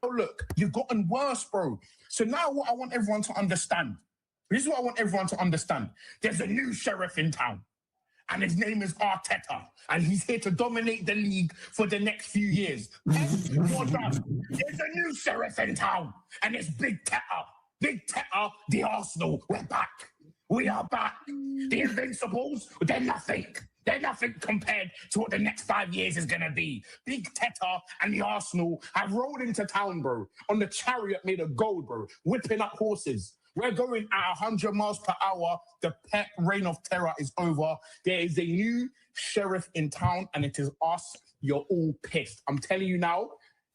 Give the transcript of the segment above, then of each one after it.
look, you've gotten worse, bro. So now what I want everyone to understand, this is what I want everyone to understand. There's a new sheriff in town, and his name is Arteta, and he's here to dominate the league for the next few years. There's a new sheriff in town, and it's Big Teta. Big Teta, the Arsenal, we're back. We are back. The Invincibles, they're nothing. They're nothing compared to what the next 5 years is going to be. Big Teta and the Arsenal have rolled into town, bro, on the chariot made of gold, bro, whipping up horses. We're going at 100 miles per hour. The pet reign of terror is over. There is a new sheriff in town, and it is us. You're all pissed. I'm telling you now,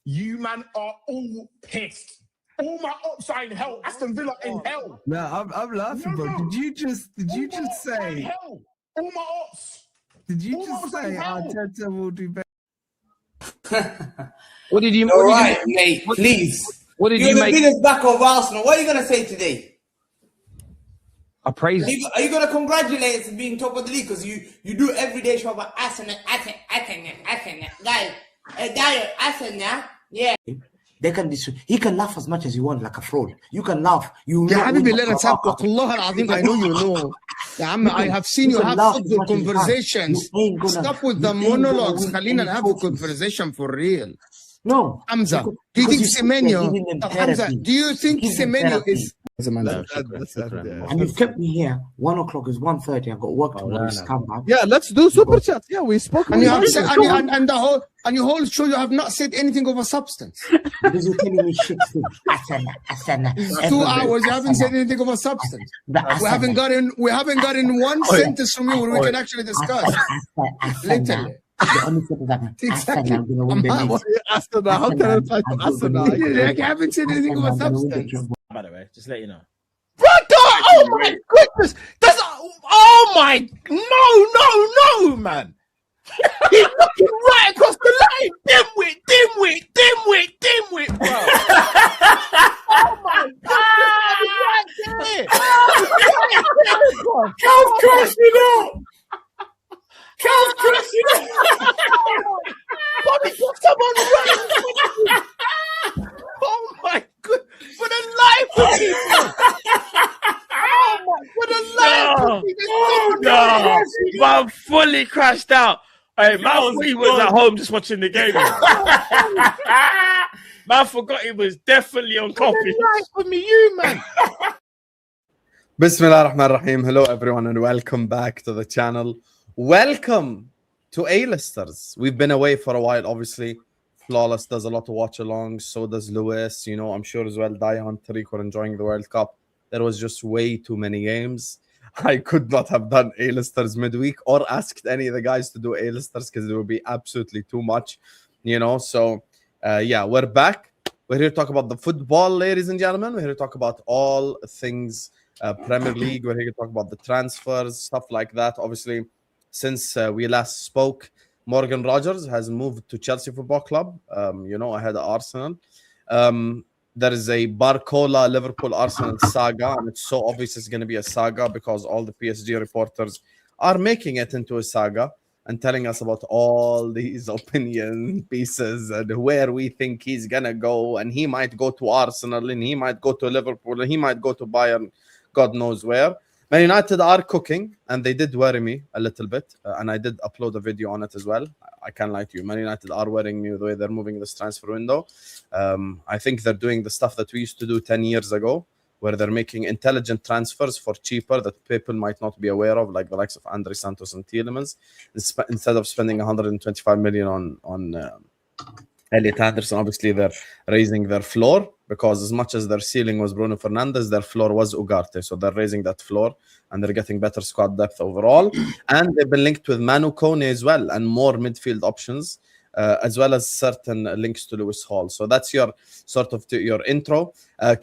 you man are all pissed. All my ops are in hell. Aston Villa in hell. No, I'm laughing, bro. Did you just say? Hell. All my ops. Did you just say Arteta will do better? What did you? All right, mate. Please. What did You're you the biggest back of Arsenal. What are you gonna say today? I praise. Are you gonna congratulate us on being top of the league? Because you do every day show about Arsenal, guys, yeah. They can he can laugh as much as you want like a fraud. You can laugh. يا حبيبي لا نسابقك والله العظيم I know you know. يا عم I have seen you have football conversations. Stop with the monologues. خلينا have a conversation for real. No. Hamza, do you think Semenyo? Hamza, do you think Semenyo is? And you've kept me here. 1 o'clock is 1:30. I've got work tomorrow. Yeah, let's do Superchats. Yeah, we spoke. And your whole show you have not said anything of a substance. Because you're telling me shit. 2 hours you haven't said anything of a substance. We haven't gotten one sentence from you where we can actually discuss. Literally. Exactly. How can I fight I haven't said anything of a substance. By the way, just let you know. Brother, oh my goodness. That's no, man. He's looking right across the line. Dimwit, bro. Oh my God. Cal's crashing out. Cal's crashing out. Bobby got someone right. Oh my God. For the life of people. For the life of people. No, man fully crashed out. Hey, man, he was at home just watching the game. Man forgot he was definitely on coffee. For me, you man. Bismillah ar-Rahman ar-Rahim. Hello everyone and welcome back to the channel. Welcome to A-listers. We've been away for a while, obviously. Flawless does a lot of watch along, so does Lewis. You know, I'm sure as well Dion, Tarik were enjoying the World Cup. There was just way too many games. I could not have done A-listers midweek or asked any of the guys to do A-listers because it would be absolutely too much, you know. So, yeah, we're back. We're here to talk about the football, ladies and gentlemen. We're here to talk about all things Premier League. We're here to talk about the transfers, stuff like that. Obviously, since we last spoke, Morgan Rogers has moved to Chelsea Football Club, you know, ahead of Arsenal. There is a Barcola Liverpool Arsenal saga, and it's so obvious it's going to be a saga because all the PSG reporters are making it into a saga and telling us about all these opinion pieces and where we think he's going to go. And he might go to Arsenal, and he might go to Liverpool, and he might go to Bayern, God knows where. Man United are cooking, and they did worry me a little bit, and I did upload a video on it as well. I can't lie to you. Man United are worrying me the way they're moving this transfer window. I think they're doing the stuff that we used to do 10 years ago, where they're making intelligent transfers for cheaper that people might not be aware of, like the likes of Andre Santos and Tielemans, instead of spending 125 million on Elliot Anderson. Obviously, they're raising their floor because as much as their ceiling was Bruno Fernandes, their floor was Ugarte. So they're raising that floor and they're getting better squad depth overall. And they've been linked with Manu Kone as well and more midfield options, as well as certain links to Lewis Hall. So that's your sort of your intro.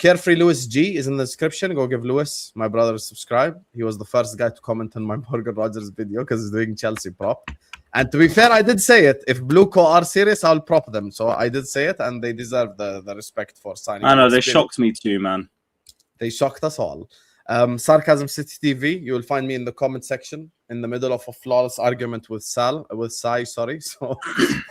Carefree Lewis G is in the description. Go give Lewis, my brother, a subscribe. He was the first guy to comment on my Morgan Rogers video because he's doing Chelsea prop. And to be fair, I did say it. If Blueco are serious, I'll prop them. So I did say it, and they deserve the respect for signing. I know, they shocked me too, man. They shocked us all. Sarcasm City TV. You will find me in the comment section in the middle of a flawless argument with Sai. Sorry, so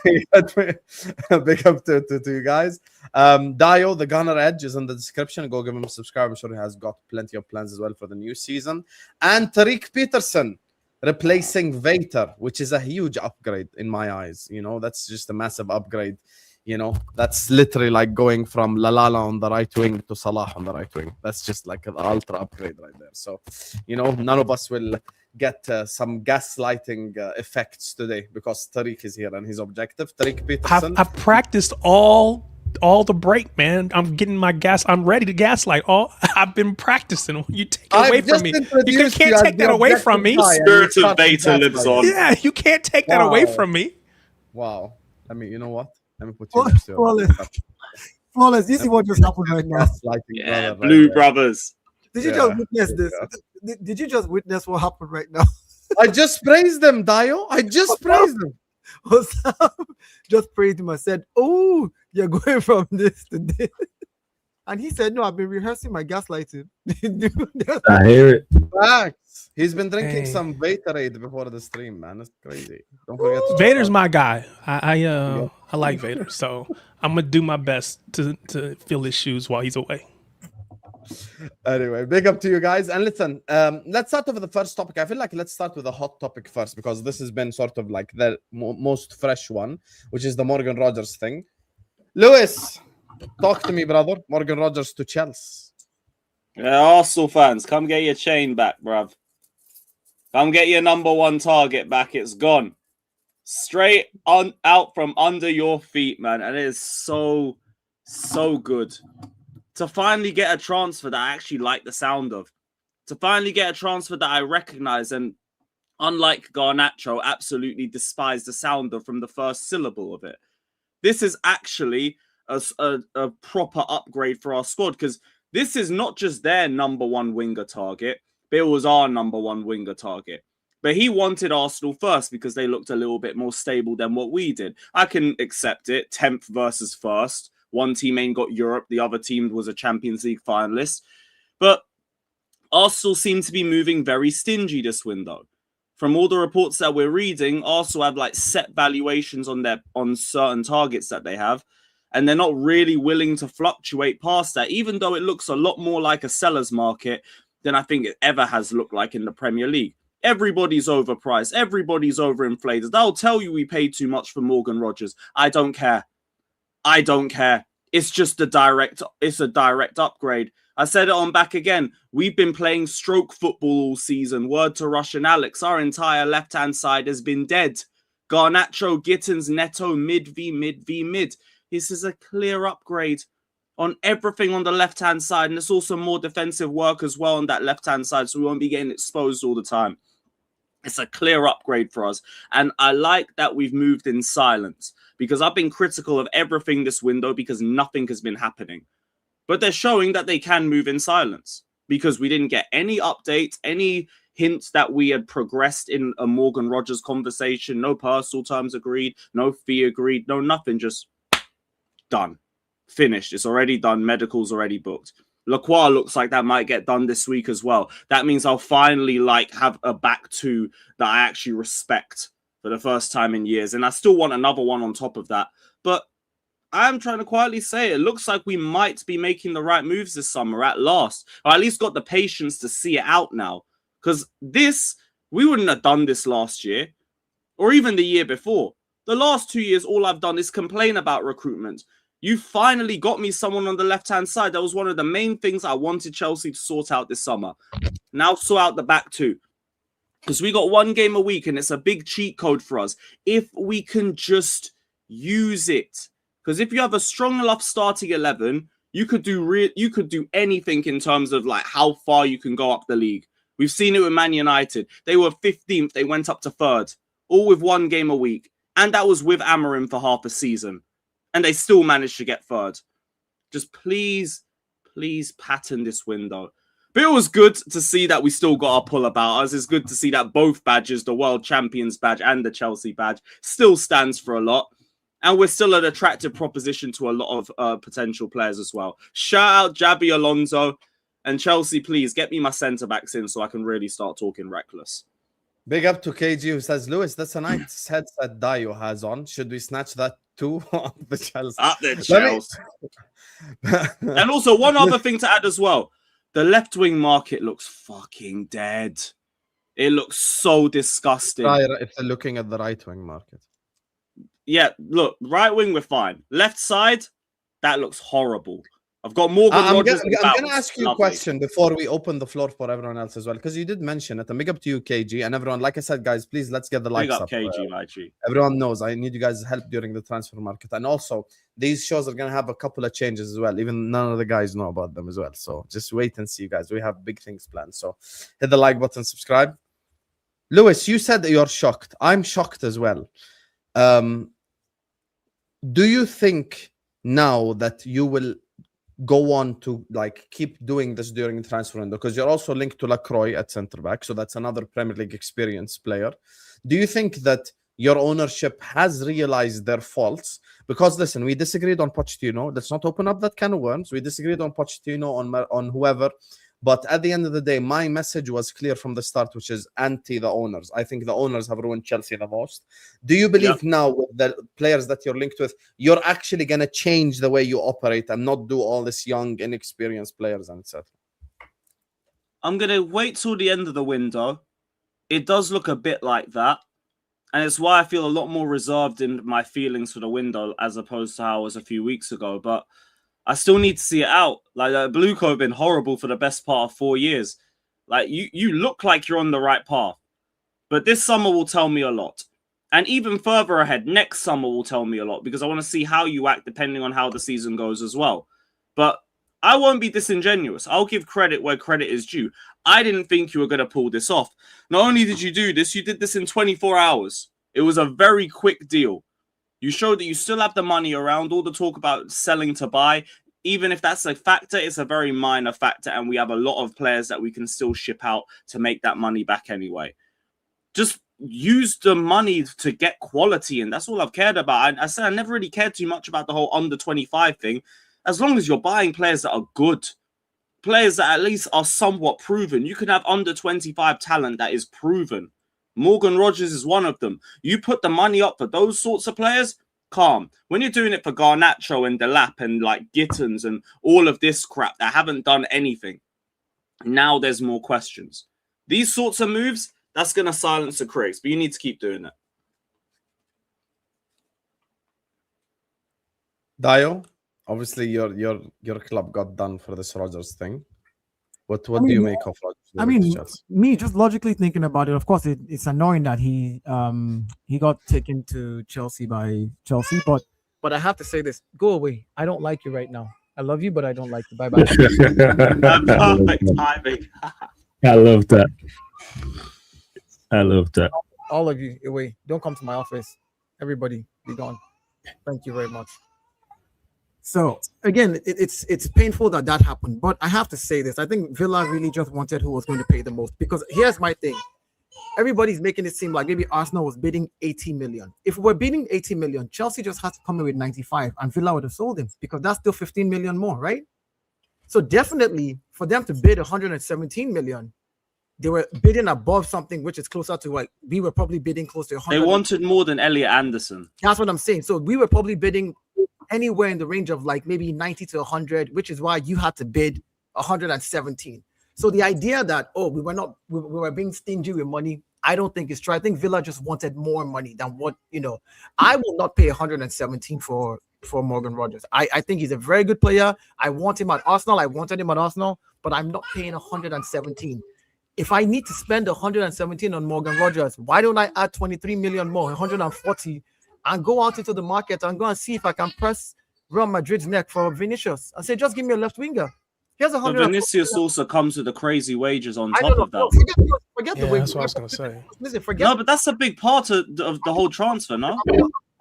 big up to you guys. Dio, the Gunner Edge, is in the description. Go give him a subscribe. I'm sure he has got plenty of plans as well for the new season. And Tarik Peterson replacing Vater, which is a huge upgrade in my eyes. You know, that's just a massive upgrade. You know, that's literally like going from Lalala on the right wing to Salah on the right wing. That's just like an ultra upgrade right there. So, you know, none of us will get some gaslighting effects today because Tarik is here and his objective. Tarik Peterson. I've practiced all the break, man. I'm getting my gas. I'm ready to gaslight. I've been practicing. You take it away from me. You can't take that away from me. Spirit of Vader lives on. Yeah, you can't take that away from me. Wow. I mean, you know what? Let me put you next to Flawless. You see what just happened right now? Yeah, Blue Brothers. Did you just witness this? Did you just witness what happened right now? I just praised them, Dio. I just praised them. Just praised him. I said, "Oh, you're going from this to this," and he said, "No, I've been rehearsing my gaslighting." I hear it. Facts. He's been drinking some Vatorade before the stream, man. It's crazy. Don't forget. Vader's my guy. I like Vader, so I'm gonna do my best to fill his shoes while he's away. Anyway, big up to you guys. And listen, let's start with the first topic. I feel like let's start with the hot topic first because this has been sort of like the most fresh one, which is the Morgan Rogers thing. Lewis, talk to me, brother. Morgan Rogers to Chelsea. Yeah, Arsenal fans, come get your chain back, bruv. Come get your number one target back. It's gone. Straight on out from under your feet, man. And it is so good to finally get a transfer that I actually like the sound of. To finally get a transfer that I recognize and, unlike Garnacho, absolutely despise the sound of from the first syllable of it. This is actually a proper upgrade for our squad because this is not just their number one winger target, but it was our number one winger target. But he wanted Arsenal first because they looked a little bit more stable than what we did. I can accept it. 10th versus first. One team ain't got Europe. The other team was a Champions League finalist. But Arsenal seem to be moving very stingy this window. From all the reports that we're reading, Arsenal have like set valuations on certain targets that they have. And they're not really willing to fluctuate past that, even though it looks a lot more like a seller's market than I think it ever has looked like in the Premier League. Everybody's overpriced. Everybody's overinflated. They'll tell you we paid too much for Morgan Rogers. I don't care. I don't care. It's just a direct upgrade. I said it on Back Again. We've been playing stroke football all season. Word to Russian Alex. Our entire left-hand side has been dead. Garnacho, Gittins, Neto, mid v mid v mid. This is a clear upgrade on everything on the left-hand side. And it's also more defensive work as well on that left-hand side. So we won't be getting exposed all the time. It's a clear upgrade for us. And I like that we've moved in silence because I've been critical of everything this window because nothing has been happening. But they're showing that they can move in silence because we didn't get any updates, any hints that we had progressed in a Morgan Rogers conversation. No personal terms agreed, no fee agreed, no nothing. Just done. Finished. It's already done. Medical's already booked. Lacroix looks like that might get done this week as well. That means I'll finally have a back two that I actually respect for the first time in years. And I still want another one on top of that. But I'm trying to quietly say it looks like we might be making the right moves this summer at last. Or at least got the patience to see it out now. Because we wouldn't have done this last year. Or even the year before. The last 2 years, all I've done is complain about recruitment. You finally got me someone on the left-hand side. That was one of the main things I wanted Chelsea to sort out this summer. Now sort out the back two. Because we got one game a week and it's a big cheat code for us. If we can just use it. Because if you have a strong enough starting 11, you could do anything in terms of like how far you can go up the league. We've seen it with Man United. They were 15th. They went up to 3rd. All with one game a week. And that was with Amorim for half a season. And they still managed to get 3rd. Just please pattern this window. But it was good to see that we still got our pull about us. It's good to see that both badges, the World Champions badge and the Chelsea badge, still stands for a lot. And we're still an attractive proposition to a lot of potential players as well. Shout out Javi Alonso. And Chelsea, please get me my centre backs in so I can really start talking reckless. Big up to KG who says, Lewis, that's a nice headset Dio has on. Should we snatch that too? The Chelsea. At the Chelsea. And also, one other thing to add as well. The left wing market looks fucking dead. It looks so disgusting. If they're looking at the right wing market. Yeah, look, right wing, we're fine. Left side, that looks horrible. I've got Morgan Rogers. I'm going to ask you a question before we open the floor for everyone else as well, because you did mention it. And big up to you, KG, and everyone. Like I said, guys, please let's get the likes up. KG, my G. Everyone knows I need you guys' help during the transfer market, and also these shows are going to have a couple of changes as well. Even none of the guys know about them as well. So just wait and see, guys. We have big things planned. So hit the like button, subscribe. Lewis, you said that you're shocked. I'm shocked as well. Do you think now that you will go on to like keep doing this during the transfer window, because you're also linked to Lacroix at centre back, so that's another Premier League experienced player? Do you think that your ownership has realized their faults? Because listen, we disagreed on Pochettino. Let's not open up that can of worms. We disagreed on Pochettino, on whoever. But at the end of the day, my message was clear from the start, which is anti the owners. I think the owners have ruined Chelsea the most. Do you believe now with the players that you're linked with, you're actually going to change the way you operate and not do all this young, inexperienced players and etc.? I'm going to wait till the end of the window. It does look a bit like that. And it's why I feel a lot more reserved in my feelings for the window as opposed to how I was a few weeks ago. But I still need to see it out. Like, Blueco have been horrible for the best part of 4 years. Like, you look like you're on the right path. But this summer will tell me a lot. And even further ahead, next summer will tell me a lot, because I want to see how you act depending on how the season goes as well. But I won't be disingenuous. I'll give credit where credit is due. I didn't think you were going to pull this off. Not only did you do this, you did this in 24 hours. It was a very quick deal. You showed that you still have the money around. All the talk about selling to buy, even if that's a factor, it's a very minor factor. And we have a lot of players that we can still ship out to make that money back anyway. Just use the money to get quality. And that's all I've cared about. I said I never really cared too much about the whole under 25 thing. As long as you're buying players that are good, players that at least are somewhat proven. You can have under 25 talent that is proven. Morgan Rogers is one of them. You put the money up for those sorts of players, calm. When you're doing it for Garnacho and Delap and like Gittins and all of this crap that haven't done anything, now there's more questions. These sorts of moves, that's going to silence the critics, but you need to keep doing it. Dio, obviously your club got done for this Rogers thing. What do you make of Rogers? I mean, me just logically thinking about it, of course, it's annoying that he got taken to Chelsea by Chelsea, but I have to say this: go away. I don't like you right now. I love you, but I don't like you. Bye bye. Perfect timing. I love that. I love that. All of you, away. Don't come to my office. Everybody, be gone. Thank you very much. So again, it's painful that happened, but I have to say this: I think Villa really just wanted who was going to pay the most. Because here's my thing: everybody's making it seem like maybe Arsenal was bidding 80 million. If we're bidding 80 million, Chelsea just has to come in with 95, and Villa would have sold him because that's still 15 million more, right? So definitely for them to bid 117 million, they were bidding above something which is closer to like we were probably bidding close to 100. They wanted more than Elliot Anderson. That's what I'm saying. So we were probably bidding anywhere in the range of like maybe 90 to 100, which is why you had to bid 117. So the idea that, we were being stingy with money, I don't think it's true. I think Villa just wanted more money than what, I will not pay 117 for Morgan Rogers. I think he's a very good player. I want him at Arsenal. I wanted him at Arsenal, but I'm not paying 117. If I need to spend 117 on Morgan Rogers, why don't I add 23 million more, 140, and go out into the market and go and see if I can press Real Madrid's neck for Vinicius and say, just give me a left winger. Here's 100. Vinicius also comes with the crazy wages on top of that. Forget the wages. That's what I was going to say. Listen, forget. No, but that's a big part of the whole transfer, no?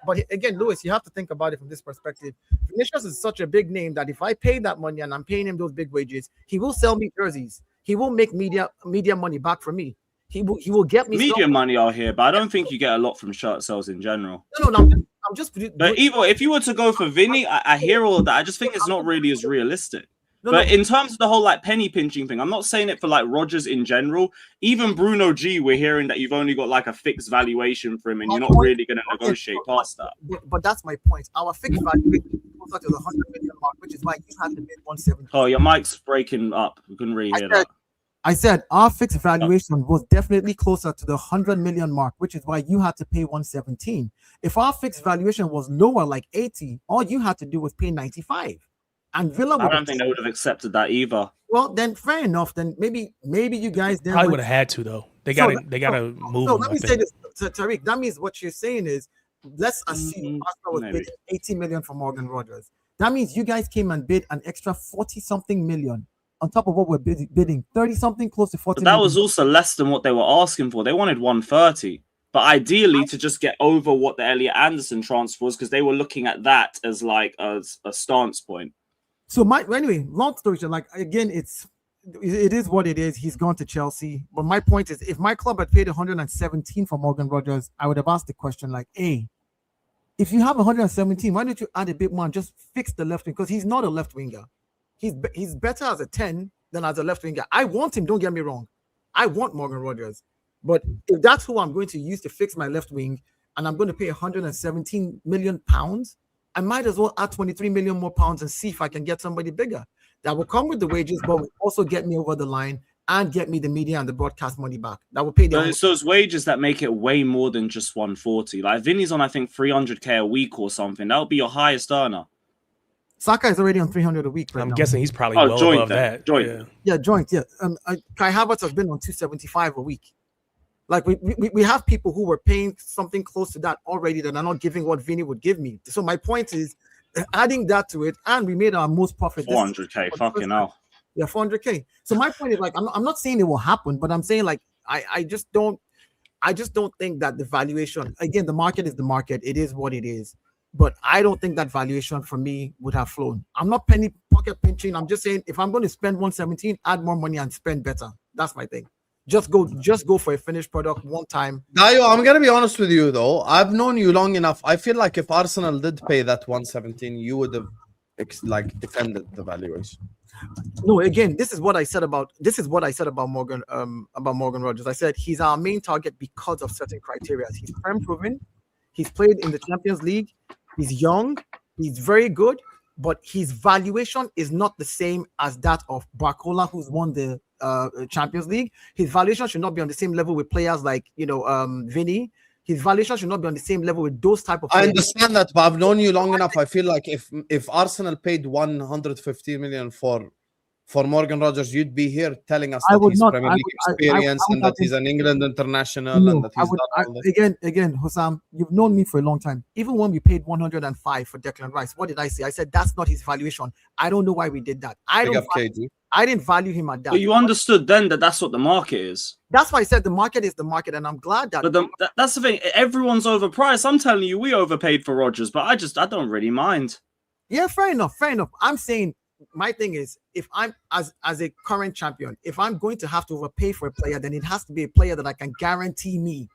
But again, Lewis, you have to think about it from this perspective. Vinicius is such a big name that if I pay that money and I'm paying him those big wages, he will sell me jerseys. He will make media money back for me. He will get me media money out here, but I don't think you get a lot from shirt sales in general. No, I'm just. But Evo, if you were to go for Vinny, I hear all of that. I just think it's not really as realistic. But in terms of the whole like penny pinching thing, I'm not saying it for like Rodgers in general. Even Bruno G, we're hearing that you've only got like a fixed valuation for him, and you're not really going to negotiate past that. But that's my point. Our fixed valuation goes up to the 100 million mark, which is why you had to bid 170. Oh, your mic's breaking up. We couldn't really hear that. I said our fixed valuation was definitely closer to the 100 million mark, which is why you had to pay 117. If our fixed valuation was lower, like 80, all you had to do was pay 95. And Villa I don't think they would have accepted that either. Well, then fair enough. Then maybe you guys then probably would have had to though. They gotta move. So him, let me say this, Tarik. That means what you're saying is, let's assume Arsenal was bidding 80 million for Morgan Rodgers. That means you guys came and bid an extra 40-something million on top of what we're bidding, 30-something, close to 40. But that was also less than what they were asking for. They wanted 130. But ideally, to just get over what the Elliot Anderson transfer was, because they were looking at that as like a stance point. So anyway, long story short, like again, it is what it is. He's gone to Chelsea. But my point is, if my club had paid 117 for Morgan Rodgers, I would have asked the question like, hey, if you have 117, why don't you add a bit more and just fix the left wing? Because he's not a left winger. He's better as a 10 than as a left winger. I want him, don't get me wrong. I want Morgan Rodgers. But if that's who I'm going to use to fix my left wing, and I'm going to pay 117 million pounds, I might as well add 23 million more pounds and see if I can get somebody bigger. That will come with the wages, but will also get me over the line and get me the media and the broadcast money back. That will pay the. But it's those wages that make it way more than just 140. Like Vinny's on, I think, 300k a week or something. That would be your highest earner. Saka is already on 300 a week. I'm guessing he's probably well above that. Joint. Yeah, joint. Yeah. Kai Havertz has been on 275 a week. Like we have people who were paying something close to that already that are not giving what Vinny would give me. So my point is adding that to it, and we made our most profit. 400k, fucking hell. Yeah, 400k. So my point is like I'm not saying it will happen, but I'm saying like I just don't think that the valuation, again, the market is the market. It is what it is. But I don't think that valuation for me would have flown. I'm not penny pocket pinching. I'm just saying if I'm going to spend 117, add more money and spend better. That's my thing. Just go for a finished product one time. Dayo, I'm gonna be honest with you though. I've known you long enough. I feel like if Arsenal did pay that 117, you would have defended the valuation. No, again, this is what I said about Morgan Rodgers. I said he's our main target because of certain criteria. He's prem proven, he's played in the Champions League, he's young, he's very good, but his valuation is not the same as that of Barcola, who's won the Champions League. His valuation should not be on the same level with players like Vinny. His valuation should not be on the same level with those type of players. I understand that, but I've known you long enough. I feel like if Arsenal paid 150 million for Morgan Rodgers, you'd be here telling us that he's Premier League experience and that he's an England international and that he's done all this. Again, Hussam, you've known me for a long time. Even when we paid 105 for Declan Rice, what did I say? I said that's not his valuation. I don't know why we did that. I didn't value him at that. But you understood then that that's what the market is. That's why I said the market is the market, and I'm glad that. But that's the thing. Everyone's overpriced. I'm telling you, we overpaid for Rodgers, but I don't really mind. Yeah, fair enough. I'm saying my thing is, if I'm as a current champion, if I'm going to have to overpay for a player, then it has to be a player that I can guarantee me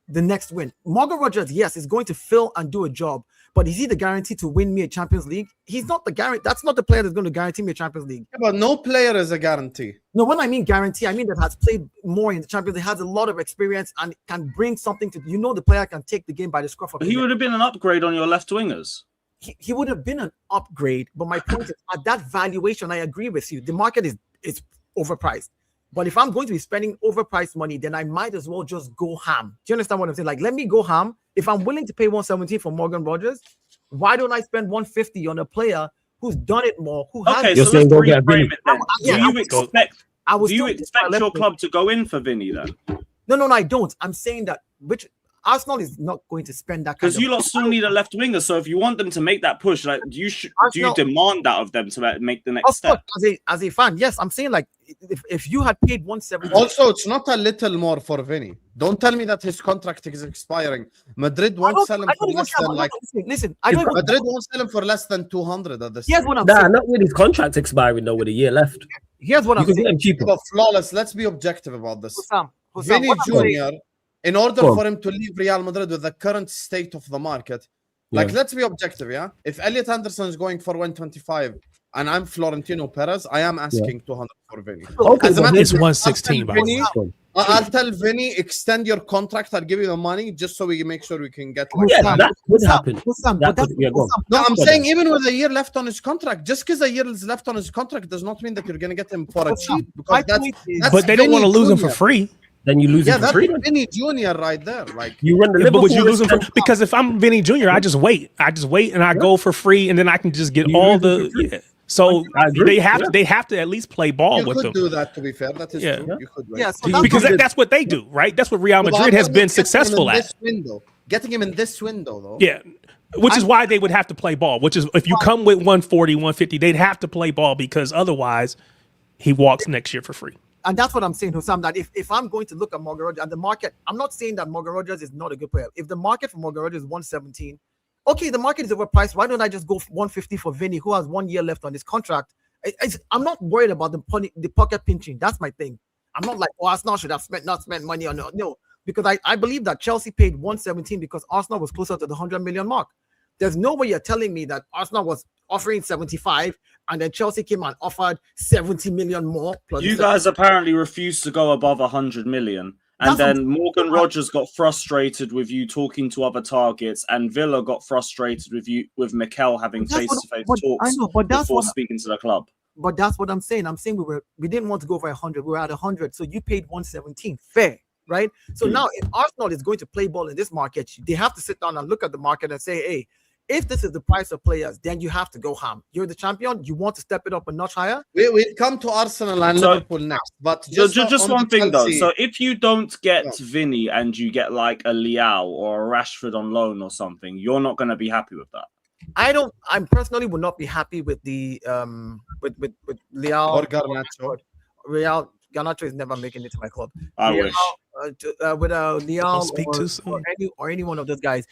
the next win. Morgan Rodgers, yes, is going to fill and do a job, but is he the guarantee to win me a Champions League? He's not the guarantee. That's not the player that's going to guarantee me a Champions League. Yeah, but no player is a guarantee. No, when I mean guarantee, I mean that has played more in the Champions League, has a lot of experience, and can bring something to. The player can take the game by the scruff of his neck. He would have been an upgrade on your left wingers. He would have been an upgrade, but my point is at that valuation, I agree with you. The market is overpriced. But if I'm going to be spending overpriced money, then I might as well just go ham. Do you understand what I'm saying? Like, let me go ham. If I'm willing to pay 117 for Morgan Rodgers, why don't I spend 150 on a player who's done it more? You're saying go get Vinny. Do you expect your club to go in for Vinny then? No, I don't. I'm saying that Arsenal is not going to spend that because you lot still need a left winger. So if you want them to make that push, like do you demand that of them to make the next step? As a fan, yes, I'm saying like if you had paid 170. Also, it's not a little more for Vinny. Don't tell me that his contract is expiring. Madrid won't sell him for less than Madrid won't sell him for less than 200 at this. Here's what I'm saying. Not with his contract expiring though, with a year left. Here's what I'm saying. But flawless. Let's be objective about this. Vinny Jr. In order for him to leave Real Madrid with the current state of the market, let's be objective, yeah? If Elliot Anderson is going for 125 and I'm Florentino Perez, I am asking 200 for Vinny. Okay, As a matter it's of fact, 116. I'll tell Vinny, extend your contract. I'll give you the money just so we can make sure we can get. Like, that could happen. No, I'm saying even with a year left on his contract, just because a year is left on his contract does not mean that you're going to get him for a cheap. Because that's but they don't want to lose him for free. Then you lose him for free. That's Vinny Jr. right there. Like you run the but Liverpool. would you lose him for, because if I'm Vinny Jr., I just wait. And I go for free, and then I can just get all the. Yeah. So they have to at least play ball with them. You could do that, to be fair. That is true. You could. Yeah, so because that's what they do, right? That's what Real Madrid has been successful at. Getting him in this window, though. Yeah, which is why they would have to play ball. Which is if you come with 140, 150, they'd have to play ball because otherwise he walks next year for free. And that's what I'm saying, Hussam, that if I'm going to look at Morgan Rogers and the market, I'm not saying that Morgan Rogers is not a good player. If the market for Morgan Rogers is 117, okay, the market is overpriced. Why don't I just go 150 for Vinny, who has 1 year left on his contract? I'm not worried about the pocket pinching. That's my thing. I'm not like, Arsenal should have not spent money on it. No, because I believe that Chelsea paid 117 because Arsenal was closer to the 100 million mark. There's no way you're telling me that Arsenal was offering 75 and then Chelsea came and offered 70 million more. You guys apparently refused to go above 100 million. And then Morgan Rogers got frustrated with you talking to other targets, and Villa got frustrated with you, with Mikel having face-to-face talks before speaking to the club. But that's what I'm saying. I'm saying we didn't want to go for 100. We were at 100, so you paid 117. Fair, right? So now, if Arsenal is going to play ball in this market, they have to sit down and look at the market and say, hey, if this is the price of players, then you have to go ham. You're the champion. You want to step it up a notch higher. We'll come to Arsenal and Liverpool next. But just one thing though. So if you don't get Vinny and you get like a Leao or a Rashford on loan or something, you're not going to be happy with that. I personally would not be happy with the with Leao or Garnacho. Real Garnacho is never making it to my club. I wish. With Leao or any one of those guys.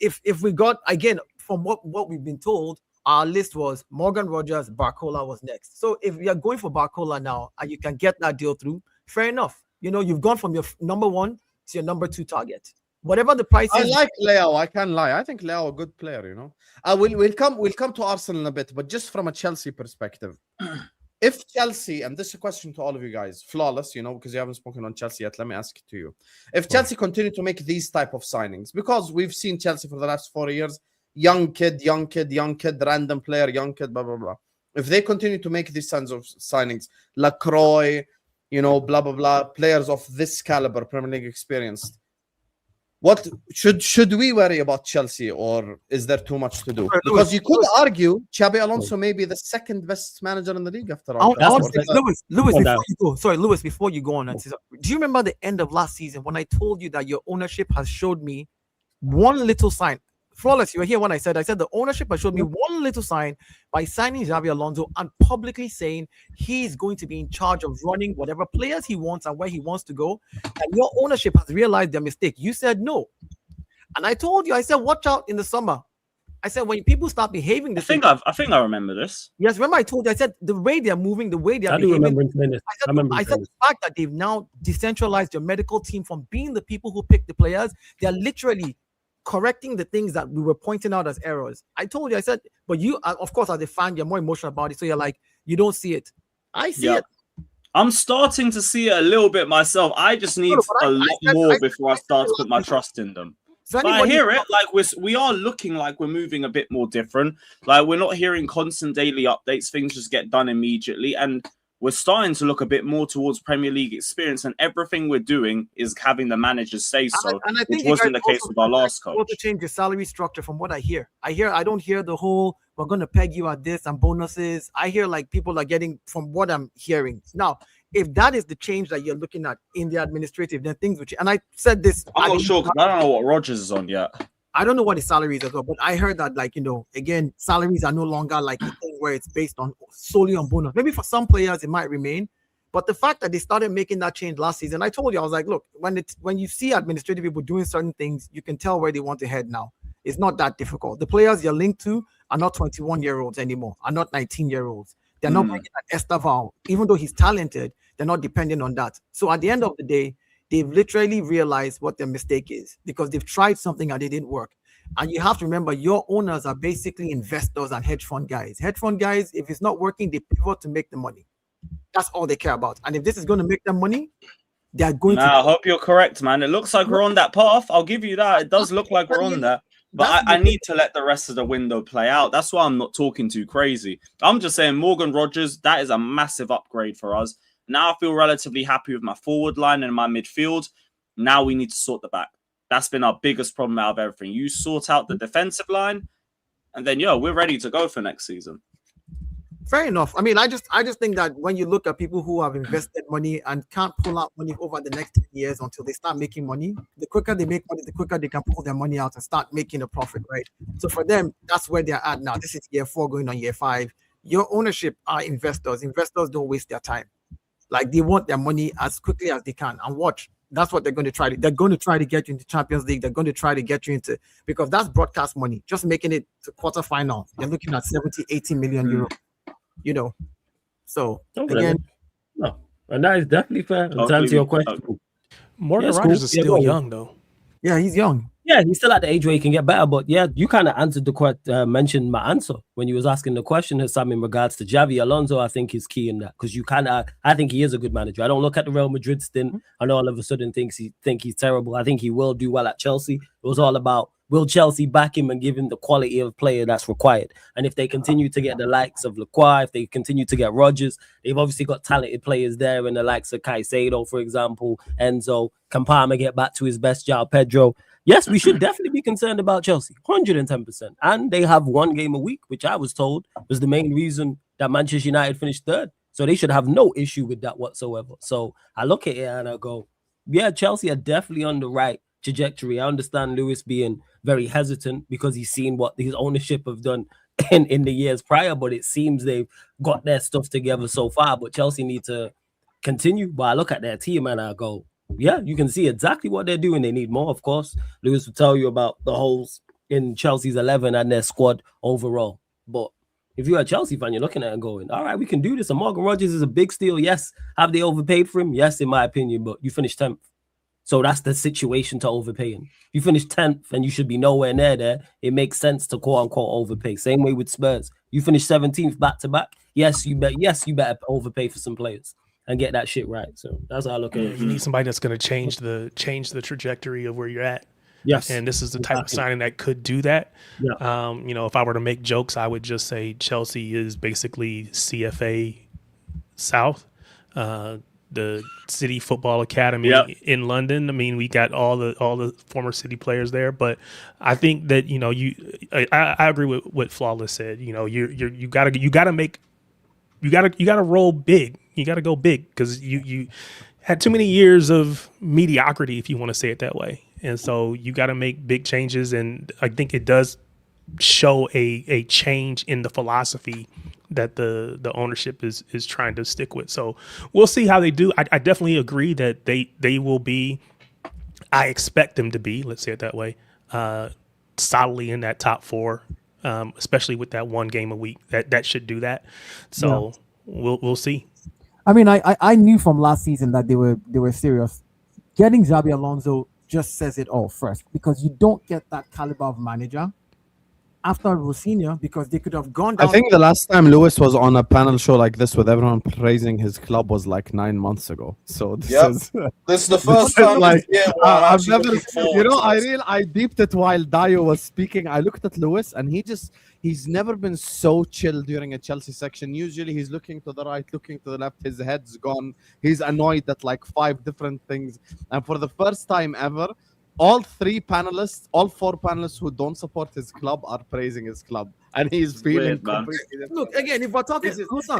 If we got, again, from what we've been told, our list was Morgan Rogers, Barcola was next. So if you're going for Barcola now and you can get that deal through, fair enough. You know, you've gone from your number 1 to your number 2 target. Whatever the price is. I like Leao. I can't lie. I think Leao a good player, you know. We'll come to Arsenal in a bit, but just from a Chelsea perspective. If Chelsea, and this is a question to all of you guys, flawless, you know, because you haven't spoken on Chelsea yet, let me ask it to you. If Chelsea continue to make these type of signings, because we've seen Chelsea for the last 4 years, young kid, random player, young kid, blah, blah, blah. If they continue to make these kinds of signings, Lacroix, you know, blah, blah, blah, players of this caliber, Premier League experienced, what should we worry about Chelsea, or is there too much to do? Because you could argue Xabi Alonso may be the second best manager in the league after all. Lewis, before you go on, do you remember the end of last season when I told you that your ownership has showed me one little sign? Flawless, you were here when I said the ownership has showed me one little sign by signing Xabi Alonso and publicly saying he's going to be in charge of running whatever players he wants and where he wants to go. And your ownership has realized their mistake. You said no. And I told you, I said, watch out in the summer. I said, when people start behaving this way. I think I remember this. Yes, remember I told you, I said, the way they're moving, the way they're behaving. I said the fact that they've now decentralized your medical team from being the people who pick the players, they're literally correcting the things that we were pointing out as errors. I told you, I said, but you, of course, as a fan, you're more emotional about it. So you're like, you don't see it. I see it. I'm starting to see it a little bit myself. I just need a lot more before I start to put my trust in them. So but I hear it. Like we are looking like we're moving a bit more different. Like we're not hearing constant daily updates. Things just get done immediately. And we're starting to look a bit more towards Premier League experience, and everything we're doing is having the managers say so, which wasn't the case with our last coach. To change your salary structure, from what I hear, I don't hear the whole we're going to peg you at this and bonuses. I hear like people are getting, from what I'm hearing now. If that is the change that you're looking at in the administrative, then things will change. And I said this. I'm not sure because I don't know what Rodgers is on yet. I don't know what his salary is as well, but I heard that, like, you know, again, salaries are no longer like a thing where it's based on solely on bonus. Maybe for some players it might remain, but the fact that they started making that change last season, I told you, I was like, look, when you see administrative people doing certain things, you can tell where they want to head now. It's not that difficult. The players you're linked to are not 21-year-olds anymore, are not 19-year-olds. They're not bringing that Esteval, even though he's talented. They're not dependent on that. So at the end of the day, they've literally realized what their mistake is because they've tried something and it didn't work. And you have to remember, your owners are basically investors and hedge fund guys. Hedge fund guys, if it's not working, they pivot to make the money. That's all they care about. And if this is going to make them money, they are going to. I hope you're correct, man. It looks like we're on that path. I'll give you that. It does look like we're on there. But I need to let the rest of the window play out. That's why I'm not talking too crazy. I'm just saying Morgan Rogers, that is a massive upgrade for us. Now I feel relatively happy with my forward line and my midfield. Now we need to sort the back. That's been our biggest problem out of everything. You sort out the defensive line, and then, we're ready to go for next season. Fair enough. I mean, I just think that when you look at people who have invested money and can't pull out money over the next 10 years until they start making money, the quicker they make money, the quicker they can pull their money out and start making a profit, right? So for them, that's where they're at now. This is year 4 going on year 5. Your ownership are investors. Investors don't waste their time. Like, they want their money as quickly as they can. And watch, that's what they're going to try to. They're going to try to get you into Champions League. They're going to try to get you into, because that's broadcast money. Just making it to quarterfinal, you're looking at 70, 80 million euro. So again, no, and that is definitely fair. To answer your question, Morgan Rogers is still young, though. Yeah, he's young. Yeah, he's still at the age where he can get better. But yeah, you kind of answered mentioned my answer when you was asking the question, Hassam, in regards to Xavi Alonso. I think is key in that, because I think he is a good manager. I don't look at the Real Madrid stint and all of a sudden think he's terrible. I think he will do well at Chelsea. It was all about, will Chelsea back him and give him the quality of player that's required? And if they continue to get the likes of Lacroix, if they continue to get Rodgers, they've obviously got talented players there in the likes of Caicedo, for example, Enzo. Can Palmer get back to his best, João Pedro? Yes, we should definitely be concerned about Chelsea, 110%. And they have 1 game a week, which I was told was the main reason that Manchester United finished 3rd. So they should have no issue with that whatsoever. So I look at it and I go, yeah, Chelsea are definitely on the right trajectory. I understand Lewis being very hesitant because he's seen what his ownership have done in the years prior, but it seems they've got their stuff together so far. But Chelsea need to continue. But I look at their team and I go, yeah, you can see exactly what they're doing. They need more, of course. Lewis will tell you about the holes in Chelsea's 11 and their squad overall. But if you're a Chelsea fan, you're looking at it and going, all right, we can do this. And Morgan Rogers is a big steal. Yes. Have they overpaid for him? Yes, in my opinion, but you finished 10th. So that's the situation to overpay him. You finish 10th and you should be nowhere near there. It makes sense to quote unquote overpay. Same way with Spurs. You finish 17th back to back. Yes, you better overpay for some players and get that shit right. So that's how I look at it. You need somebody that's going to change the trajectory of where you're at. Yes. And this is the type of signing that could do that. Yeah. If I were to make jokes, I would just say Chelsea is basically CFA South. The City Football Academy in London. I mean, we got all the former City players there, but I think that I agree with what Flawless said. You gotta roll big. You gotta go big because you had too many years of mediocrity, if you want to say it that way, and so you got to make big changes. And I think it does show a change in the philosophy that the ownership is trying to stick with. So we'll see how they do. I definitely agree that they will be, I expect them to be, let's say it that way, solidly in that top 4, especially with that 1 game a week. That should do that. So we'll see. I mean, I knew from last season that they were serious. Getting Xabi Alonso just says it all first, because you don't get that caliber of manager after Rosinha, because they could have gone down. I think the last time Lewis was on a panel show like this with everyone praising his club was like 9 months ago. So this is the first time. Like, I've never, I deeped it while Dio was speaking. I looked at Lewis and he's never been so chill during a Chelsea section. Usually he's looking to the right, looking to the left. His head's gone. He's annoyed at like 5 different things. And for the first time ever, all 4 panelists who don't support his club are praising his club, and he's feeling completely. Look, again, if we're talking,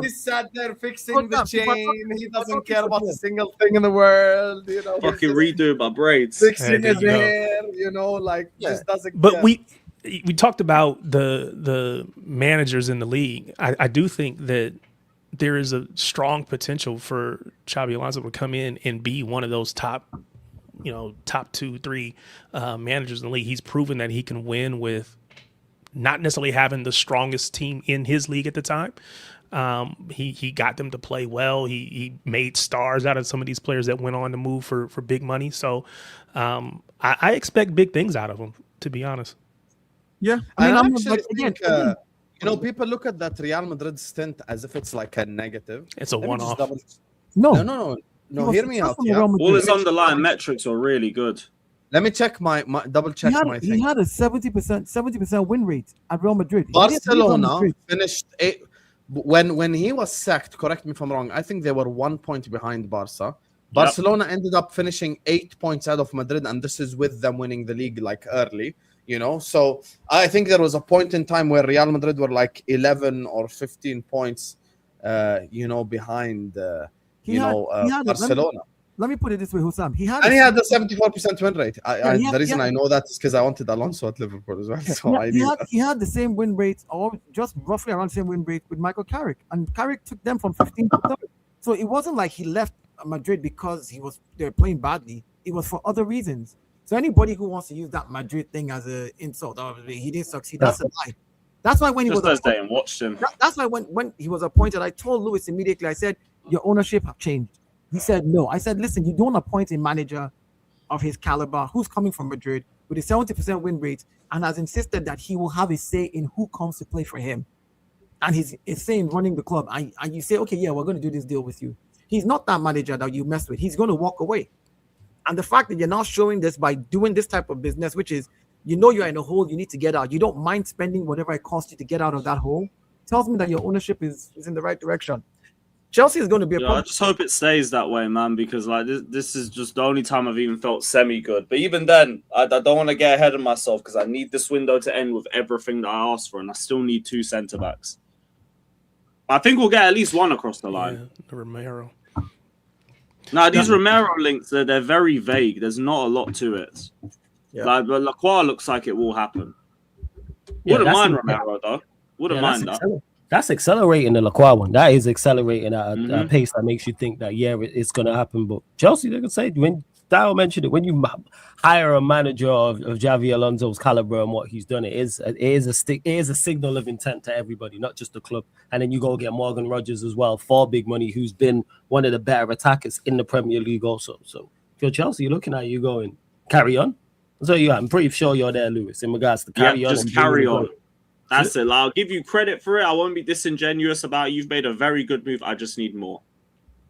he's sat there fixing the chain. He doesn't care about a single thing in the world. Fucking redo my braids, fixing his hair. Just doesn't. But care. we talked about the managers in the league. I do think that there is a strong potential for Xabi Alonso to come in and be one of those top 2, 3 managers in the league. He's proven that he can win with not necessarily having the strongest team in his league at the time. He got them to play well. He made stars out of some of these players that went on to move for big money. So I expect big things out of him, to be honest. Yeah, I I'm actually like, think, again, you know, people look at that Real Madrid stint as if it's like a negative. It's a Let me just one-off. double- no, No, hear me out. Yeah? All his underlying metrics are really good. Let me check my double check my he thing. had a 70% win rate at Real Madrid. He did Real Barcelona Madrid. finished when he was sacked. Correct me if I'm wrong. I think they were 1 point behind Barca. Barcelona ended up finishing 8 points out of Madrid, and this is with them winning the league like early. You know, so I think there was a point in time where Real Madrid were like 11 or 15 points, you know, behind, Barcelona. Let me put it this way, Hussam. He had the 74% win rate. The reason I know that is because I wanted Alonso at Liverpool as well. So he had the same win rate, or just roughly around the same win rate with Michael Carrick, and Carrick took them from 15 to 7. So it wasn't like he left Madrid because they were playing badly. It was for other reasons. So anybody who wants to use that Madrid thing as an insult, he didn't succeed. That's a lie. That's why when he was appointed, watched him. That's why when he was appointed, I told Lewis immediately. I said, "Your ownership have changed." He said, "No." I said, "Listen, you don't appoint a manager of his caliber who's coming from Madrid with a 70% win rate and has insisted that he will have a say in who comes to play for him, and he's saying running the club. And you say, okay, yeah, we're going to do this deal with you. He's not that manager that you mess with. He's going to walk away." And the fact that you're now showing this by doing this type of business, which is, you know, you're in a hole, you need to get out. You don't mind spending whatever it costs you to get out of that hole. Tells me that your ownership is in the right direction. Chelsea is going to be a problem. I just hope it stays that way, man, because like this is just the only time I've even felt semi-good. But even then, I don't want to get ahead of myself because I need this window to end with everything that I asked for, and I still need 2 centre-backs. I think we'll get at least one across the line. Yeah, Romero. Now, these Romero links, they're very vague. There's not a lot to it. Yeah. Like, but Lacroix looks like it will happen. Yeah, Wouldn't that's mind the- Romero, though. Wouldn't mind that. That's accelerating the Lacroix one. That is accelerating at a pace that makes you think that, yeah, it's going to happen. But Chelsea, they can say, when Dao mentioned it, when you hire a manager of Xavi Alonso's caliber and what he's done, it is a signal of intent to everybody, not just the club. And then you go get Morgan Rogers as well for big money, who's been one of the better attackers in the Premier League also. So if you're Chelsea, you're looking at you going, carry on. So yeah, I'm pretty sure you're there, Lewis, in regards to carry on. Just carry on. That's it. Like, I'll give you credit for it. I won't be disingenuous about it. You've made a very good move. I just need more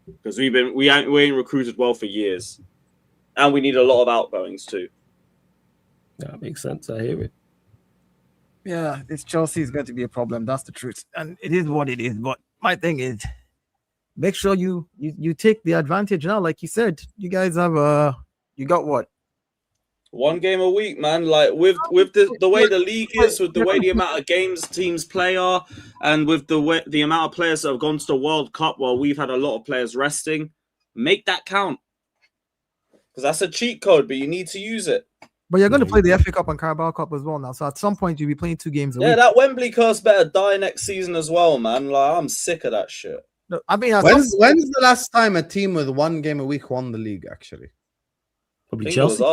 because we ain't recruited well for years, and we need a lot of outgoings too. That makes sense. I hear it. Yeah, this Chelsea is going to be a problem. That's the truth, and it is what it is. But my thing is, make sure you take the advantage now. Like you said, you guys have you got what? 1 game a week, man. Like with the way the league is, with the way the amount of games teams play are, and with the amount of players that have gone to the World Cup, while we've had a lot of players resting, make that count. Because that's a cheat code, but you need to use it. But you're going to play the FA Cup and Carabao Cup as well now. So at some point you'll be playing 2 games a week. Yeah, that Wembley curse better die next season as well, man. Like, I'm sick of that shit. No, I mean, when's the last time a team with 1 game a week won the league? Actually, probably Chelsea.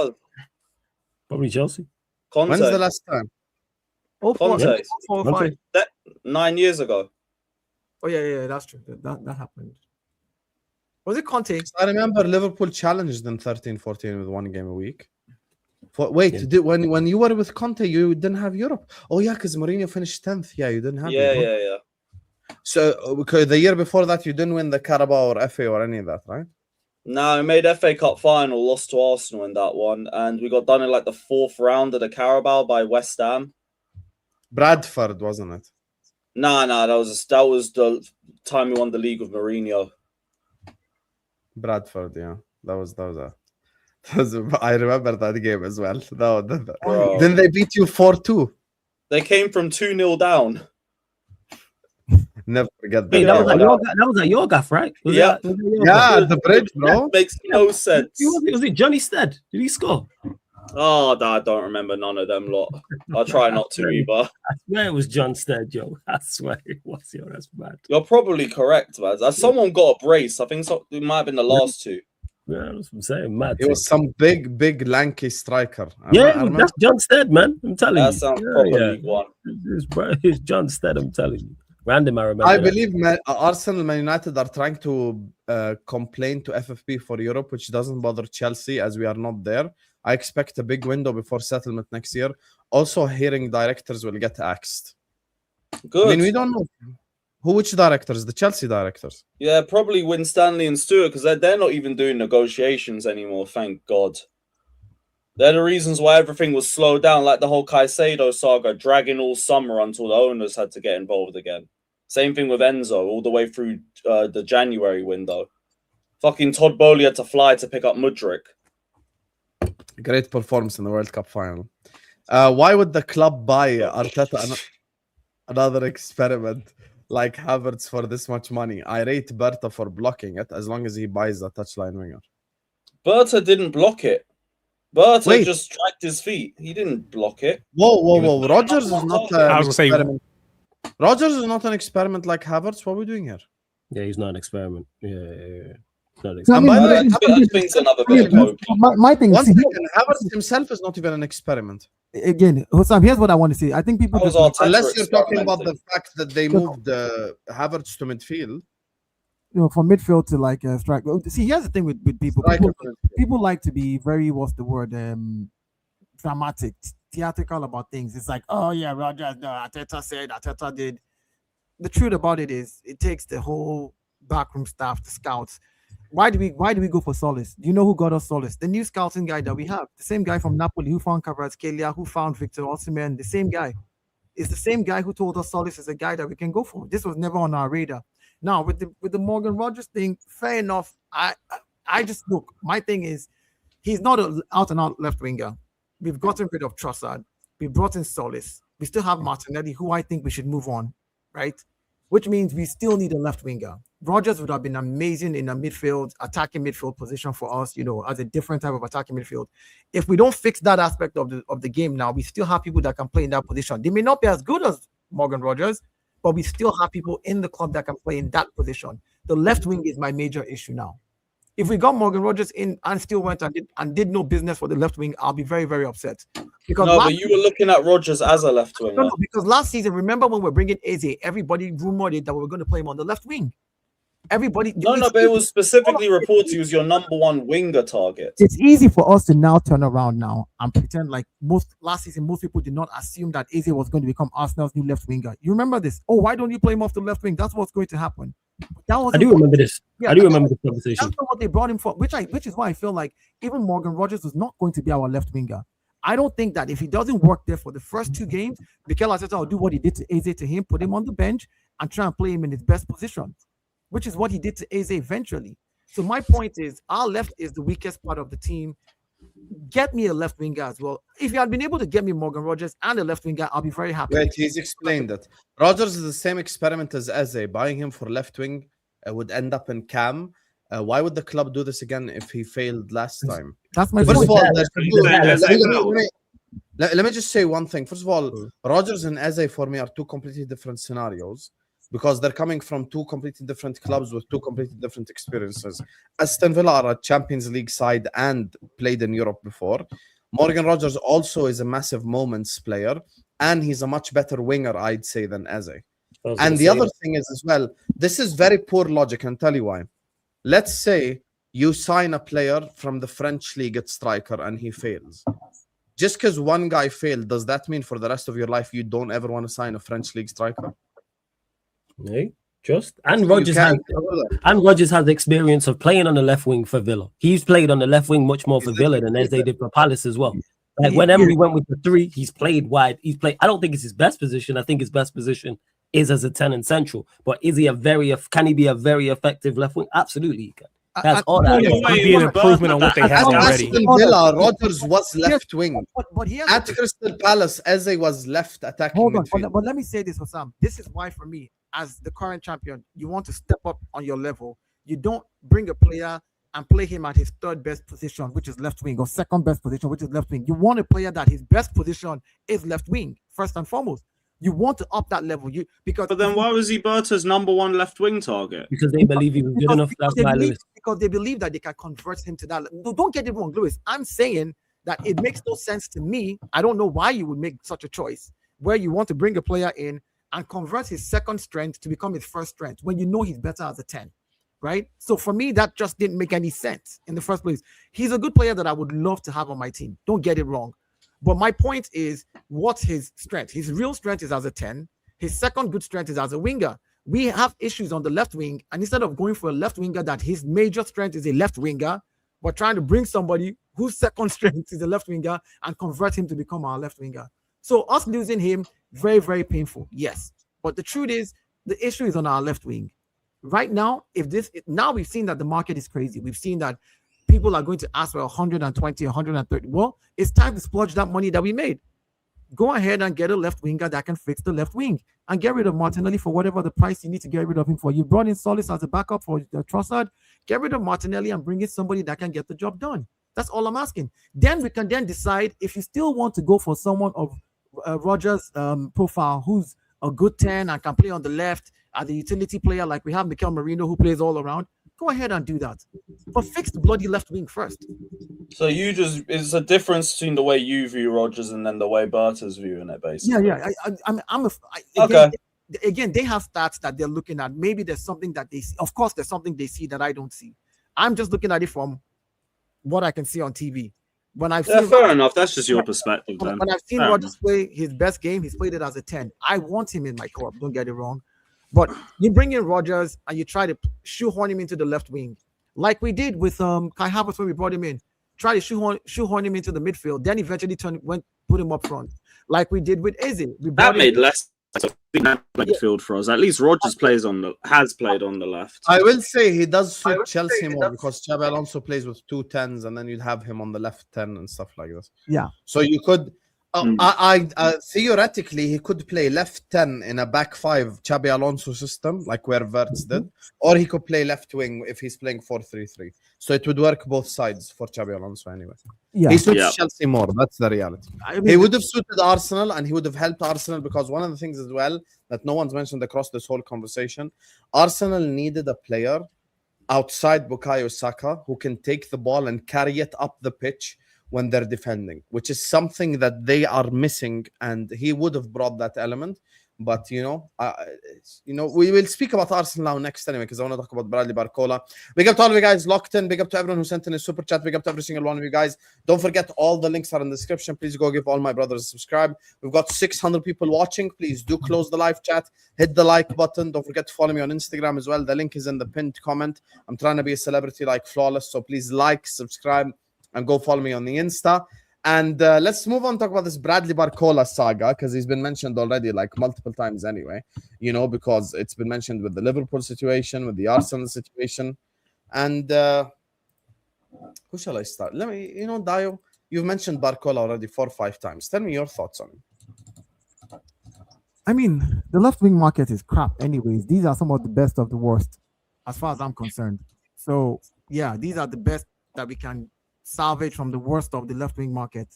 Probably Chelsea. Conte. When's the last time? Conte. 4 or 5. 9 years ago. Oh yeah, that's true. That happened. Was it Conte? I remember Liverpool challenged them 13-14 with 1 game a week. When you were with Conte, you didn't have Europe. Oh yeah, because Mourinho finished 10th. Yeah, you didn't have. Yeah. So the year before that, you didn't win the Carabao or FA or any of that, right? No, we made FA Cup final, lost to Arsenal in that one, and we got done in like the 4th round of the Carabao by West Ham. Bradford, wasn't it? No, that was the time we won the league with Mourinho. Bradford, yeah, that was I remember that game as well. Didn't they beat you 4-2? They came from 2-0 down. Never forget that. Hey, that was at your gaff, right? Yeah, the bridge, bro. That makes no sense. Was it Johnny Stead? Did he score? Oh, no, I don't remember none of them lot. I'll try not to either. I swear it was John Stead, Joe. I swear it was. Yo, that's bad. You're probably correct, man. Someone got a brace. I think it might have been the last 2. Yeah, that's what I'm saying. Mad. It was some big lanky striker. That's John Stead, man. I'm telling you. That sounds proper League One. It's John Stead, I'm telling you. Random, I remember. I believe Arsenal and Man United are trying to complain to FFP for Europe, which doesn't bother Chelsea as we are not there. I expect a big window before settlement next year. Also, hearing directors will get axed. Good. I mean, we don't know which directors, the Chelsea directors. Yeah, probably Winstanley and Stewart, because they're not even doing negotiations anymore, thank God. They're the reasons why everything was slowed down, like the whole Caicedo saga, dragging all summer until the owners had to get involved again. Same thing with Enzo, all the way through the January window. Fucking Todd Bowley had to fly to pick up Mudryk. Great performance in the World Cup final. Why would the club buy Arteta another experiment like Havertz for this much money? I rate Berta for blocking it as long as he buys a touchline winger. Berta didn't block it. Berta Wait. just dragged his feet. He didn't block it. Whoa. Rodgers is not I an was gonna say- experiment. Rodgers is not an experiment like Havertz. What are we doing here? Yeah, he's not an experiment. Yeah. Not an No, I experiment. mean, by the way, I think another bit of hope. my thing One is, second, Havertz himself is not even an experiment. again, Hussam, here's what I want to say. I think people That was just, Arteta Unless you're talking about the experimenting. fact that they moved Havertz to midfield. from midfield to like strike. See, here's the thing with people. Striker People, to midfield. people like to be very, what's the word, dramatic, theatrical about things. It's like, oh yeah, Rodgers, no, Arteta said, Arteta did. The truth about it is, it takes the whole backroom staff, the scouts. Why do we go for Solis? Do you know who got us Solis? The new scouting guy that we have, the same guy from Napoli who found Kvaratskhelia, who found Victor Osimhen, the same guy. It's the same guy who told us Solis is a guy that we can go for. This was never on our radar. Now with the Morgan Rodgers thing, fair enough. I just look. My thing is, he's not an out and out left winger. We've gotten rid of Trossard. We brought in Solis. We still have Martinelli, who I think we should move on, right? Which means we still need a left winger. Rodgers would have been amazing in a midfield, attacking midfield position for us, as a different type of attacking midfield. If we don't fix that aspect of the game now, we still have people that can play in that position. They may not be as good as Morgan Rodgers, but we still have people in the club that can play in that position. The left wing is my major issue now. If we got Morgan Rodgers in and still went and did no business for the left wing, I'll be very, very upset. Because But you were looking at Rodgers as a left winger. No, because last season, remember when we're bringing Eze, everybody rumored it that we were going to play him on the left wing. Everybody. But it was specifically reported he was your number one winger target. It's easy for us to now turn around now and pretend like last season, most people did not assume that Eze was going to become Arsenal's new left winger. You remember this? Oh, why don't you play him off the left wing? That's what's going to happen. I do remember this. Yeah, I do remember this conversation. That's not what they brought him for, which is why I feel like even Morgan Rodgers was not going to be our left winger. I don't think that if he doesn't work there for the first two games, Mikel Arteta will do what he did to Eze to him, put him on the bench and try and play him in his best position, which is what he did to Eze eventually. So my point is, our left is the weakest part of the team. Get me a left winger as well. If you had been able to get me Morgan Rodgers and a left winger, I'll be very happy. Wait, he's explained it. Rodgers is the same experiment as Eze. Buying him for left wing would end up in Cam. Why would the club do this again if he failed last time? That's my First point. of all, let me just say one thing. First of all, Rodgers and Eze for me are two completely different scenarios because they're coming from two completely different clubs with two completely different experiences. Aston Villa are a Champions League side and played in Europe before. Morgan Rodgers also is a massive moments player, and he's a much better winger, I'd say, than Eze. And the other thing is as well, this is very poor logic, and I'll tell you why. Let's say you sign a player from the French league at striker and he fails. Just because one guy failed, does that mean for the rest of your life you don't ever want to sign a French league striker? No, and Rodgers has experience of playing on the left wing for Villa. He's played on the left wing much more for Villa than Eze did for Palace as well. Like when Emery went with the three, he's played wide. I don't think it's his best position. I think his best position is as a 10 and central. But can he be a very effective left wing? Absolutely, he can. That's all that. It'd be an improvement on what they have already. Aston Villa, Rodgers was left wing. But at Crystal Palace, Eze was left attacking. Hold on, but let me say this for Sam. This is why, for me, as the current champion, you want to step up on your level. You don't bring a player and play him at his third best position, which is left wing, or second best position, which is left wing. You want a player that his best position is left wing, first and foremost. You want to up that level. But then why was he Berta's number one left wing target? Because they believe he was good enough. Because they believe that they can convert him to that. No, don't get it wrong, Lewis. I'm saying that it makes no sense to me. I don't know why you would make such a choice where you want to bring a player in and convert his second strength to become his first strength when you know he's better as a 10. right? So for me, that just didn't make any sense in the first place. He's a good player that I would love to have on my team. Don't get it wrong. But my point is, what's his strength? His real strength is as a 10. His second good strength is as a winger. We have issues on the left wing, and instead of going for a left winger that his major strength is a left winger, we're trying to bring somebody whose second strength is a left winger and convert him to become our left winger. So us losing him, very, very painful. Yes. But the truth is, the issue is on our left wing. Right now, now we've seen that the market is crazy. We've seen that people are going to ask for 120, 130. Well, it's time to splurge that money that we made. Go ahead and get a left winger that can fix the left wing and get rid of Martinelli for whatever the price you need to get rid of him for. You brought in Solis as a backup for Trossard. Get rid of Martinelli and bring in somebody that can get the job done. That's all I'm asking. Then we can then decide if you still want to go for someone of Rogers' profile who's a good 10 and can play on the left as a utility player like we have Mikel Merino who plays all around. Go ahead and do that. But fix the bloody left wing first. So it's a difference between the way you view Rodgers and then the way Berta's viewing it, basically. Yeah. Again, they have stats that they're looking at. Maybe there's something that they see. Of course, there's something they see that I don't see. I'm just looking at it from what I can see on TV. When I've seen fair enough. That's just your perspective, then. When I've seen Rodgers play his best game, he's played it as a 10. I want him in my corp. Don't get it wrong. But you bring in Rodgers and you try to shoehorn him into the left wing, like we did with Kai Havertz when we brought him in. Try to shoehorn him into the midfield, then eventually put him up front, like we did with Eze. That made less midfield for us. At least Rodgers has played on the left. I will say he does suit Chelsea more because Xabi Alonso plays with 2 10s, and then you'd have him on the left 10 and stuff like this. Yeah. So you could. Theoretically, he could play left 10 in a back 5 Xabi Alonso system, like where Verts did, or he could play left wing if he's playing 4-3-3. So it would work both sides for Xabi Alonso anyway. Yeah. He suits Chelsea more. That's the reality. He would have suited Arsenal, and he would have helped Arsenal because one of the things as well that no one's mentioned across this whole conversation, Arsenal needed a player outside Bukayo Saka who can take the ball and carry it up the pitch when they're defending, which is something that they are missing, and he would have brought that element. But we will speak about Arsenal now next anyway, because I want to talk about Bradley Barcola. Big up to all of you guys locked in. Big up to everyone who sent in a super chat. Big up to every single one of you guys. Don't forget, all the links are in the description. Please go give all my brothers a subscribe. We've got 600 people watching. Please do close the live chat. Hit the like button. Don't forget to follow me on Instagram as well. The link is in the pinned comment. I'm trying to be a celebrity like Flawless, so please like, subscribe, and go follow me on the Insta. And let's move on, talk about this Bradley Barcola saga, because he's been mentioned already like multiple times anyway, because it's been mentioned with the Liverpool situation, with the Arsenal situation. And who shall I start? Let me, Dio, you've mentioned Barcola already 4 or 5 times. Tell me your thoughts on him. I mean, the left wing market is crap anyways. These are some of the best of the worst as far as I'm concerned. So yeah, these are the best that we can salvage from the worst of the left wing market.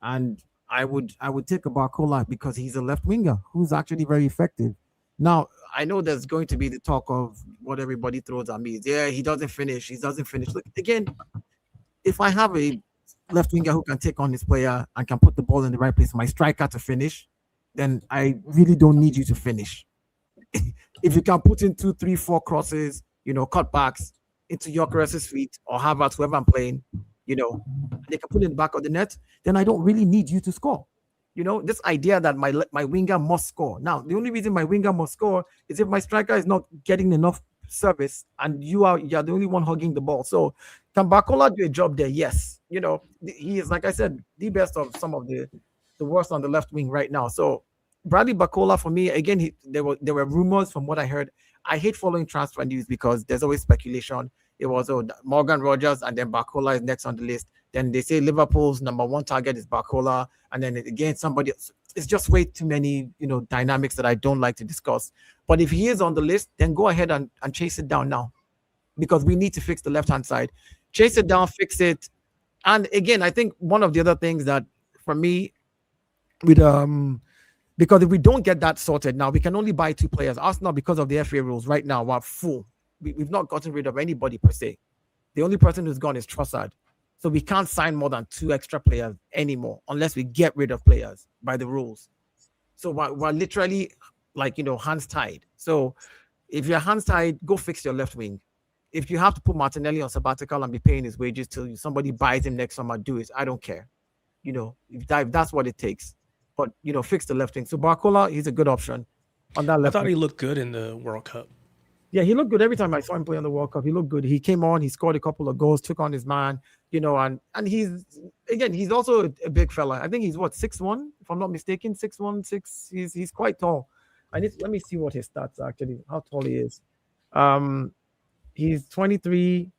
And I would take a Barcola because he's a left winger who's actually very effective. Now, I know there's going to be the talk of what everybody throws at me. Yeah, he doesn't finish. Look, again, if I have a left winger who can take on this player and can put the ball in the right place, my striker to finish, then I really don't need you to finish. If you can put in 2, 3, 4 crosses, cutbacks into Gyökeres's feet or Havertz, whoever I'm playing, they can put it in the back of the net, then I don't really need you to score. This idea that my winger must score. Now, the only reason my winger must score is if my striker is not getting enough service and you're the only one hugging the ball. So can Barcola do a job there? Yes. He is, like I said, the best of some of the worst on the left wing right now. So Bradley Barcola, for me, again, there were rumors from what I heard. I hate following transfer news because there's always speculation. It was Morgan Rogers, and then Barcola is next on the list. Then they say Liverpool's number 1 target is Barcola, and then again somebody else. It's just way too many dynamics that I don't like to discuss. But if he is on the list, then go ahead and chase it down now, because we need to fix the left-hand side. Chase it down, fix it. And again, I think one of the other things that for me with because if we don't get that sorted now, we can only buy 2 players. Arsenal, because of the FA rules right now, we're full. We've not gotten rid of anybody per se. The only person who's gone is Trossard. So we can't sign more than 2 extra players anymore unless we get rid of players by the rules. So we're literally hands tied. So if you're hands tied, go fix your left wing. if you have to put Martinelli on sabbatical and be paying his wages till somebody buys him next summer, do it. I don't care. You know, if that's what it takes. But, you know, fix the left wing. So Barcola, he's a good option on that left I thought wing. he looked good in the World Cup. Yeah, he looked good every time I saw him play on the World Cup. He looked good. He came on, he scored a couple of goals, took on his man, you know, and he's also a big fella. I think he's 6'1", if I'm not mistaken, 6'1", 6. He's quite tall. Let me see what his stats are actually, how tall he is. He's 23.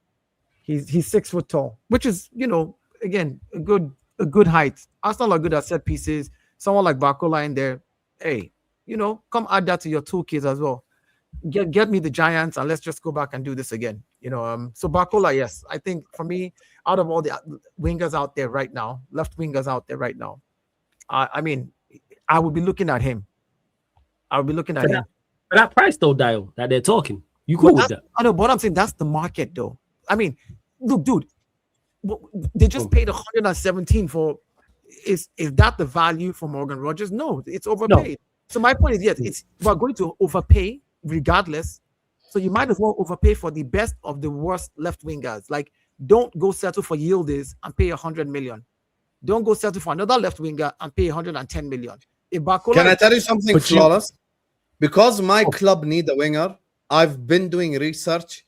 He's 6 foot tall, which is, you know, again, a good height. Arsenal are good at set pieces. Someone like Barcola in there, hey, you know, come add that to your toolkit as well. Get me the Giants and let's just go back and do this again. You know, so Barcola, yes, I think for me, out of all the wingers out there right now, left wingers out there right now, I mean, I would be looking at him. I would be looking at him. For that price though, Dio, that they're talking, you cool with that? I know, but I'm saying that's the market though. I mean, look, dude, they just paid 117 for. Is that the value for Morgan Rogers? No, it's overpaid. No. So my point is, yes, we're going to overpay regardless. So you might as well overpay for the best of the worst left wingers. Like, don't go settle for Yildiz and pay 100 million. Don't go settle for another left winger and pay 110 million. If Barcola, can I tell you something flawless? Because my club need a winger, I've been doing research,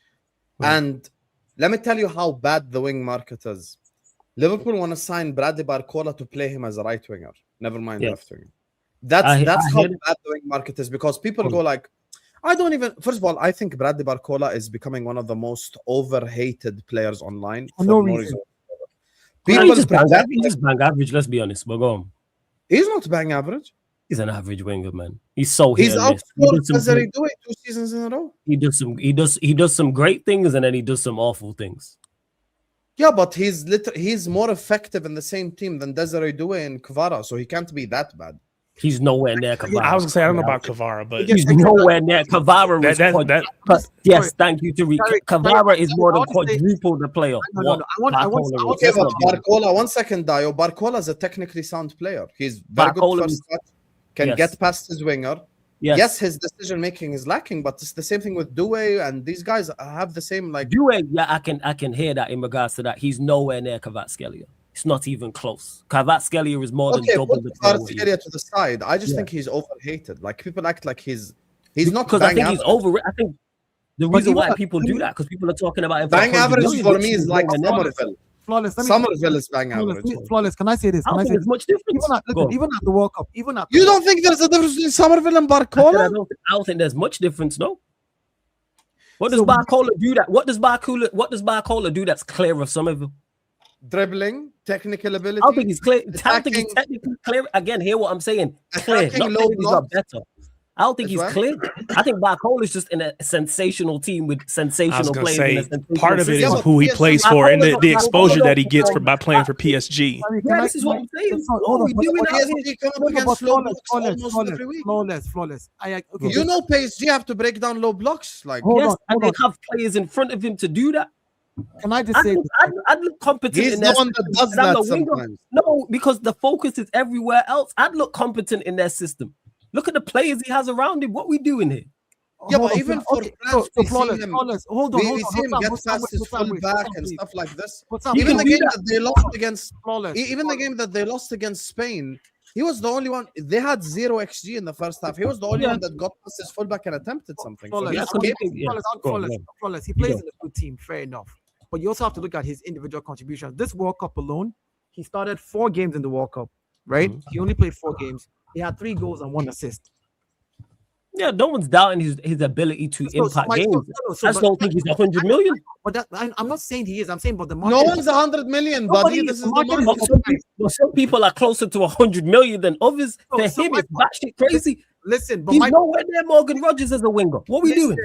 and let me tell you how bad the wing market is. Liverpool want to sign Bradley Barcola to play him as a right winger. Never mind left winger. That's how bad the wing market is, because people go like, I don't even. First of all, I think Bradley Barcola is becoming one of the most overhated players online for no reason. People just bang average. Let's be honest. But go on. He's not bang average. He's an average winger, man. He's outscored Desiree Doué 2 seasons in a row. He does some great things and then he does some awful things. Yeah, but he's more effective in the same team than Desiree Doué and Kvara, so he can't be that bad. He's nowhere near Kvara. I was gonna say I don't know about Kvara, but he's nowhere near Kvara. Yes, thank you, Tarik. Kvara is more than quadruple the player. Barcola, 1 second, Dio. Barcola is a technically sound player. He's very good first touch, can get past his winger. Yes, his decision making is lacking, but it's the same thing with Doué, and these guys have the same like Doué. Yeah, I can hear that in regards to that. He's nowhere near Kvaratskhelia. It's not even close. Kvaratskhelia is more than double the Kvaratskhelia to the side. I just think he's overhated. Like people act like he's not because I think he's over. I think the reason why people do that because people are talking about him. Bang average for me is like Somerville. Flawless. Somerville is bang average. Flawless. Can I say this? I don't think there's much difference. Even at the World Cup, you don't think there's a difference between Somerville and Barcola? I don't think there's much difference. No. What does Barcola do that? What does Barcola do that's clear of Somerville? Dribbling, technical ability. I don't think he's clear. I don't think he's technically clear. Again, hear what I'm saying. Clear. Not saying he's not better. I don't think he's clear. I think Barcola is just in a sensational team with sensational players. I was going to say, part of it is who he plays for and the exposure that he gets by playing for PSG. Yeah, this is what I'm saying. Flawless. You know PSG have to break down low blocks. Like yes, and they have players in front of him to do that. Can I just say I'd look competent he's in the one that does that sometimes. No, because the focus is everywhere else. I'd look competent in their system. Look at the players he has around him. What we doing here? Yeah, but even for flawless. Hold on. We see him get past his full back and stuff like this. Even the game that they lost against the game that they lost against Spain, he was the only one. They had 0 XG in the first half. He was the only one that got past his fullback and attempted something. Flawless. He plays in a good team. Fair enough. But you also have to look at his individual contributions. This World Cup alone, he started 4 games in the World Cup, right? He only played 4 games. He had 3 goals and 1 assist. Yeah, no one's doubting his ability to impact games. I just don't think he's 100 million. But I'm not saying he is. I'm saying, but the market. No one's 100 million, buddy. This is the market. Some people are closer to 100 million than others. For him, it's batshit crazy. Listen, but he's nowhere near Morgan Rogers as a winger. What are we doing?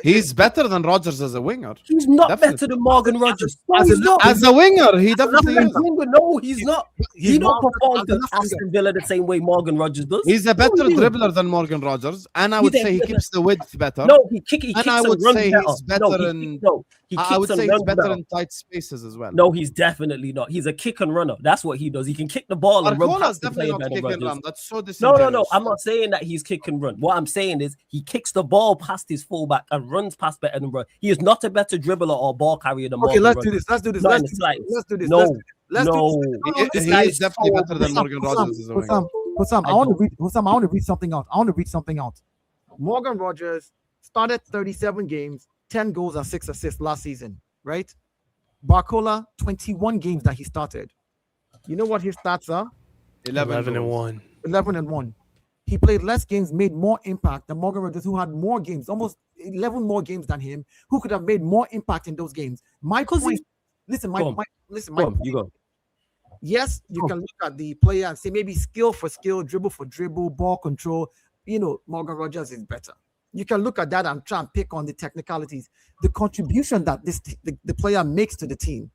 He's better than Rogers as a winger. He's not better than Morgan Rogers. As a winger, he definitely is. No, he's not. He don't perform to Aston Villa the same way Morgan Rogers does. He's a better dribbler than Morgan Rogers, and I would say he keeps the width better. No, he kicks and I would say he's better in. I would say he's better in tight spaces as well. No, he's definitely not. He's a kick and runner. That's what he does. He can kick the ball and run past the player. That's so No. I'm not saying that he's kick and run. What I'm saying is he kicks the ball past his fullback and and runs past better than Rodgers. He is not a better dribbler or ball carrier than Okay, Morgan let's Rodgers. do this. Let's do this. Not Let's in the do this. slightest. Let's do this. No, Let's no. do this. He is definitely better than Morgan Rodgers as a winger. Hussam, I want to read something out. Morgan Rodgers started 37 games, 10 goals and 6 assists last season, right? Barcola, 21 games that he started. You know what his stats are? 11-1. 11-1. He played less games, made more impact than Morgan Rodgers, who had more games, almost 11 more games than him, who could have made more impact in those games. My point, listen, you go. Yes, you can look at the player and say maybe skill for skill, dribble for dribble, ball control. You know, Morgan Rodgers is better. You can look at that and try and pick on the technicalities. The contribution that the player makes to the team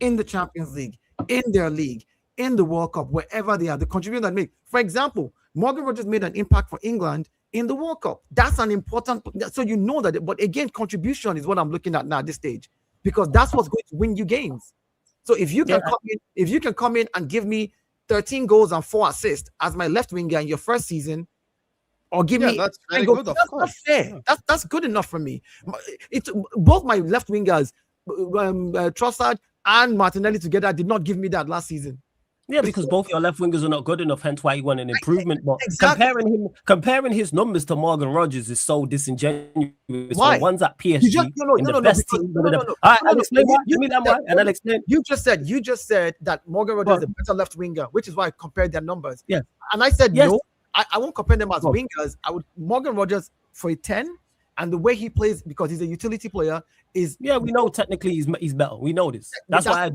in the Champions League, in their league, in the World Cup, wherever they are, the contribution that make. For example, Morgan Rodgers made an impact for England in the World Cup. That's an important. So you know that. But again, contribution is what I'm looking at now at this stage, because that's what's going to win you games. So if you can come in and give me 13 goals and 4 assists as my left winger in your first season, or give me that's very good, that's fair. That's good enough for me. It's both my left wingers, Trossard and Martinelli together, did not give me that last season. Yeah, because both your left wingers are not good enough, hence why he won an improvement. But Exactly. comparing his numbers to Morgan Rodgers is so disingenuous. Why? So one's at PSG in the best team. I'll explain why. Give me that why, and I'll explain. You just said that Morgan Rodgers is a better left winger, which is why I compared their numbers. Yeah. And I said Yes. no, I won't compare them as wingers. I would Morgan Rodgers for a 10, and the way he plays, because he's a utility player, is we know technically he's better. We know this. That's why I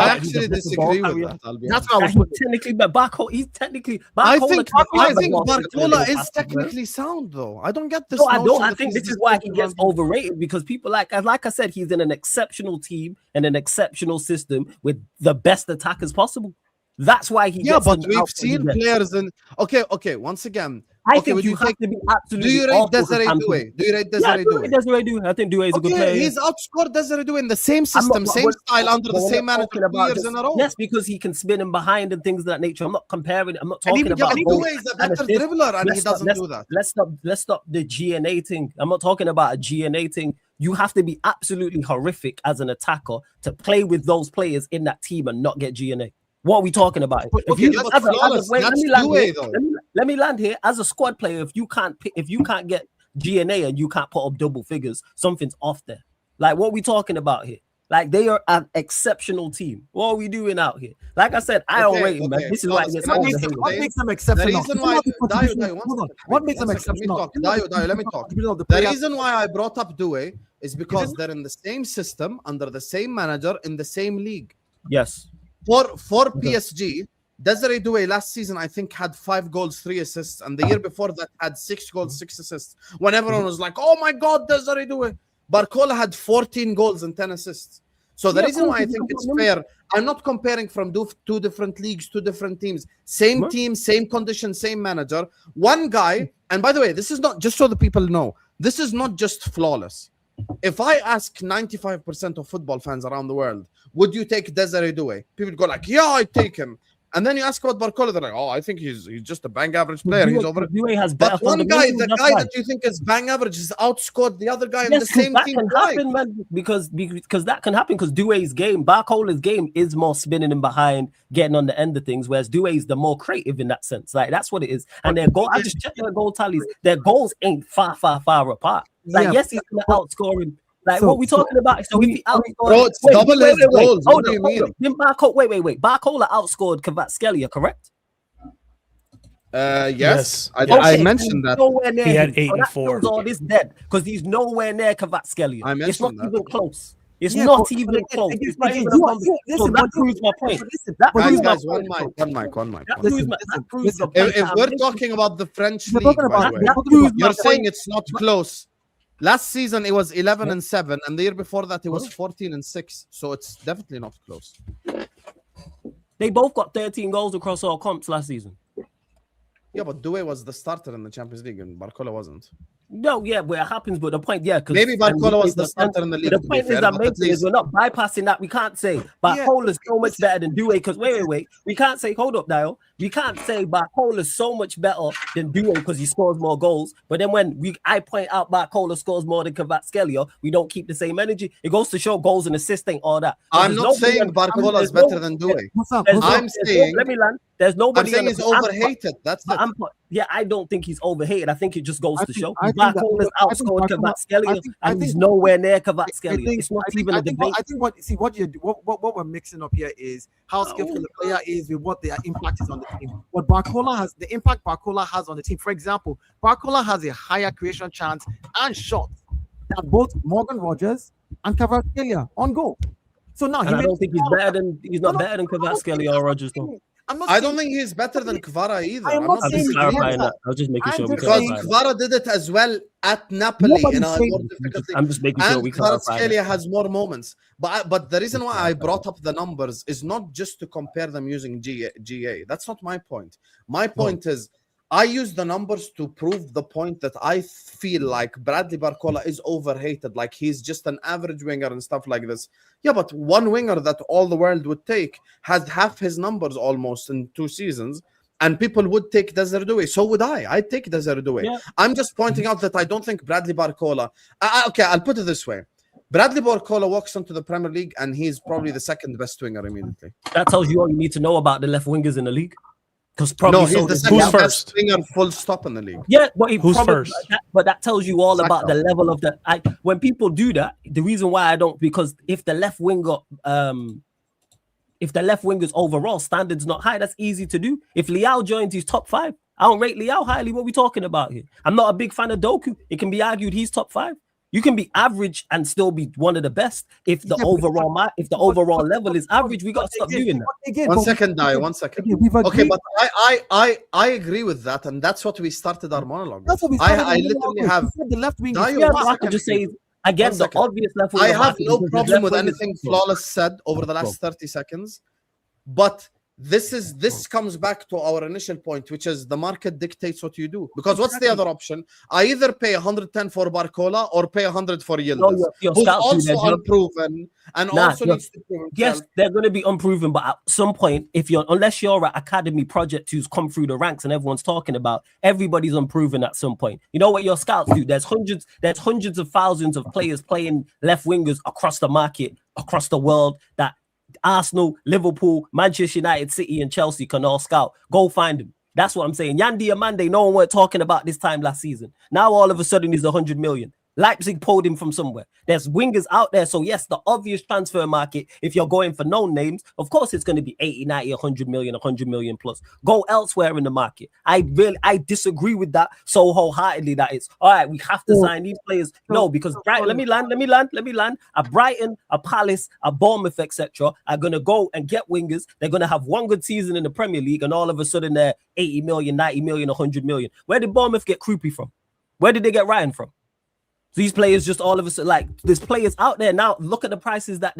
actually disagree with that. That's why I was technically, but Barcola, he's technically. I think Barcola is technically sound, though. I don't get this. No, I don't. I think this is why he gets overrated, because people like I said, he's in an exceptional team and an exceptional system with the best attackers possible. That's why he. But we've seen players in. Okay. Once again, I think you have to be absolutely. Do you rate Desiree Doué? Desiree Doué. I think Doué is a good player. He's outscored Desiree Doué in the same system, same style, under the same manager 2 years in a row. Yes, because he can spin him behind and things of that nature. I'm not comparing. I'm not talking about. Doué is a better dribbler, and he doesn't do that. Let's stop the GNA thing. I'm not talking about a GNA thing. You have to be absolutely horrific as an attacker to play with those players in that team and not get GNA. What are we talking about? Let me land here. As a squad player, if you can't get GNA and you can't put up double figures, something's off there. Like, what are we talking about here? Like, they are an exceptional team. What are we doing out here? Like I said, I don't rate him, man. This is why it gets what makes them exceptional? What makes them exceptional? Let me talk. The reason why I brought up Doué is because they're in the same system, under the same manager, in the same league. Yes. For PSG, Desiree Doué last season, I think, had 5 goals, 3 assists, and the year before that had 6 goals, 6 assists. When everyone was like, "Oh my God, Desiree Doué," Barcola had 14 goals and 10 assists. So the reason why I think it's fair, I'm not comparing from 2 different leagues, 2 different teams, same team, same condition, same manager. One guy, and by the way, this is not just so the people know, this is not just flawless. If I ask 95% of football fans around the world, would you take Desiree Doué? People go like, yeah, I'd take him. And then you ask about Barcola, they're like, oh, I think he's just a bang average player. He's over it. But one guy, the guy that you think is bang average, is outscored the other guy in the same team. Can happen, man, because that can happen, because Doué's game, Barcola's game is more spinning him behind, getting on the end of things, whereas Doué's the more creative in that sense. Like, that's what it is. And their goal, I just checked their goal tallies. Their goals ain't far apart. Like, yes, he's gonna outscore him. Like, what we talking about? So if he outscored, it's double his goals. What do you mean? Didn't Barcola outscored Kvaratskhelia, correct? Yes. I mentioned that. He had 8 and 4. All this dead because he's nowhere near Kvaratskhelia. I mentioned it's not that. even close. It's not even close. It's not even so that proves my point. Guys, one mic. If we're talking about the French league, by the way, you're saying it's not close. Last season it was 11-7, and the year before that it was 14-6. So it's definitely not close. They both got 13 goals across all comps last season. Yeah, but Doué was the starter in the Champions League, and Barcola wasn't. No, yeah, where it happens, but the point, yeah, because maybe Barcola was the starter in the league. The point is, I'm making is we're not bypassing that. We can't say Barcola's so much better than Due, because wait. We can't say, hold up, Dial. We can't say Barcola's so much better than Due because he scores more goals. But then when I point out Barcola scores more than Kvaratskhelia, we don't keep the same energy. It goes to show goals and assist ain't all that. I'm not saying Barcola is better than Due. I'm saying. Let me land. There's nobody. I'm saying he's overhated. That's it. Yeah, I don't think he's overhated. I think it just goes to show Barcola's outscored Kvaratskhelia, and he's nowhere near Kvaratskhelia. It's not even a debate. I think what we're mixing up here is how skillful the player is with what their impact is on the team. What Barcola has, the impact Barcola has on the team. For example, Barcola has a higher creation chance and shot than both Morgan Rogers and Kvaratskhelia on goal. So now I don't think he's not better than Kvaratskhelia or Rogers though. I don't think he's better than Kvara either. I'm not just clarifying that. I was just making sure. Because Kvara did it as well at Napoli. I'm just making sure we clarify. Kvaratskhelia has more moments. But the reason why I brought up the numbers is not just to compare them using GA. That's not my point. My point is I use the numbers to prove the point that I feel like Bradley Barcola is overhated, like he's just an average winger and stuff like this. Yeah, but one winger that all the world would take has half his numbers almost in 2 seasons, and people would take Desiree Doué. So would I. I'd take Desiree Doué. Yeah. I'm just pointing out that I don't think Bradley Barcola... okay, I'll put it this way. Bradley Barcola walks into the Premier League and he's probably the second best winger immediately. That tells you all you need to know about the left wingers in the league. Because probably no, he's the second best winger full stop in the league. Yeah, but who's first? But that tells you all about the level of the. When people do that, the reason why I don't, because if the left winger, if the left winger's overall standards not high, that's easy to do. If Liao joins his top 5, I don't rate Liao highly. What are we talking about here? I'm not a big fan of Doku. It can be argued he's top 5. You can be average and still be one of the best if the overall level is average. We got to stop doing that. One second. Okay, but I agree with that, and that's what we started our monologue. That's what we started. I literally have the left wing. I can just say again the obvious left wing. I have no problem with anything Flawless said over the last 30 seconds, but this comes back to our initial point, which is the market dictates what you do. Because what's the other option? I either pay 110 for Barcola or pay 100 for Yildiz, who's also unproven and also needs to prove himself. Yes, they're going to be unproven, but at some point, unless you're an academy project who's come through the ranks and everyone's talking about, everybody's unproven at some point. You know what your scouts do? There's hundreds of thousands of players playing left wingers across the market, across the world, that Arsenal, Liverpool, Manchester United, City, and Chelsea can all scout. Go find him. That's what I'm saying. Yandy Amande, no one weren't talking about this time last season. Now all of a sudden he's 100 million. Leipzig pulled him from somewhere. There's wingers out there. So yes, the obvious transfer market, if you're going for known names, of course it's going to be 80, 90, 100 million plus. Go elsewhere in the market. I disagree with that so wholeheartedly that it's all right, we have to sign these players. No, because let me land. A Brighton, a Palace, a Bournemouth, etc. are going to go and get wingers. They're going to have one good season in the Premier League and all of a sudden they're 80 million, 90 million, 100 million. Where did Bournemouth get Krupi from? Where did they get Ryan from? These players just all of a sudden, like, there's players out there now. Look at the prices that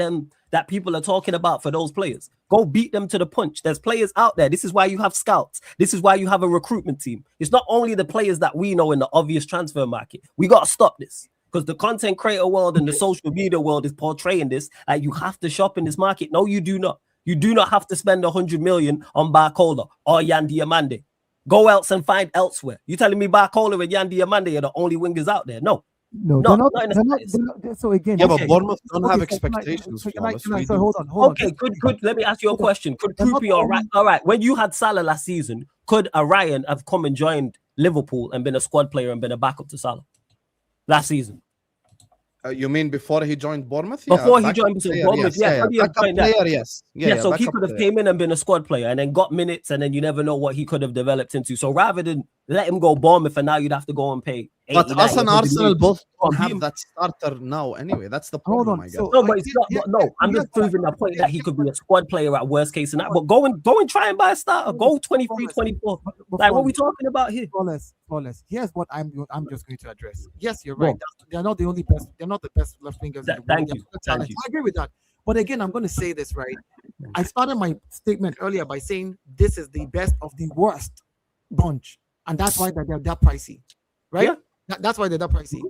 people are talking about for those players. Go beat them to the punch. There's players out there. This is why you have scouts. This is why you have a recruitment team. It's not only the players that we know in the obvious transfer market. We got to stop this because the content creator world and the social media world is portraying this. You have to shop in this market. No, you do not. You do not have to spend 100 million on Barcola or Yandy Amande. Go else and find elsewhere. You telling me Barcola and Yandy Amande are the only wingers out there? No. No, they're not. So again, yeah, but Bournemouth don't have expectations. Hold on. Okay, good. Let me ask you a question. Could Krupi all right? When you had Salah last season, could Ryan have come and joined Liverpool and been a squad player and been a backup to Salah last season? You mean before he joined Bournemouth? Before he joined Bournemouth, yes. Yeah, so he could have came in and been a squad player and then got minutes, and then you never know what he could have developed into. So rather than let him go Bournemouth, and now you'd have to go and pay. But us and Arsenal both don't have that starter now anyway. That's the problem, I guess. No, but it's not. I'm just proving the point that he could be a squad player at worst case scenario. But go and try and buy a starter. Go 23, 24. Like, what are we talking about here? Flawless. Here's what I'm just going to address. Yes, you're right. They're not the only best. They're not the best left wingers. Thank you. I agree with that. But again, I'm going to say this, right? I started my statement earlier by saying this is the best of the worst bunch, and that's why they're that pricey, right? Yeah. That's why they're that pricey.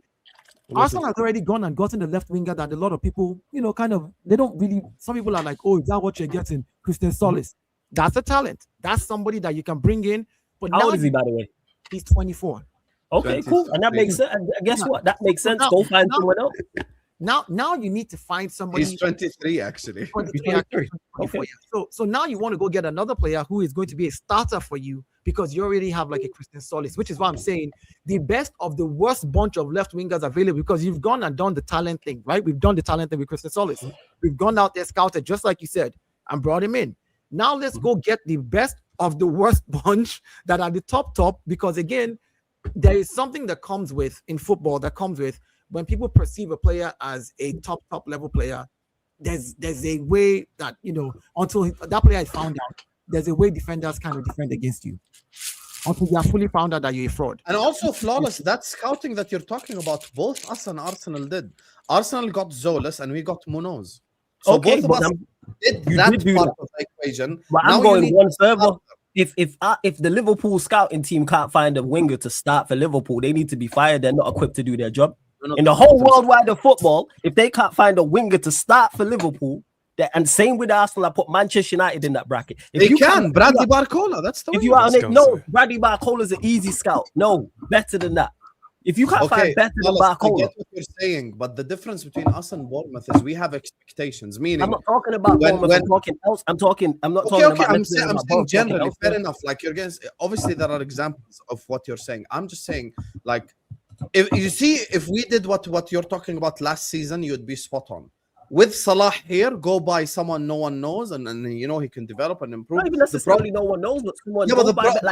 Arsenal has already gone and gotten the left winger that a lot of people, kind of, they don't really. Some people are like, "Oh, is that what you're getting, Christian Solis?" That's a talent. That's somebody that you can bring in. But how old is he, by the way? He's 24. Okay, cool. And that makes sense. And guess what? That makes sense. Go find someone else. Now you need to find somebody. He's 23, actually. 23. Okay. So now you want to go get another player who is going to be a starter for you because you already have like a Christian Solis, which is why I'm saying the best of the worst bunch of left wingers available, because you've gone and done the talent thing, right? We've done the talent thing with Christian Solis. We've gone out there, scouted, just like you said, and brought him in. Now let's go get the best of the worst bunch that are the top, because again, there is something that comes with in football that comes with when people perceive a player as a top level player. There's a way that, until that player is found out, there's a way defenders kind of defend against you until they are fully found out that you're a fraud. And also, Flawless, that scouting that you're talking about, both us and Arsenal did. Arsenal got Zolas and we got Munoz. So both of us did that part of the equation. But I'm going one further. If the Liverpool scouting team can't find a winger to start for Liverpool, they need to be fired. They're not equipped to do their job. In the whole worldwide of football, if they can't find a winger to start for Liverpool, and same with Arsenal, I put Manchester United in that bracket. If they can, Bradley Barcola. That's the way. If you are on it, no, Bradley Barcola is an easy scout. No, better than that. If you can't find better than Barcola, I get what you're saying, but the difference between us and Bournemouth is we have expectations. Meaning, I'm not talking about Bournemouth. I'm talking else. I'm not talking about. I'm saying generally. Fair enough. Like you're against. Obviously, there are examples of what you're saying. I'm just saying, like, if you see, if we did what you're talking about last season, you'd be spot on. With Salah here, go buy someone no one knows, and he can develop and improve. Not even necessarily no one knows, but someone. Yeah,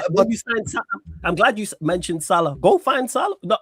when you sign Salah, I'm glad you mentioned Salah. Go find Salah. Not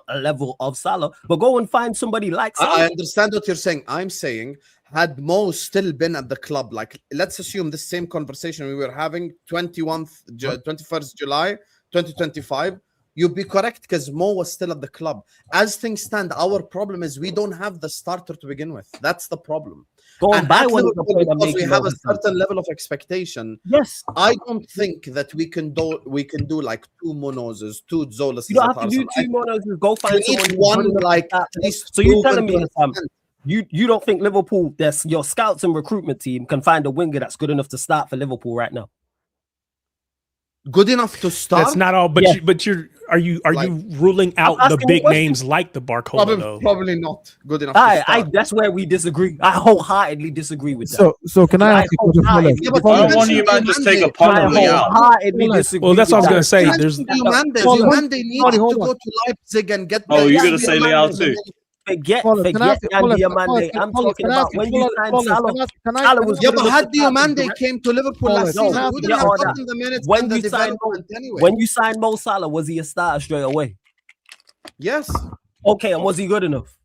a level of Salah, but go and find somebody like Salah. I understand what you're saying. I'm saying, had Mo still been at the club, like let's assume the same conversation we were having 21st July 2025. You'd be correct because Mo was still at the club. As things stand, our problem is we don't have the starter to begin with. That's the problem. Because we have a certain level of expectation. Yes, I don't think that we can do like two Monozes, two Zolas. You don't have to do two Monozes. Go find someone like at least. So you're telling me you don't think Liverpool, your scouts and recruitment team, can find a winger that's good enough to start for Liverpool right now? Good enough to start. That's not all, but are you ruling out the big names like the Barcola though? Probably not good enough. That's where we disagree. I wholeheartedly disagree with that. So can I ask you a question? I want you man just take a punt on me out. Well, that's what I was gonna say. There's Diomande needs to go to Leipzig and get. Oh, you're gonna say Leao too? Forget Diomande. I'm talking about when you signed Salah. But had Diomande came to Liverpool last season, we wouldn't have gotten the minutes when you signed anyway. When you signed Mo Salah, was he a starter straight away? Yes. Okay, and was he good enough?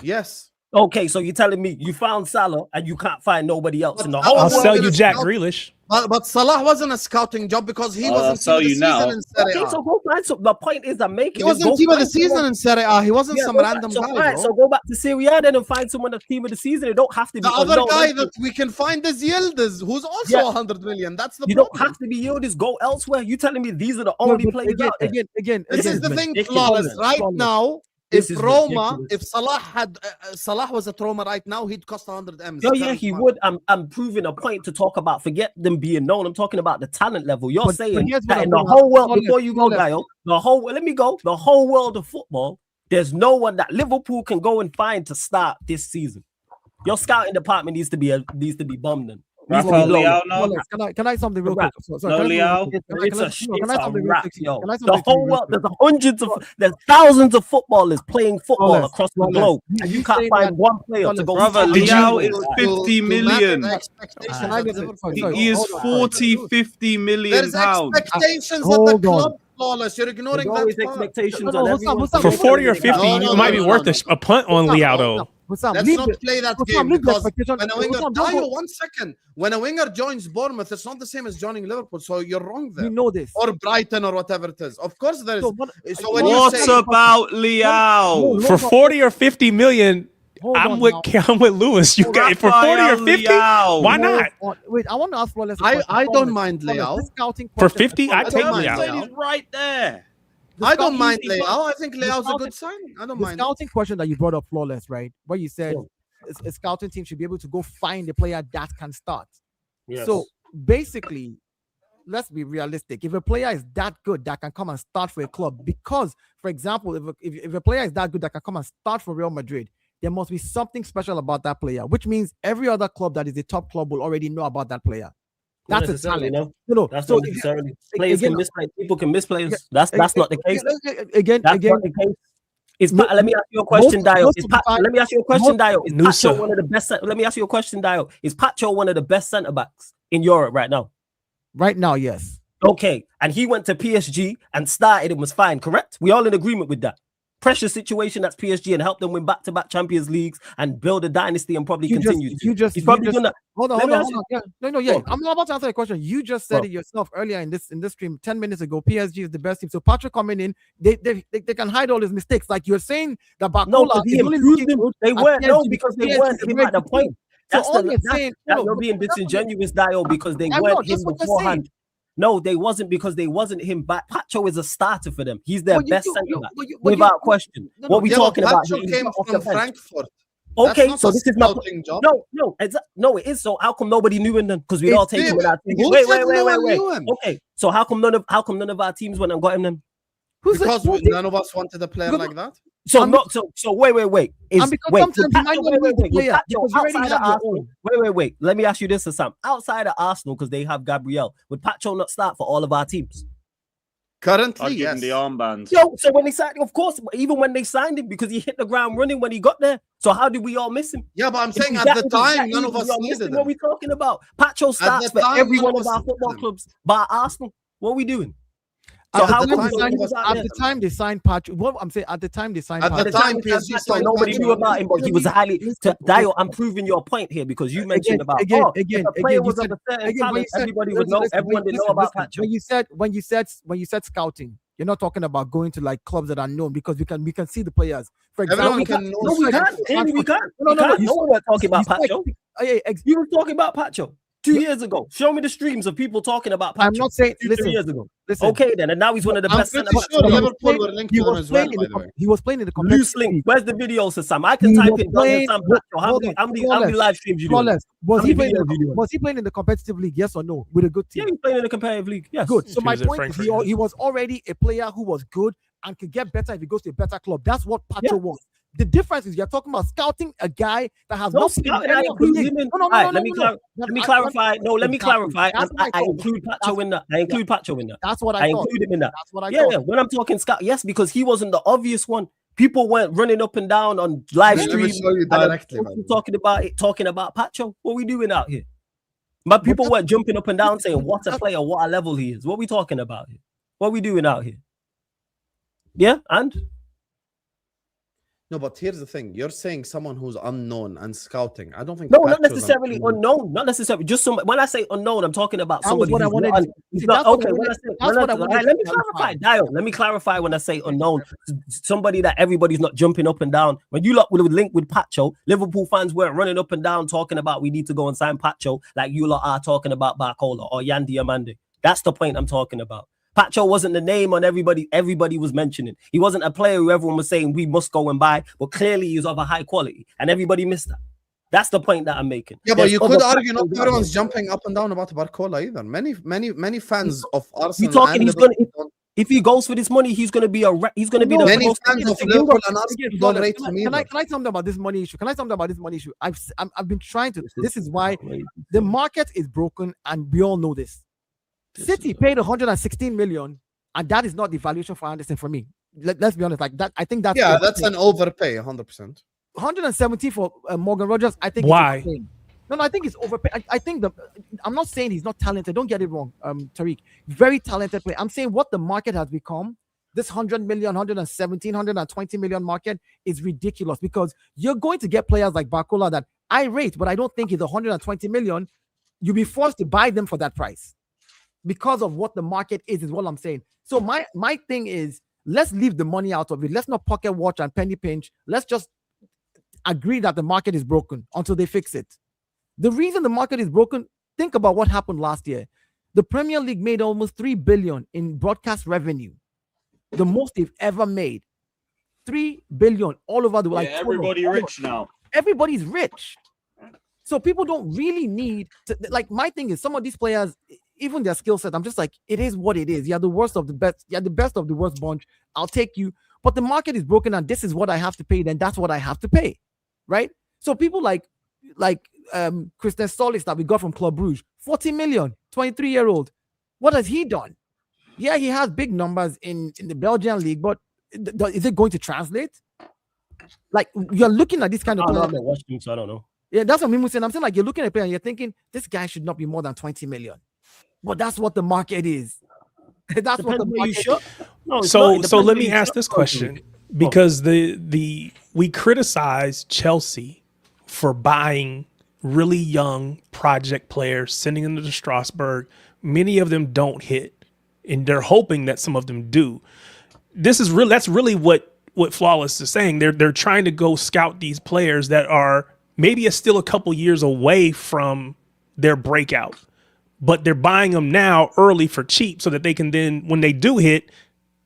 Yes. Okay, so you're telling me you found Salah and you can't find nobody else in the whole world? I'll sell you Jack Grealish. But Salah wasn't a scouting job because he wasn't team of the season in Serie A. Okay, so go find some. The point is I'm making. He wasn't team of the season in Serie A. He wasn't some random guy. So go back to Serie A then and find someone that's team of the season. It don't have to be the other guy that we can find is Yildiz, who's also 100 million. That's the problem. You don't have to be Yildiz. Go elsewhere. You telling me these are the only players out there? Again. This is the thing, Flawless. Right now, if Salah was at Roma right now, he'd cost 100 M's. Yeah, he would. I'm proving a point to talk about. Forget them being known. I'm talking about the talent level. You're saying that in the whole world, before you go, Gaio, the whole world of football, there's no one that Liverpool can go and find to start this season. Your scouting department needs to be bummed in. Rafael Leao, no. Can I something real quick? No, Leao. It's a wrap, yo. The whole world, there's thousands of footballers playing football across the globe, and you can't find one player to go. Brother, Leao is 50 million. He is 40-50 million pounds. There's expectations at the club. Flawless. You're ignoring that expectations for 40 or 50. You might be worth a punt on Leao though. Let's not play that game because when a winger, one second, when a winger joins Bournemouth, it's not the same as joining Liverpool. So you're wrong there. You know this, or Brighton or whatever it is. Of course there is. What about Leao? For 40 or 50 million? I'm with Lewis. You got it for 40 or 50. Why not? Wait, I want to ask Flawless. I don't mind Leao. For 50, I take Leao. He's right there. I don't mind Leao. I think Leao's a good sign. I don't mind. The scouting question that you brought up, flawless, right? Where you said a scouting team should be able to go find a player that can start. Yes. So basically, let's be realistic. If a player is that good that can come and start for a club, because, for example, if a player is that good that can come and start for Real Madrid, there must be something special about that player, which means every other club that is a top club will already know about that player. That's a talent. No, that's so not necessarily. Players can miss players. People can miss players. That's not the case. Again, not the case. Let me ask you a question, Dio. Let me ask you a question, Dio. Is Pacho one of the best? Let me ask you a question, Dio. Is Pacho one of the best centre backs in Europe right now? Right now, yes. Okay, and he went to PSG and started and was fine. Correct? We all in agreement with that. Pressure situation at PSG and help them win back-to-back Champions Leagues and build a dynasty and probably continue. He's probably gonna hold on. Yeah. I'm not about to answer the question. You just said it yourself earlier in this stream 10 minutes ago. PSG is the best team. So Patrick coming in, they can hide all his mistakes. Like you're saying that Barcola he improved them. They weren't because they weren't him at the point. That's you're being disingenuous, Dio, because they weren't him beforehand. No, they wasn't because they wasn't him. But Pacho is a starter for them. He's their best centre back, without question. What we talking about? Pacho came from Frankfurt. Okay, so this is my job. No, it is. So how come nobody knew him then? Because we all take him with our team. Wait. Okay, so how come none of our teams went and got him then? Because none of us wanted a player like that. So wait. Wait. Let me ask you this, Sam. Outside of Arsenal, because they have Gabriel, would Pacho not start for all of our teams? Currently, yes. The armband. So when they signed, of course, even when they signed him, because he hit the ground running when he got there. So how did we all miss him? Yeah, but I'm saying at the time, none of us needed him. What are we talking about? Pacho starts for every one of our football clubs, bar Arsenal. What are we doing? So at the time they signed Patrick, what I'm saying, at the time they signed Patrick, nobody knew about him, but he was highly. Dio, I'm proving your point here because you mentioned about everybody would know. Everyone would know about Patrick. When you said scouting, you're not talking about going to like clubs that are known because we can see the players. For example, we can't. No, we're talking about Pacho. You were talking about Pacho 2 years ago. Show me the streams of people talking about Pacho. I'm not saying 2 years ago. Okay, then, and now he's one of the best centre backs. He was playing in the loose link. Where's the video, Sam? I can type it. How many live streams you doing? Was he playing in the competitive league? Yes or no? With a good team? Yeah, he's playing in the competitive league. Yes. Good. So my point is, he was already a player who was good and could get better if he goes to a better club. That's what Pacho was. The difference is you're talking about scouting a guy that has no scouting. Let me clarify. Let me clarify. I include Pacho in that. That's what I include him in that. That's what I thought. When I'm talking scout, yes, because he wasn't the obvious one. People weren't running up and down on live streams talking about Pacho. What are we doing out here? But people weren't jumping up and down saying what a player, what a level he is. What are we talking about here? What are we doing out here? Yeah, and. No, but here's the thing. You're saying someone who's unknown and scouting. I don't think. No, not necessarily unknown. Not necessarily. Just some. When I say unknown, I'm talking about somebody. Let me clarify, Dio. Let me clarify when I say unknown. Somebody that everybody's not jumping up and down. When you lot would link with Pacho, Liverpool fans weren't running up and down talking about we need to go and sign Pacho like you lot are talking about Barcola or Yandy Amande. That's the point I'm talking about. Pacho wasn't the name on everybody was mentioning. He wasn't a player who everyone was saying we must go and buy, but clearly he's of a high quality, and everybody missed that. That's the point that I'm making. Yeah, but you could argue not everyone's jumping up and down about Barcola either. Many fans of Arsenal. If he goes for this money, he's gonna be the many fans of Liverpool and Arsenal don't rate him either. Can I tell them about this money issue? I've been trying to. This is why the market is broken, and we all know this. City paid 116 million, and that is not the valuation for Anderson for me. Let's be honest, like that. I think that's an overpay, 100%. 170 for Morgan Rogers. I think why? No, I think it's overpay. I think I'm not saying he's not talented. Don't get it wrong, Tarik. Very talented player. I'm saying what the market has become. This 100 million, 117, 120 million market is ridiculous because you're going to get players like Barcola that I rate, but I don't think he's 120 million. You'll be forced to buy them for that price. Because of what the market is what I'm saying. So my thing is, let's leave the money out of it. Let's not pocket watch and penny pinch. Let's just agree that the market is broken until they fix it. The reason the market is broken, think about what happened last year. The Premier League made almost 3 billion in broadcast revenue. the most they've ever made. 3 billion all over the world. Yeah, everybody rich now. Everybody's rich. So people don't really need to, like, my thing is some of these players, even their skill set, I'm just like, it is what it is. You're the worst of the best. You're the best of the worst bunch. I'll take you. But the market is broken and this is what I have to pay. Then that's what I have to pay. Right? So people like Christian Solis that we got from Club Brugge, 40 million, 23-year-old. What has he done? Yeah, he has big numbers in the Belgian league, but is it going to translate? Like, you're looking at this kind of player. I'm not watching, so I don't know. Yeah, that's what Mimu saying. I'm saying, like, you're looking at a player and you're thinking this guy should not be more than 20 million. But that's what the market is. That's what the market is. No, so let me ask this question, because we criticize Chelsea for buying really young project players, sending them to Strasbourg. Many of them don't hit, and they're hoping that some of them do. That's really what Flawless is saying. They're trying to go scout these players that are maybe still a couple years away from their breakout, but they're buying them now early for cheap so that they can then, when they do hit,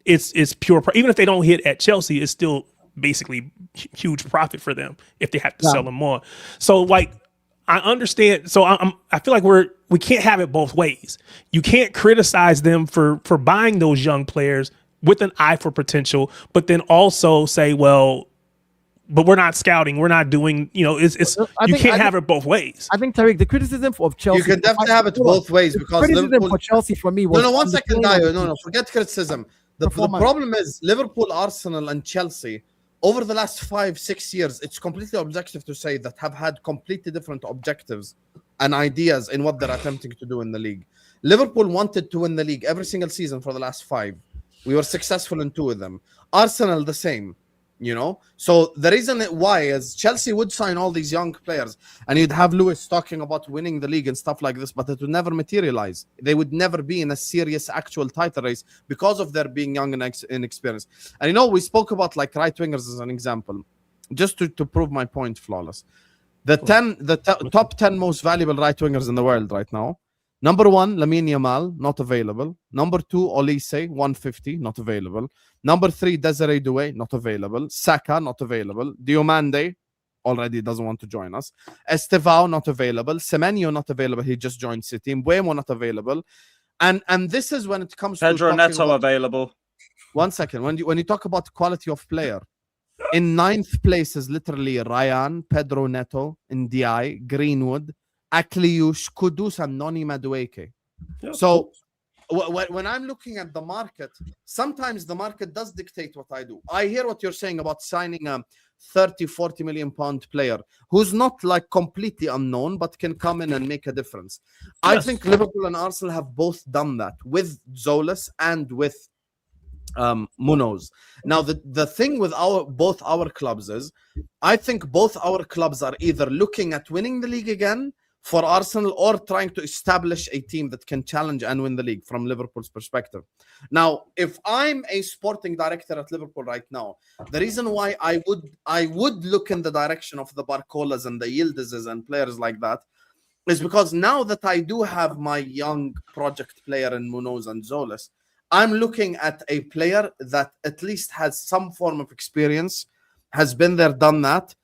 it's pure. Even if they don't hit at Chelsea, it's still basically huge profit for them if they have to sell them more. So, like, I understand. So I feel like we can't have it both ways. You can't criticize them for buying those young players with an eye for potential, but then also say, well, but we're not scouting. We're not doing, you can't have it both ways. I think, Tarik, the criticism of Chelsea. You can definitely have it both ways, because criticism Liverpool, for Chelsea for me was. No, 1 second, Dio. No, forget criticism. The problem is Liverpool, Arsenal, and Chelsea over the last 5-6 years, it's completely objective to say that have had completely different objectives and ideas in what they're attempting to do in the league. Liverpool wanted to win the league every single season for the last 5. We were successful in 2 of them. Arsenal, the same. So the reason why is Chelsea would sign all these young players, and you'd have Lewis talking about winning the league and stuff like this, but it would never materialize. They would never be in a serious actual title race because of their being young and inexperienced. And we spoke about like right wingers as an example, just to prove my point, Flawless. The top 10 most valuable right wingers in the world right now. Number 1, Lamine Yamal, not available. Number 2, Olise, 150, not available. Number 3, Desiree Doué, not available. Saka, not available. Diomande already doesn't want to join us. Estevao, not available. Semenyo, not available. He just joined City. Mbuemo, not available. And this is when it comes Pedro to Neto available. 1 second. When you talk about quality of player, in 9th place is literally Ryan, Pedro Neto, Ndiaye, Greenwood, Akliush, Kudus, and Noni Madueke. Yeah. So when I'm looking at the market, sometimes the market does dictate what I do. I hear what you're saying about signing a 30-40 million pound player who's not like completely unknown, but can come in and make a difference. Yes. I think Liverpool and Arsenal have both done that with Zolas and with Munoz. Now the thing with both our clubs is, I think both our clubs are either looking at winning the league again for Arsenal, or trying to establish a team that can challenge and win the league from Liverpool's perspective. Now, if I'm a sporting director at Liverpool right now, the reason why I would look in the direction of the Barcolas and the Yildizes and players like that is because now that I do have my young project player in Munoz and Zolas, I'm looking at a player that at least has some form of experience, has been there, done that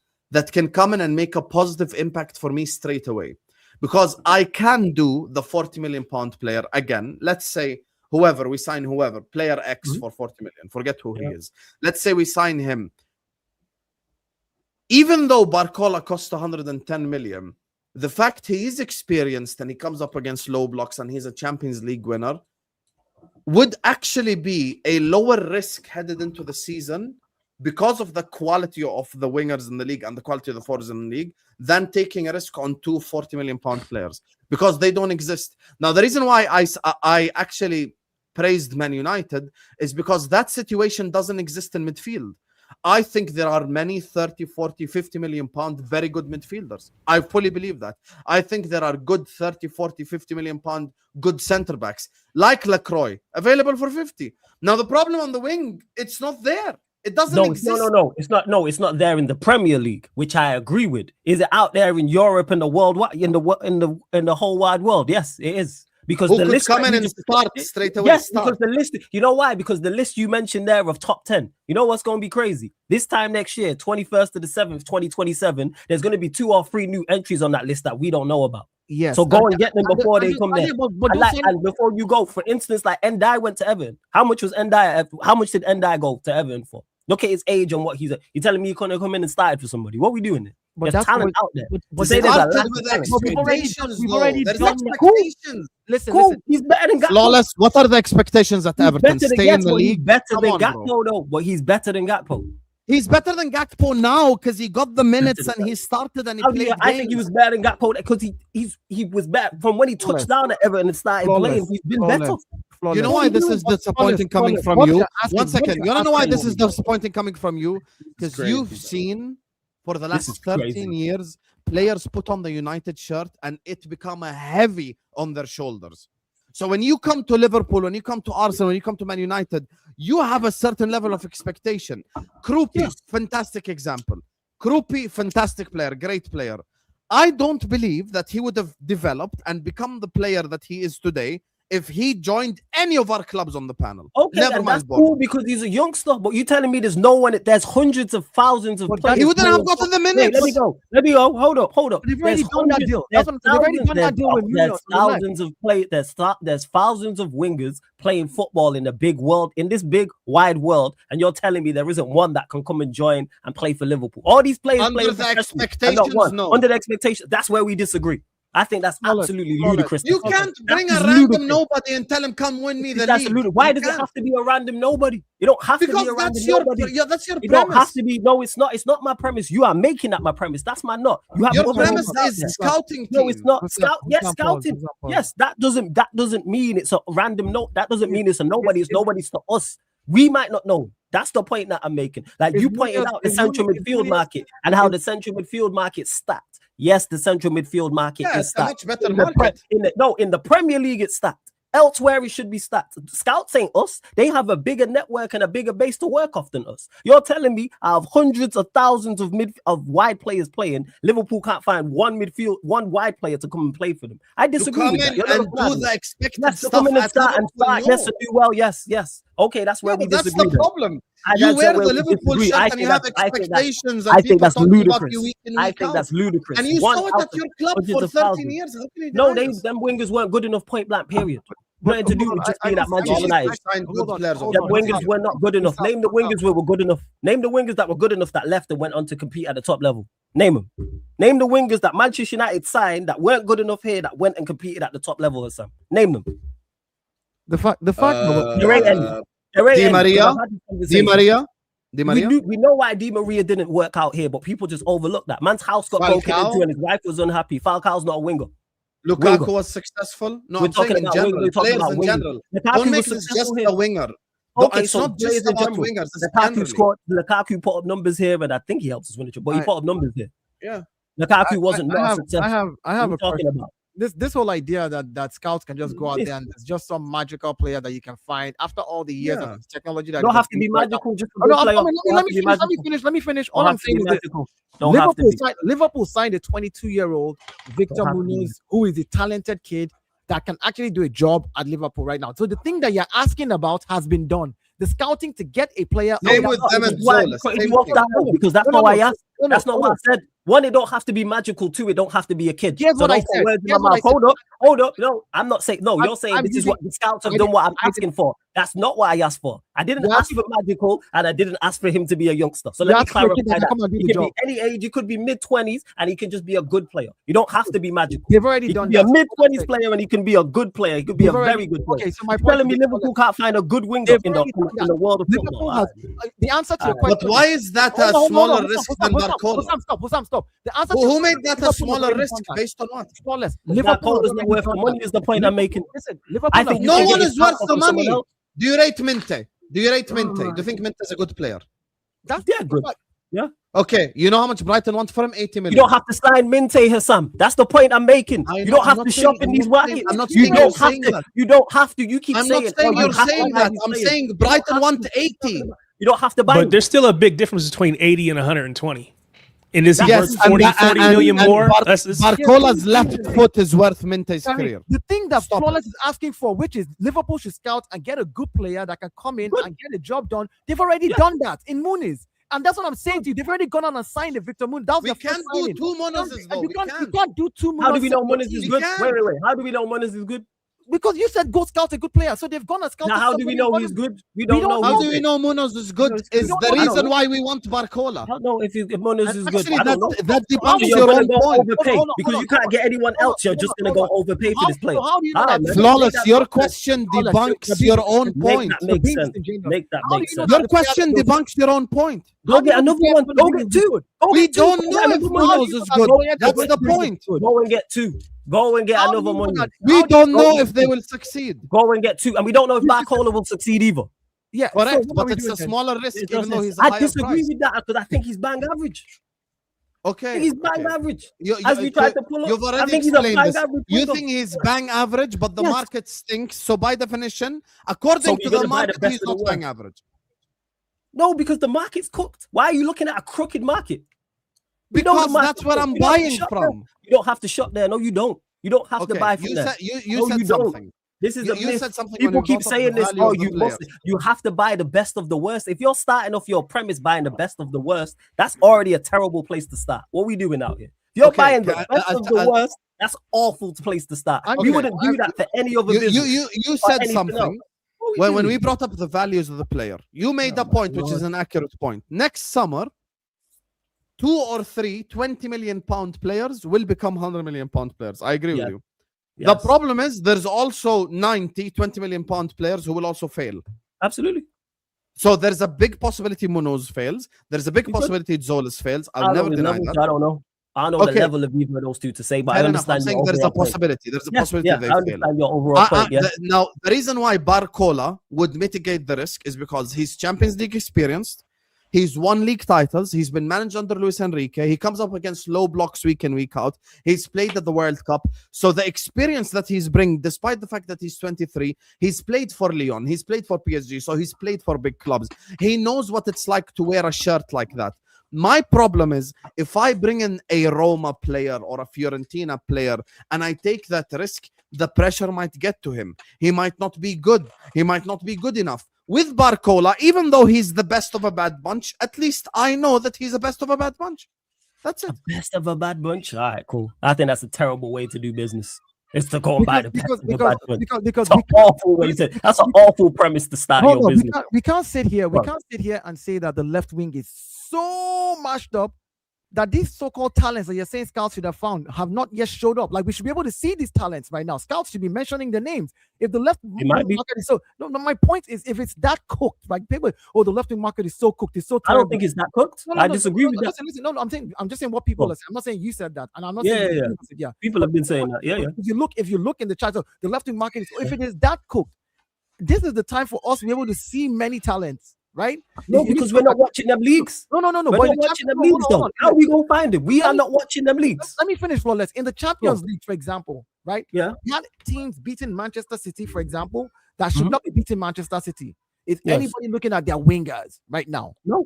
can come in and make a positive impact for me straight away. Because I can do the 40 million pound player again. Let's say we sign player X for 40 million. Forget who he is. Let's say we sign him. Even though Barcola costs 110 million, the fact he is experienced and he comes up against low blocks and he's a Champions League winner would actually be a lower risk headed into the season because of the quality of the wingers in the league and the quality of the forwards in the league, than taking a risk on 2 40 million pound players, because they don't exist. Now, the reason why I actually praised Man United is because that situation doesn't exist in midfield. I think there are many 30, 40, 50 million pound very good midfielders. I fully believe that. I think there are good 30, 40, 50 million pound good centre backs like Lacroix available for 50. Now, the problem on the wing, it's not there. It doesn't exist. No. It's not there in the Premier League, which I agree with. Is it out there in Europe and the world, in the whole wide world? Yes, it is. because Who the could list come in you and just- start straight away? Yes, start. because the list. You know why? Because the list you mentioned there of top 10. You know what's going to be crazy? This time next year, 21st to the 7th, 2027. There's going to be 2 or 3 new entries on that list that we don't know about. Yes. So go and get them before they come there. But And before you go, for instance, like Ndai went to Everton. How much was Ndai? How much did Ndai go to Everton for? Look at his age and what he's. You're telling me he couldn't come in and started for somebody? What are we doing there? But There's that's talent what- out there. but To say there's a Started lack with of talent. expectations, we've though. already There's done that. expectations. Listen, Cool. listen. He's better than Gakpo. Flawless. What are the expectations at He's Everton? better than Stay in Gakpo. the He's league. better Come than on, bro. Gakpo, though. But he's better than Gakpo. He's better than Gakpo now because he got the minutes and he started and he played. I think he was better than Gakpo because he was better from when he touched down at Everton and started playing. He's been better. You know why this is disappointing coming from you? One second. You don't know why this is disappointing coming from you? Because you've seen for the last 13 years players put on the United shirt and it become a heavy on their shoulders. So when you come to Liverpool, when you come to Arsenal, when you come to Man United, you have a certain level of expectation. Krupi, fantastic example. Krupi, fantastic player, great player. I don't believe that he would have developed and become the player that he is today if he joined any of our clubs on the panel. Okay, Never and mind that's Bournemouth. cool because he's a youngster. But you telling me there's no one? There's hundreds of thousands of players. he wouldn't have playing- gotten the Wait, minutes. let me go. Let me go. Hold up. They've already There's done that hundreds- deal. there's They've already thousands- done that deal with There's Nuno. thousands of play. There's thousands of wingers playing football in the big world, in this big wide world, and you're telling me there isn't one that can come and join and play for Liverpool. All these players Under playing the professionally and not expectations, one. no. Under the expectations. That's where we disagree. I think that's absolutely ludicrous. You can't bring a That's random ludicrous. nobody and tell him, come win me the That's league. ludicrous. Why You does it can't. have to be a random nobody? You don't have to Because be a random that's your, nobody. that's your It don't have premise. to be. No, it's not. It's not my premise. You are making that my premise. That's my not. You have Your other premise people out is there. scouting No, team. it's not. What's Scout. up? Yes, What's up, scouting. Paul? What's up, Yes, that doesn't mean it's a random note. That doesn't mean it's a nobody. It's nobody's to us. We might not know. That's the point that I'm making. Like you pointed out the central midfield market and how the central midfield market stacked. Yes, the central midfield market Yeah, is it's a stacked. much better In the market. in the Premier League, it's stacked. Elsewhere, it should be stacked. Scouts ain't us. They have a bigger network and a bigger base to work off than us. You're telling me out of hundreds of thousands of wide players playing, Liverpool can't find one wide player to come and play for them. I disagree come with in that. You're not and do random. the expected Yes, to stuff come in and at start Liverpool, yes, no. and do well. Yes. Okay, that's where we That's disagree. the then. problem. And You that's wear where the we Liverpool disagree. shirt I and think you have that's- expectations I and think people that's talking about ludicrous. you week in, I week think out. that's ludicrous. And you One saw it out at of your club hundreds for of 13 thousands. years. How can you No, deny this? them wingers weren't good enough. Point blank. Period. Nothing to do with just being at Manchester Flawless United. signed good players The over the wingers years. were not good enough. Name the wingers who were good enough. Name the wingers that were good enough that left and went on to compete at the top level. Name them. Name the wingers that Manchester United signed that weren't good enough here that went and competed at the top level, Hassan. Name them. The fact There ain't any. There ain't Di any. Maria? I've had this conversation. Di Maria? We know why Di Maria didn't work out here, but people just overlook that. Man's house got broken Falcao? into and his wife was unhappy. Falcao's not a winger. Lukaku Winger. was successful. No, We're I'm saying talking in about general. wingers, we're talking Players about in wingers. general. Lukaku Don't make was it just successful a here. winger. Okay, It's so not just players in about general. wingers. It's Lukaku generally. scored. Lukaku put up numbers here, and I think he helps us win it. But he put up numbers here. Yeah. Lukaku wasn't I not have successful. a What are you talking question. about? This whole idea that scouts can just go out there and there's just some magical player that you can find after all the years Yeah. of technology that You don't is have to be right now. magical just to Oh, be no, a player. let Don't have to be me finish. All Don't I'm have to saying be is this. magical. Don't have to be. Liverpool signed a 22-year-old Victor Don't have to be. Munoz, who is a talented kid that can actually do a job at Liverpool right now. So the thing that you're asking about has been done. The scouting to get a player. Same with them and Zola. Because that's not why I asked. That's not what I said. One, it don't have to be magical. Two, it don't have to be a kid. Here's So what I don't put said. words in Here's my what I mouth. Hold up. No, I'm not saying. No, you're saying I'm this is using- what the scouts have I done. What I'm didn't- asking for. That's not what I asked for. I didn't You ask asked for magical, and I didn't ask for him to be a youngster. So You let me asked for a kid clarify that that. can come and do He the can job. be any age. He could be mid-20s, and he can just be a good player. You don't have to be magical. They've already He done can be a that. mid-20s player, and he can be a good player. He could be They've a already- very good player. Okay, so my You're point telling me is- Liverpool can't find a good winger They've in already done the world of Liverpool football. has the answer to your Alright. question. But why is that a Hold on, smaller risk than Barcola? Stop. The answer Who to made that a Liverpool smaller already risk done that. based on what? Flawless. Barcola's not worth the money is the point I'm making. Listen, Liverpool I think you No can one get is your worth top the from someone money. else. Do you rate Minte? Do you think Minte is a good player? That's good. Yeah. Okay. You know how much Brighton want for him? 80 million. You don't have to sign Minte, Hassam. That's the point I'm making. You don't have to shop in these markets. I'm not You saying don't you're have saying to. that. You don't have to. You keep I'm saying. not saying you you're have to saying buy that. these I'm players. saying Brighton want 80. You don't have to buy But them. there's still a big difference between 80 and 120. And is he worth 40 million more? Barcola's left foot is worth Minte's career. The thing that Flawless is asking for, which is Liverpool should scout and get a good player that can come in and get a job done. They've already done that in Muniz. And that's what I'm saying to you. They've already gone on and signed the Victor Moon. We can't do two Munizes, though. You can't do two Munizes. How do we know Muniz is good? Wait. How do we know Muniz is good? Because you said go scout a good player, so they've gone and scouted. Now, how do we know he's good? We don't know. How do we know Munoz is good? Is the reason why we want Barcola. I don't know if Munoz is good. Actually, that debunks your own point. Because you can't get anyone else. You're just going to go overpay for this player. Flawless, your question debunks your own point. Make that make sense. Your question debunks your own point. Go get another one. Go get two. We don't know if Munoz is good. That's the point. Go and get two. Go and get another one. We don't know if they will succeed. Go and get two. And we don't know if Barcola will succeed either. Yeah, correct. But it's a smaller risk, even though he's a I higher disagree price. with that because I think he's bang average. Okay. He's bang average. You've I already think he's a explained bang this. average You winger. think he's bang average, but the market stinks. So by definition, according to we're the gonna buy the market, best he's of the not bang worst. average. No, because the market's cooked. Why are you looking at a crooked market? We know the Because market's that's where cooked. I'm You don't have to buying shop from. there. You don't have to shop there. No, you don't. You don't have to Okay, buy from you there. said you No, said you don't. something. This is a You myth. said something when People you keep brought up saying the this. value Oh, of the players. you have to buy the best of the worst. If you're starting off your premise buying the best of the worst, that's already a terrible place to start. What are we doing out here? If you're buying the best of the worst, that's awful place to start. We wouldn't do that for any other business. You or said anything something else. when we brought up the values of the player. You made a point, which is an accurate point. Next summer, 2 or 3 20 million pound players will become 100 million pound players. I agree with you. The problem is there's also 20 million pound players who will also fail. Absolutely. So there's a big possibility Munoz fails. There's a big possibility Zolas fails. I'll never deny that. I don't know. I don't know the level of either of those two to say, but I understand. I'm saying there's a possibility. There's a possibility they I fail. understand your overall point. Now, the reason why Barcola would mitigate the risk is because he's Champions League experienced. He's won league titles. He's been managed under Luis Enrique. He comes up against low blocks week in, week out. He's played at the World Cup. So the experience that he's bringing, despite the fact that he's 23, he's played for Lyon. He's played for PSG. So he's played for big clubs. He knows what it's like to wear a shirt like that. My problem is if I bring in a Roma player or a Fiorentina player and I take that risk, the pressure might get to him. He might not be good. He might not be good enough. With Barcola, even though he's the best of a bad bunch, at least I know that he's the best of a bad bunch. That's it. Best of a bad bunch. All right, cool. I think that's a terrible way to do business. It's to go and buy the best of a bad bunch. Because that's an awful way to. That's an awful premise to start your business. We can't sit here. We can't sit here and say that the left wing is so mashed up that these so-called talents that you're saying scouts should have found have not yet showed up. Like we should be able to see these talents right now. Scouts should be mentioning the names. If the left wing market is so no, my point is if it's that cooked, like people, the left wing market is so cooked, it's so terrible. I don't think it's that cooked. I disagree with that. Listen, I'm just saying what people are saying. I'm not saying you said that, and I'm not saying people have been saying that. Yeah. If you look in the chat, the left wing market is if it is that cooked, this is the time for us to be able to see many talents. Right? No, because we're not watching them leagues. No. We're not watching them leagues, though. How are we going to find it? We are not watching them leagues. Let me finish, Flawless. In the Champions League, for example, right? Yeah. We had teams beating Manchester City, for example, that should not be beating Manchester City. Is anybody looking at their wingers right now? No.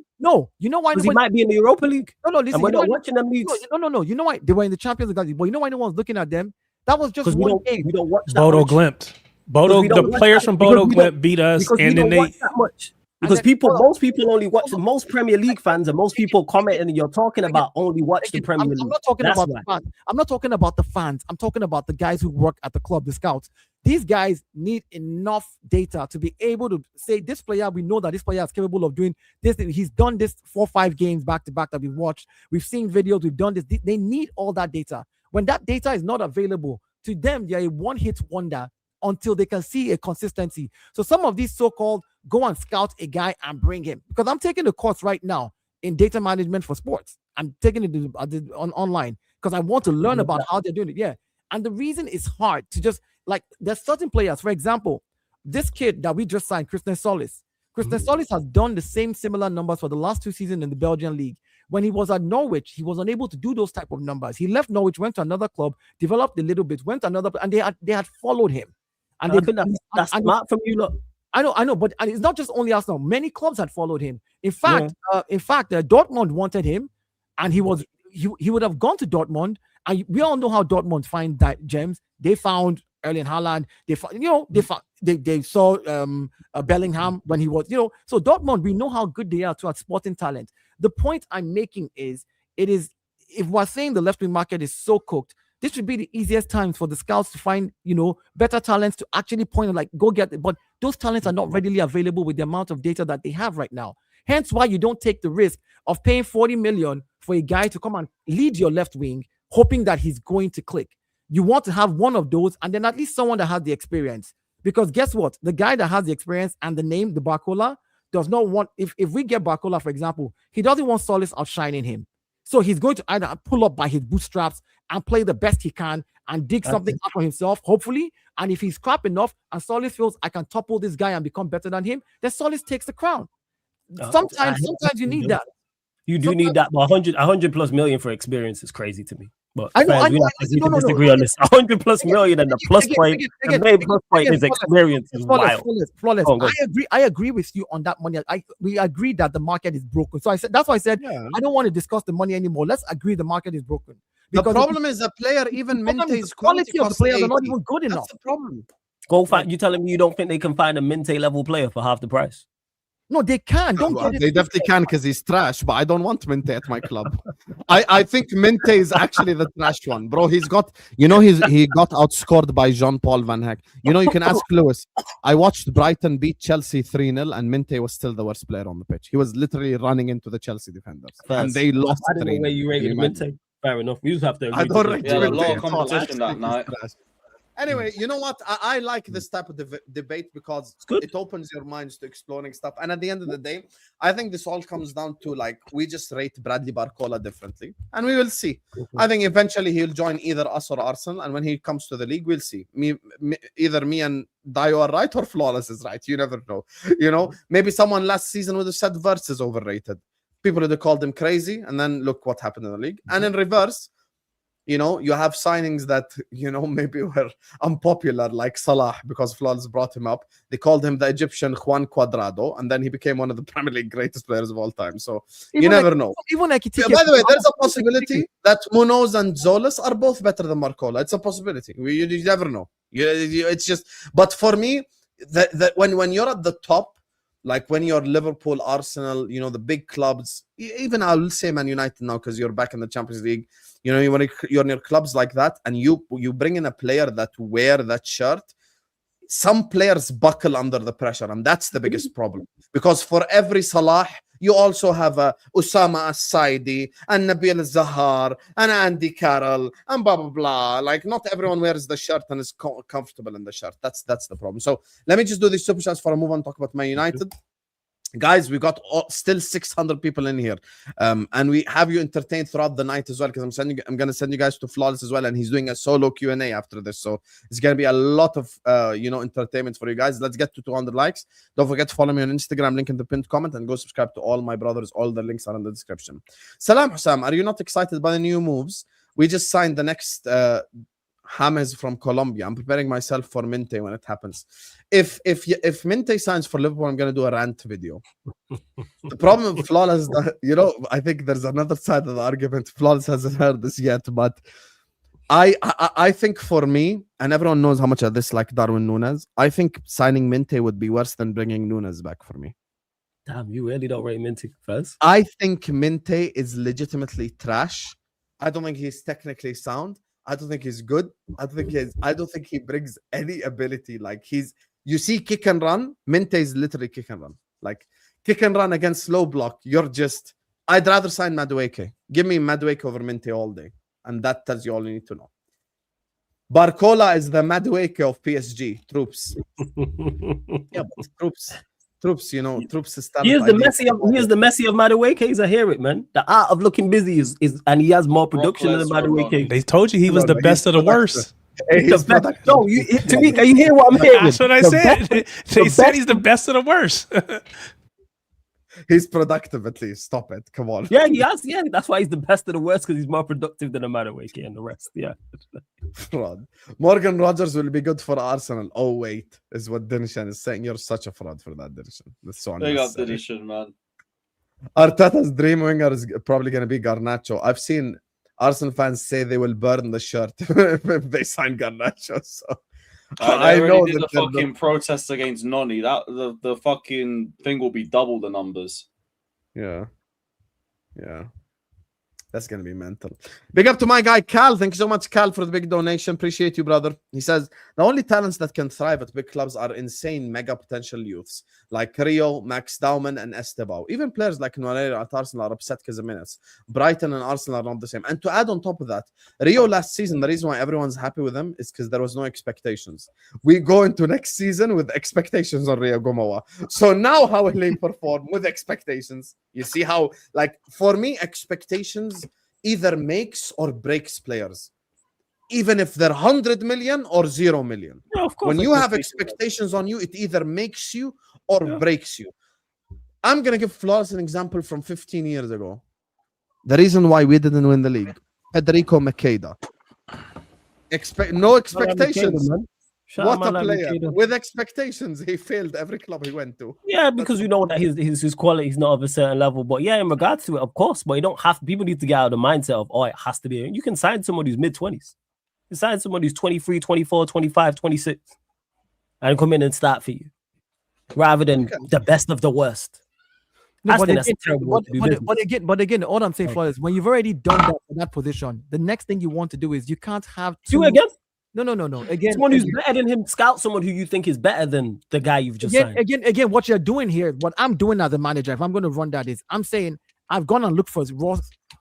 You know why? Because he might be in the Europa League. No. Listen, and we're not watching them leagues. No. You know why? They were in the Champions League, but you know why no one's looking at them? That was just one game. We don't watch that Bodo much. Glimt. The players from Bodo Glimt beat us, and then they. Because most people only watch most Premier League fans and most people comment and you're talking about only watch the Premier League. I'm not talking about the fans. I'm not talking about the fans. I'm talking about the guys who work at the club, the scouts. These guys need enough data to be able to say this player, we know that this player is capable of doing this. He's done this 4 or 5 games back to back that we've watched. We've seen videos, we've done this. They need all that data. When that data is not available, to them, they're a one-hit wonder until they can see a consistency. So some of these so-called go and scout a guy and bring him. Because I'm taking the course right now in data management for sports. I'm taking it online because I want to learn about how they're doing it. Yeah. And the reason it's hard to just, like, there's certain players, for example, this kid that we just signed, Christian Solis. Christian Solis has done the same similar numbers for the last 2 seasons in the Belgian league. When he was at Norwich, he was unable to do those type of numbers. He left Norwich, went to another club, developed a little bit, went to another, and they had followed him. And I think that's smart from you, look. I know, but it's not just only Arsenal. Many clubs had followed him. In fact, Dortmund wanted him, and he was he would have gone to Dortmund. And we all know how Dortmund find that gems. They found Erling Haaland. They saw Bellingham when he was, so Dortmund, we know how good they are to at sporting talent. The point I'm making is, if we're saying the left wing market is so cooked, this should be the easiest time for the scouts to find, better talents to actually point and go get it. But those talents are not readily available with the amount of data that they have right now. Hence why you don't take the risk of paying 40 million for a guy to come and lead your left wing, hoping that he's going to click. You want to have one of those, and then at least someone that has the experience. Because guess what? The guy that has the experience and the name, the Barcola, does not want, if we get Barcola, for example, he doesn't want Solis outshining him. So he's going to either pull up by his bootstraps and play the best he can and dig something up for himself, hopefully. And if he's crap enough and Solis feels I can topple this guy and become better than him, then Solis takes the crown. Sometimes you need that. You do need that, but 100 plus million for experience is crazy to me. But I know, we disagree on this. 100 plus million, and the plus point, the main plus point is experience is wild. Flawless. I agree with you on that money. We agree that the market is broken. So I said that's why I said I don't want to discuss the money anymore. Let's agree the market is broken. The problem is the player, even Minte's quality of the players are not even good enough. That's the problem. Go find. You telling me you don't think they can find a Minte level player for half the price? No, they can. They definitely can because he's trash, but I don't want Minte at my club. I think Minte is actually the trash one, bro. He got outscored by Jean-Paul Van Heck. You can ask Lewis. I watched Brighton beat Chelsea 3-0, and Minte was still the worst player on the pitch. He was literally running into the Chelsea defenders, and they lost. I don't know where you rated Minte. Fair enough. You just have to. I don't rate a lot of competition that night. Anyway, you know what? I like this type of debate because it opens your minds to exploring stuff. And at the end of the day, I think this all comes down to we just rate Bradley Barcola differently, and we will see. I think eventually he'll join either us or Arsenal, and when he comes to the league, we'll see. Either me and Dio are right or Flawless is right. You never know. Maybe someone last season would have said Verts is overrated. People would have called him crazy, and then look what happened in the league. And in reverse, you have signings that, maybe were unpopular, like Salah, because Flawless brought him up. They called him the Egyptian Juan Cuadrado, and then he became one of the Premier League greatest players of all time. So you never know. Even by the way, there's a possibility that Munoz and Zolis are both better than Barcola. It's a possibility. You never know. It's just, but for me, when you're at the top, like when you're Liverpool, Arsenal, the big clubs, even I'll say Man United now because you're back in the Champions League. When you're near clubs like that and you bring in a player that wear that shirt, some players buckle under the pressure, and that's the biggest problem. Because for every Salah, you also have a Usama As-Saidi and Nabil Zahar and Andy Carroll and blah blah blah. Like not everyone wears the shirt and is comfortable in the shirt. That's the problem. So let me just do these super chats for a move on. Talk about Man United. Guys, we got still 600 people in here, and we have you entertained throughout the night as well, because I'm going to send you guys to Flawless as well, and he's doing a solo Q&A after this, so it's going to be a lot of entertainment for you guys. Let's get to 200 likes. Don't forget to follow me on Instagram, link in the pinned comment, and go subscribe to all my brothers. All the links are in the description. Salam Hussam, are you not excited by the new moves? We just signed the next James from Colombia. I'm preparing myself for Minte when it happens. If Minte signs for Liverpool, I'm going to do a rant video. The problem with Flawless, I think there's another side of the argument. Flawless hasn't heard this yet, but I think for me, and everyone knows how much I dislike Darwin Núñez, I think signing Minte would be worse than bringing Núñez back for me. Damn, you really don't rate Minte first? I think Minte is legitimately trash. I don't think he's technically sound. I don't think he's good. I don't think he brings any ability. Like you see kick and run. Minte is literally kick and run. Like kick and run against slow block. I'd rather sign Madueke. Give me Madueke over Minte all day. And that tells you all you need to know. Barcola is the Madueke of PSG. Troops. Yeah, but troops. Troops is he is the Messi of Madueke. I hear it, man. The art of looking busy is and he has more production than Madueke. They told you he was the best of the worst. No, Tarik, you hear what I'm hearing? That's what I said. They said he's the best of the worst. He's productive at least. Stop it. Come on. Yeah, he has. Yeah, that's why he's the best of the worst, because he's more productive than a Madueke and the rest. Yeah. Fraud. Morgan Rogers will be good for Arsenal. Oh, wait, is what Dinishan is saying. You're such a fraud for that, Dinishan. That's so big up Dinishan, man. Arteta's dream winger is probably going to be Garnacho. I've seen Arsenal fans say they will burn the shirt if they sign Garnacho. So I know did that the fucking protest against Noni. That the fucking thing will be double the numbers. Yeah. That's going to be mental. Big up to my guy, Cal. Thank you so much, Cal, for the big donation. Appreciate you, brother. He says, the only talents that can thrive at big clubs are insane mega potential youths like Rio, Max Dauman, and Estebao. Even players like Noreira at Arsenal are upset because of minutes. Brighton and Arsenal are not the same. And to add on top of that, Rio last season, the reason why everyone's happy with him is because there was no expectations. We go into next season with expectations on Rio Gomawa. So now how will he perform with expectations? You see how, like, for me, expectations either makes or breaks players, even if they're 100 million or 0 million. Yeah, of course. When you have expectations on you, it either makes you or breaks you. I'm going to give Flores an example from 15 years ago. The reason why we didn't win the league, Federico Makeda. No expectations. What a player. With expectations, he failed every club he went to. Yeah, because we know that his quality is not of a certain level. But yeah, in regards to it, of course, but you don't have, people need to get out of the mindset of, oh, it has to be. You can sign someone who's mid-20s. You sign someone who's 23, 24, 25, 26, and come in and start for you, rather than the best of the worst. No, but again, all I'm saying, Flores, when you've already done that in that position, the next thing you want to do is you can't have do it again. No. Again, someone who's better than him, scout someone who you think is better than the guy you've just signed. Again, what you're doing here, what I'm doing as a manager, if I'm going to run that, is I'm saying I've gone and looked for raw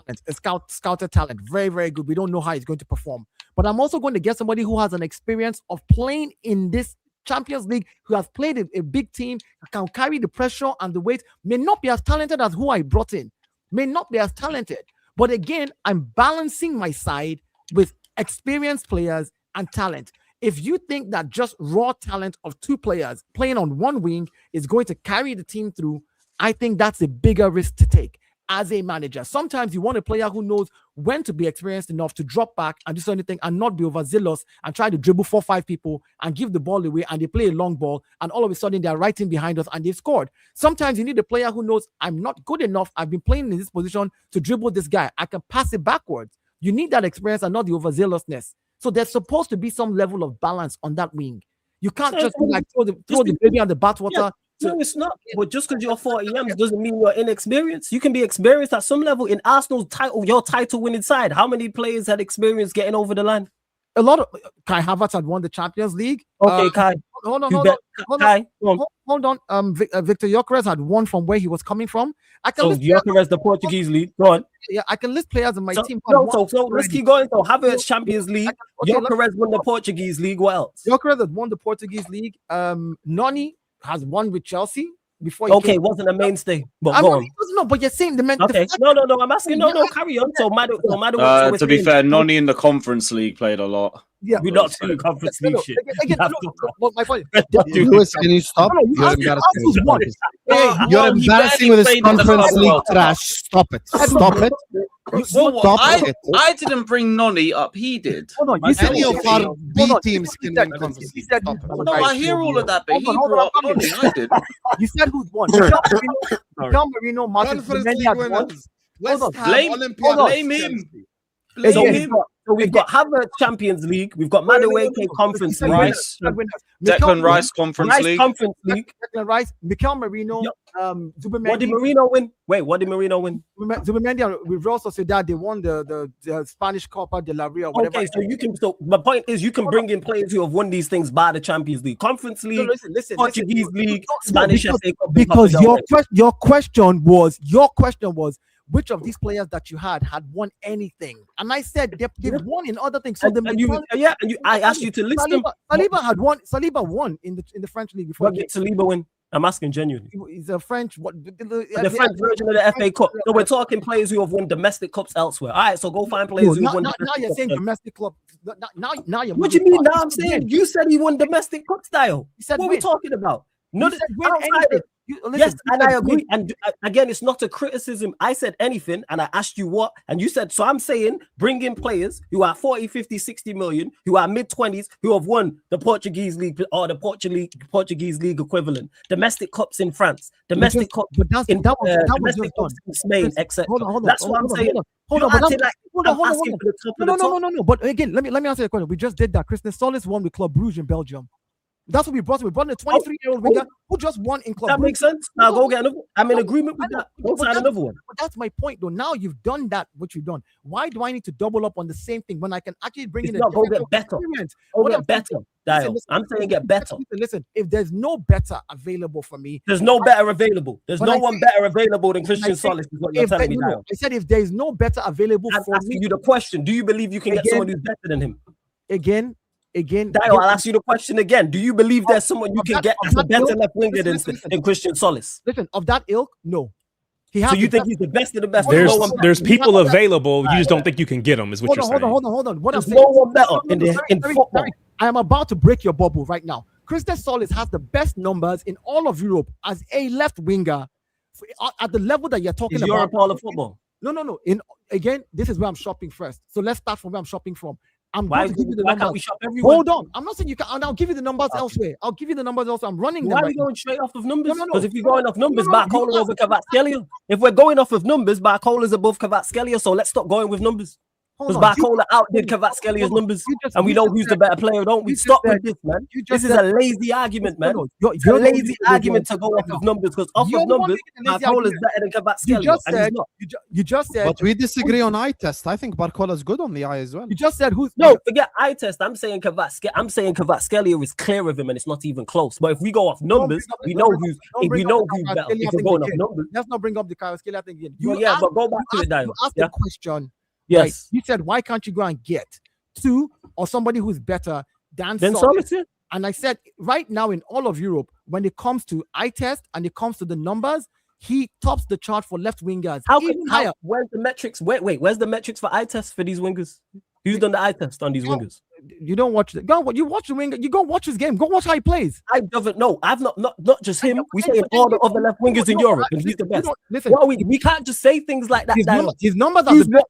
talent, scouted talent, very, very good. We don't know how he's going to perform, but I'm also going to get somebody who has an experience of playing in this Champions League, who has played a big team, can carry the pressure and the weight, may not be as talented as who I brought in, may not be as talented, but again, I'm balancing my side with experienced players and talent. If you think that just raw talent of two players playing on one wing is going to carry the team through, I think that's a bigger risk to take as a manager. Sometimes you want a player who knows when to be experienced enough to drop back and do something and not be overzealous and try to dribble 4-5 people and give the ball away, and they play a long ball and all of a sudden they're right in behind us and they've scored. Sometimes you need a player who knows, I'm not good enough, I've been playing in this position to dribble this guy, I can pass it backwards. You need that experience and not the overzealousness. So there's supposed to be some level of balance on that wing. You can't just be like throw the baby on the bathwater. Yeah. No, it's not. But just because you're 40 EMs doesn't mean you're inexperienced. You can be experienced at some level. In Arsenal's title, your title winning side, how many players had experience getting over the line? A lot of Kai Havertz had won the Champions League. Okay, Kai. Hold on. Victor Gyökeres had won from where he was coming from. Gyökeres, the Portuguese league. Go on. Yeah, I can list players in my team. So let's keep going. So Havertz Champions League. Gyökeres won the Portuguese league. What else? Gyökeres had won the Portuguese league. Noni has won with Chelsea before. Wasn't a mainstay. But go on. No, but you're saying the man. Okay, no. I'm asking. No. Carry on. So Madu. To be fair, Noni in the Conference League played a lot. Yeah, we're not doing Conference League shit. Again, my point. Lewis, can you stop? You're embarrassing with this Conference League trash. Stop it. I didn't bring Noni up. He did. Any of our B teams can win Conference League. No, I hear all of that, but he brought up Noni. I did. You said who's won? John Marino, Martin. Conference League winners. Blame him. So we've got Havertz Champions League. We've got Madueke Conference League. Declan Rice Conference League. Declan Rice, Mikel Merino, Zubimendi. What did Merino win? What did Merino win? Zubimendi with Real Sociedad, they won the Spanish Copa de la Rio. Okay, so you can. So my point is, you can bring in players who have won these things by the Champions League, Conference League, Portuguese League, Spanish FA Cup. Because your question was which of these players that you had won anything? And I said they've won in other things. So I asked you to list them. Saliba won in the French league before. What did Saliba win? I'm asking genuinely. He's a French. The French version of the FA Cup. No, we're talking players who have won domestic cups elsewhere. All right, so go find players who have won. Now you're saying domestic club. Now you're. What do you mean? Now I'm saying you said he won domestic cup style. What are we talking about? No, yes, and I agree. And again, it's not a criticism. I said anything and I asked you what, and you said, so I'm saying bring in players who are 40, 50, 60 million, who are mid-20s, who have won the Portuguese league or the Portuguese league equivalent, domestic cups in France, domestic cups in Spain, etc. That's what I'm saying. Hold on. No. But again, let me answer the question. We just did that. Christian Solis won with Club Brugge in Belgium. That's what we brought. We brought in a 23-year-old winger who just won in Club Brugge. That makes sense. Now go get another. I'm in agreement with that. Go sign another one. But that's my point, though. Now you've done that, what you've done. Why do I need to double up on the same thing when I can actually bring in a go get better? Go get better. I'm saying get better. Listen, if there's no better available for me, there's no better available. There's no one better available than Christian Solis. Is what you're telling me now. I said if there's no better available for me. I'm asking you the question. Do you believe you can get someone who's better than him? Again, I'll ask you the question again. Do you believe there's someone you can get as a better left winger than Christian Solis? Listen, of that ilk, no. So you think he's the best of the best? There's people available. You just don't think you can get them. Is what you're saying? Hold on. What there's I'm no one better in football. I am about to break your bubble right now. Christian Solis has the best numbers in all of Europe as a left winger at the level that you're talking about. Europe all of football? No. Again, this is where I'm shopping first. So let's start from where I'm shopping from. Why can't we shop everywhere? Hold on. I'm not saying you can, and I'll give you the numbers elsewhere. I'm running them. Why are we going straight off of numbers? Because if you're going off numbers, Barcola over Kvaratskhelia. If we're going off of numbers, Barcola's above Kvaratskhelia. So let's stop going with numbers. Because Barcola outdid Kvaratskelia's numbers, and we know who's the better player, don't we? Stop with this, man. This is a lazy argument, man. It's a lazy argument to go off of numbers, because off of numbers, Barcola's better than Kvaratskhelia. You just said. But we disagree on eye test. I think Barcola's good on the eye as well. You just said who's. No, forget eye test. I'm saying Kvaratskhelia is clear of him, and it's not even close. But if we go off numbers, we know who's better. If we're going off numbers, let's not bring up the Kvaratskhelia thing again. But go back to the dial. You asked the question. Yes. Right? You said, why can't you go and get two or somebody who's better than Solis? And I said, right now in all of Europe, when it comes to eye test and it comes to the numbers, he tops the chart for left wingers. Where's the metrics? Wait, where's the metrics for eye test for these wingers? Who's done the eye test on these wingers? You don't watch you watch the winger. You go watch his game. Go watch how he plays. I don't know. I've not just him. We say all the other left wingers in Europe, and he's the best. Listen, we can't just say things like that. His numbers are the best.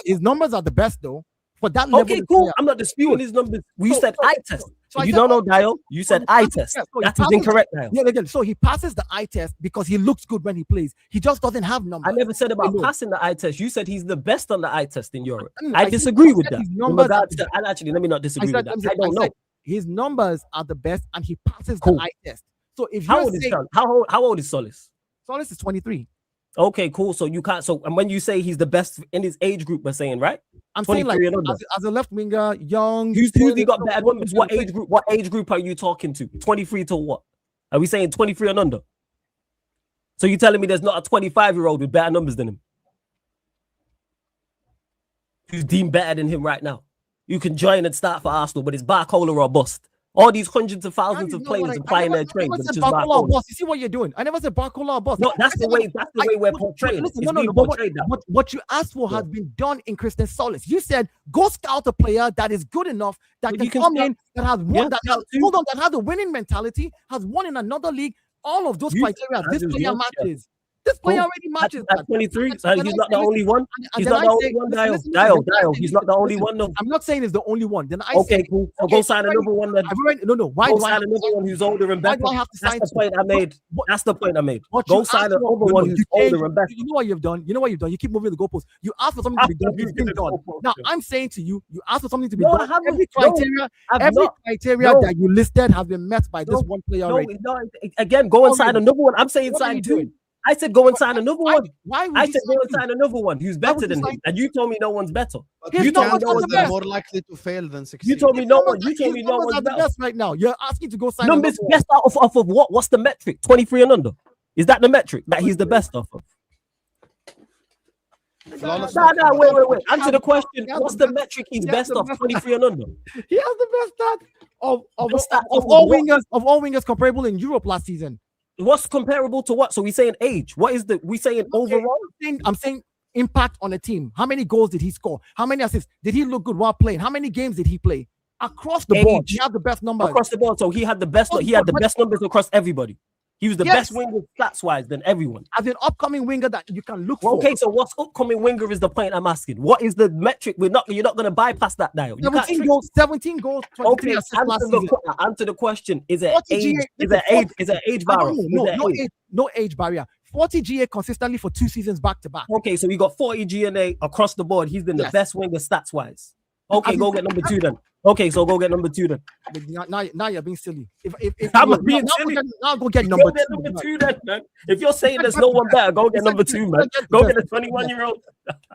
His numbers are the best though. For that level. Okay, cool. I'm not disputing his numbers. You said eye test. You don't know, Dial. You said eye test. That is incorrect, Dial. Yeah, again. So he passes the eye test because he looks good when he plays. He just doesn't have numbers. I never said about passing the eye test. You said he's the best on the eye test in Europe. I disagree with that. Actually, let me not disagree with that. I don't know. His numbers are the best, and he passes the eye test. So if how old is Solis? Solis is 23. Okay, cool. So you can't. So and when you say he's the best in his age group, we're saying, right? I'm saying like as a left winger, young. Who's he got better numbers? What age group are you talking to? 23 to what? Are we saying 23 and under? So you're telling me there's not a 25-year-old with better numbers than him? Who's deemed better than him right now? You can join and start for Arsenal, but it's Barcola or bust. All these hundreds of thousands of players applying their trade. You see what you're doing? I never said Barcola or bust. No, that's the way we're portraying. What you asked for has been done in Christian Solis. You said go scout a player that is good enough that can come in, that has won, that has a winning mentality, has won in another league. All of those criteria, this player matches. This player already matches. At 23, he's not the only one. He's not the only one, Dial. He's not the only one, though. I'm not saying it's the only one. Then cool. So go sign another one then. Why go sign another one who's older and better? Why do I have to sign? That's the point I made. Go sign another one who's older and better. You know what you've done? You keep moving the goalposts. You asked for something to be done. It's been done. Now I'm saying to you, you asked for something to be done. Every criteria that you listed has been met by this one player already. Again, go and sign another one. I'm saying sign two. I said go and sign another one. I said go and sign another one who's better than him, and you told me no one's better. You told me no one's more likely to fail than succeed. You told me no one. You told me no one's the best right now. You're asking to go sign numbers best off of what? What's the metric? 23 and under. Is that the metric that he's the best off of? Wait. Answer the question. What's the metric he's best off? 23 and under. He has the best stat of all wingers comparable in Europe last season. What's comparable to what? So we saying age. What is we saying overall? I'm saying impact on a team. How many goals did he score? How many assists? Did he look good while playing? How many games did he play? across the board. He had the best numbers across the board. So he had the best. He had the best numbers across everybody. He was the best winger stats wise than everyone. As an upcoming winger that you can look for. Okay, so what's upcoming winger is the point I'm asking. What is the metric? You're not going to bypass that dial. 17 goals, 23 assists last season. Answer the question. Is it age? Is it age barrier? No age barrier. 40 GA consistently for 2 seasons back to back. Okay, so we got 40 GNA across the board. He's been the best winger stats wise. Okay, go get number 2 then. Okay, so go get number 2 then. Now you're being silly. If I'm being silly. Now go get number 2 then, man. If you're saying there's no one better, go get number 2, man. Go get a 21-year-old.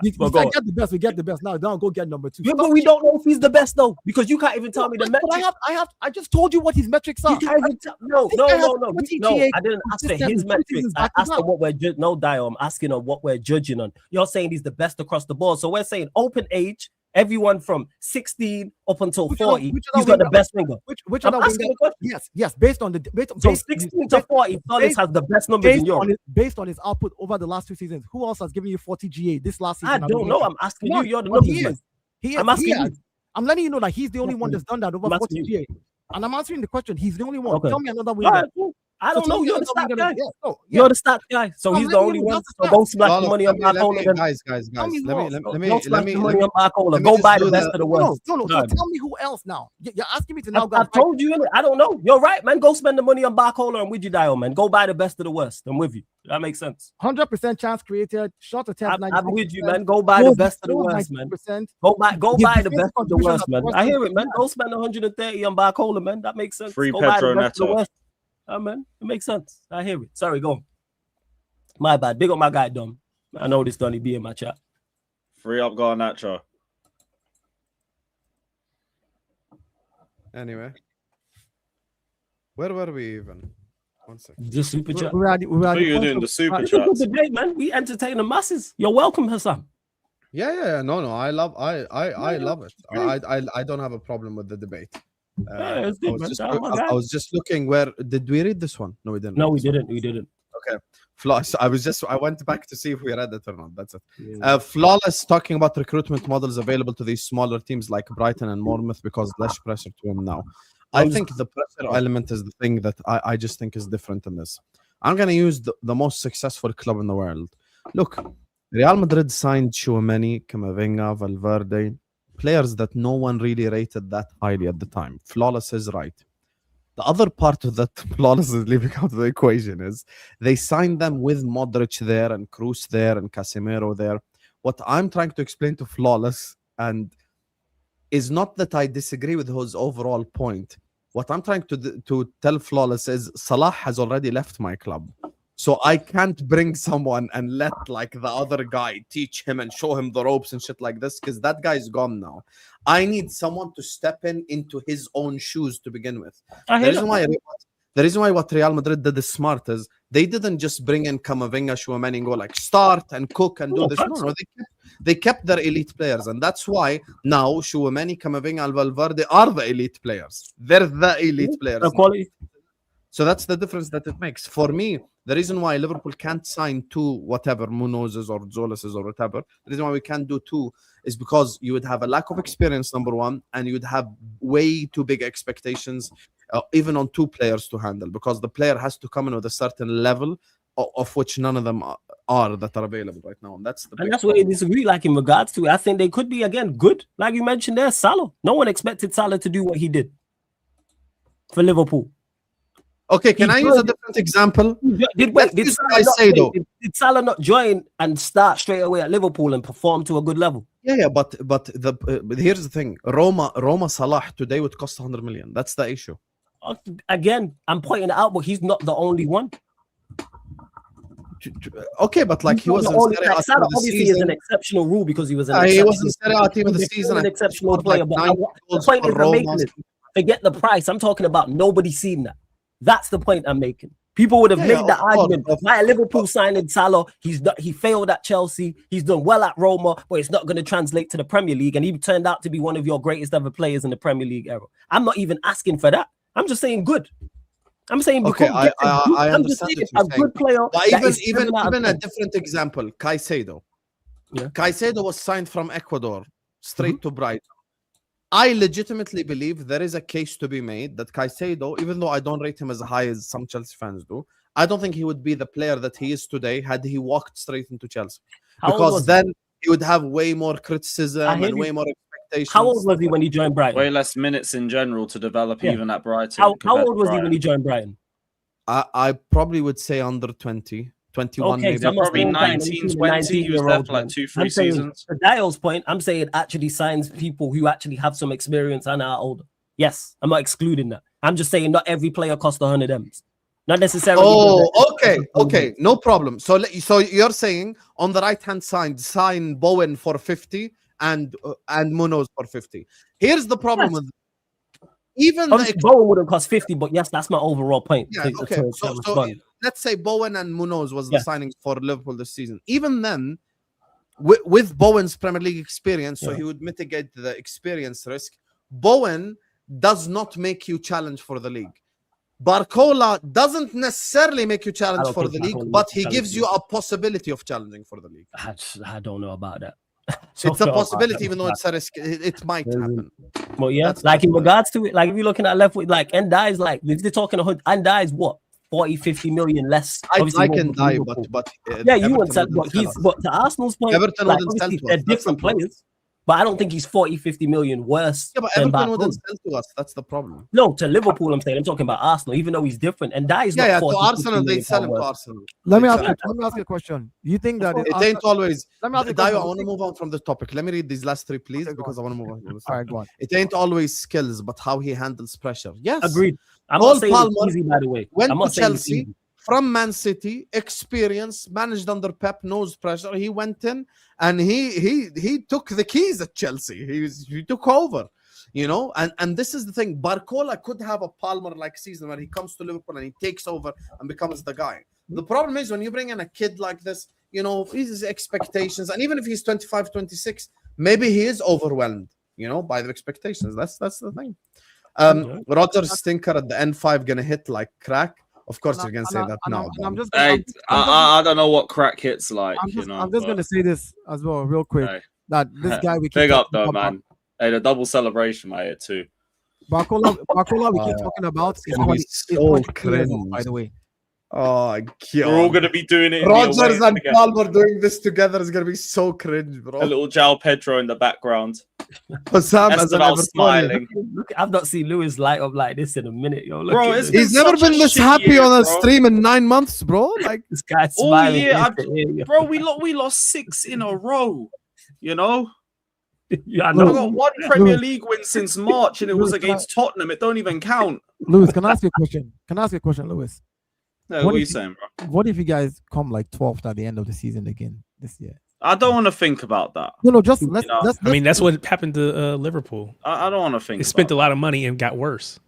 We get the best. We get the best. Now go get number 2. Yeah, but we don't know if he's the best though, because you can't even tell me the metrics. I just told you what his metrics are. You can't even no. I didn't ask for his metrics. I asked on what we're judging. No, Dio, I'm asking on what we're judging on. You're saying he's the best across the board, so we're saying open age. Everyone from 16 up until 40, he's got the best winger. Which other winger? Yes. Based on 16 to 40, Flawless has the best numbers in Europe. Based on his output over the last 2 seasons, who else has given you 40 GA this last season? I don't know. I'm asking you. You're the numbers. I'm asking you. I'm letting you know that he's the only one that's done that over 40 GA. And I'm answering the question. He's the only one. Okay. Tell me another winger. I don't know. You're the stat guy. You're the stat guy. So he's the only one. So don't splash the money on Barcola. Guys. Let me. On Barcola. Go buy the best of the worst. No. So tell me who else now. You're asking me to now. I've told you. I don't know. You're right, man. Go spend the money on Barcola and with you, Dio, man. Go buy the best of the worst. I'm with you. That makes sense. 100% chance created. Shot attempt. I'm with you, man. Go buy the best of the worst, man. Go buy the best of the worst, man. I hear it, man. Go spend 130 on Barcola, man. That makes sense. Free Pedro Neto. Man, it makes sense. I hear it. Sorry, go on. My bad. Big up my guy, Dom. I know this Donny be in my chat. Free up Garnacho. Anyway, where were we even? 1 second. The super chat. What are you doing? The super chat. It's a good debate, man. We entertain the masses. You're welcome, Hassan. Yeah. No. I love it. I don't have a problem with the debate. I was just looking. Where did we read this one? No, we didn't. No, we didn't. Okay. Flawless. I went back to see if we read it or not. That's it. Yeah. Flawless talking about recruitment models available to these smaller teams like Brighton and Bournemouth because less pressure to them now. I think the pressure element is the thing that I just think is different in this. I'm gonna use the most successful club in the world. Look, Real Madrid signed Tchouaméni, Camavinga, Valverde. Players that no one really rated that highly at the time. Flawless is right. The other part of that Flawless is leaving out of the equation is they signed them with Modric there and Kroos there and Casemiro there. What I'm trying to explain to Flawless and is not that I disagree with his overall point. What I'm trying to tell Flawless is Salah has already left my club. So I can't bring someone and let like the other guy teach him and show him the ropes and shit like this because that guy's gone now. I need someone to step into his own shoes to begin with. The reason why what Real Madrid did is smart is they didn't just bring in Camavinga, Tchouaméni and go like start and cook and do this. No, they kept their elite players, and that's why now Tchouaméni, Camavinga, and Valverde are the elite players. They're the elite players. So that's the difference that it makes. For me, the reason why Liverpool can't sign 2 whatever Munozes or Zolases or whatever, the reason why we can't do 2 is because you would have a lack of experience, number one, and you would have way too big expectations, even on 2 players to handle, because the player has to come in with a certain level of which none of them are that are available right now. And that's where I disagree, like in regards to it. I think they could be, again, good. Like you mentioned there, Salah. No one expected Salah to do what he did for Liverpool. Okay, can I use a different example? Did Salah not join and start straight away at Liverpool and perform to a good level? Yeah, but here's the thing: Roma Salah today would cost 100 million. That's the issue. Again, I'm pointing it out, but he's not the only one. Okay, but like he wasn't. Salah obviously is an exceptional rule because he was he wasn't Serie A team of the season. An exceptional player, but the point is I'm making is forget the price. I'm talking about nobody seen that. That's the point I'm making. People would have made that argument. Why Liverpool signing Salah? He failed at Chelsea. He's done well at Roma, but it's not going to translate to the Premier League. And he turned out to be one of your greatest ever players in the Premier League era. I'm not even asking for that. I'm just saying good. I'm saying because I understand a good player. Even a different example, Caicedo. Yeah. Caicedo was signed from Ecuador straight to Brighton. I legitimately believe there is a case to be made that Caicedo, even though I don't rate him as high as some Chelsea fans do, I don't think he would be the player that he is today had he walked straight into Chelsea. Because then he would have way more criticism and way more expectations. How old was he when he joined Brighton? Way less minutes in general to develop even at Brighton. How old was he when he joined Brighton? I probably would say under 20, 21 Okay, maybe. so Probably 19, 20. He was there for like 2-3 seasons. To Dio's point, I'm saying it actually signs people who actually have some experience and are older. Yes, I'm not excluding that. I'm just saying not every player costs 100 M's. Not necessarily. Oh, okay, no problem. So you're saying on the right hand side, sign Bowen for 50 and Munoz for 50. Here's the problem with even Bowen wouldn't cost 50, but yes, that's my overall point. Yeah, okay. So let's say Bowen and Munoz was the signings for Liverpool this season. Even then, with Bowen's Premier League experience, so he would mitigate the experience risk. Bowen does not make you challenge for the league. Barcola doesn't necessarily make you challenge for the league, but he gives you a possibility of challenging for the league. I don't know about that. It's a possibility, even though it's a risk. It might happen. Well, yeah, like in regards to it, like if you're looking at left with like Ndai is like if they're talking Ndai is what 40-50 million less. I can die, but yeah, you wouldn't sell. But to Arsenal's point, Everton like, wouldn't sell to us. They're different players. But I don't think he's 40-50 million worse. Yeah, but Everton wouldn't sell to us. That's the problem. No, to Liverpool, I'm saying. I'm talking about Arsenal, even though he's different. And that is to Arsenal, they sell him to Arsenal. Let me ask you a question. You think that it ain't always? Let me ask you I want to move on from the topic. Let me read these last three, please, because I want to move on. All right, go on. It ain't always skills, but how he handles pressure. Yes, agreed. I'm not saying it's easy, by the way. Went to Chelsea from Man City, experience, managed under Pep, knows pressure. He went in and he took the keys at Chelsea. He took over, you know. And this is the thing. Barcola could have a Palmer-like season where he comes to Liverpool and he takes over and becomes the guy. The problem is when you bring in a kid like this, you know, his expectations, and even if he's 25, 26, maybe he is overwhelmed, you know, by the expectations. That's the thing. Roger Stinker at the N5 gonna hit like crack. Of course, you're gonna say that now. I don't know what crack hits like. I'm just gonna say this as well, real quick. Hey. That this guy we keep big up though, man. Hey, the double celebration right here too. Barcola we keep talking about is so cringe, by the way. Oh, God. We're all gonna be doing it. Rogers and Palmer doing this together is gonna be so cringe, bro. A little João Pedro in the background. Sam as an smiling. Look, I've not seen Lewis light up like this in a minute, yo. Look bro, he's never been this happy on a stream in 9 months, bro. Like this guy's smiling. Bro, we lost 6 in a row. You know. Yeah, I know. We got 1 Premier League win since March, and it was against Tottenham. It don't even count. Lewis, can I ask you a question? Lewis? No, what are you saying, bro? What if you guys come like 12th at the end of the season again this year? I don't want to think about that. No, just let's. I mean, that's what happened to Liverpool. I don't want to think. They spent a lot of money and got worse.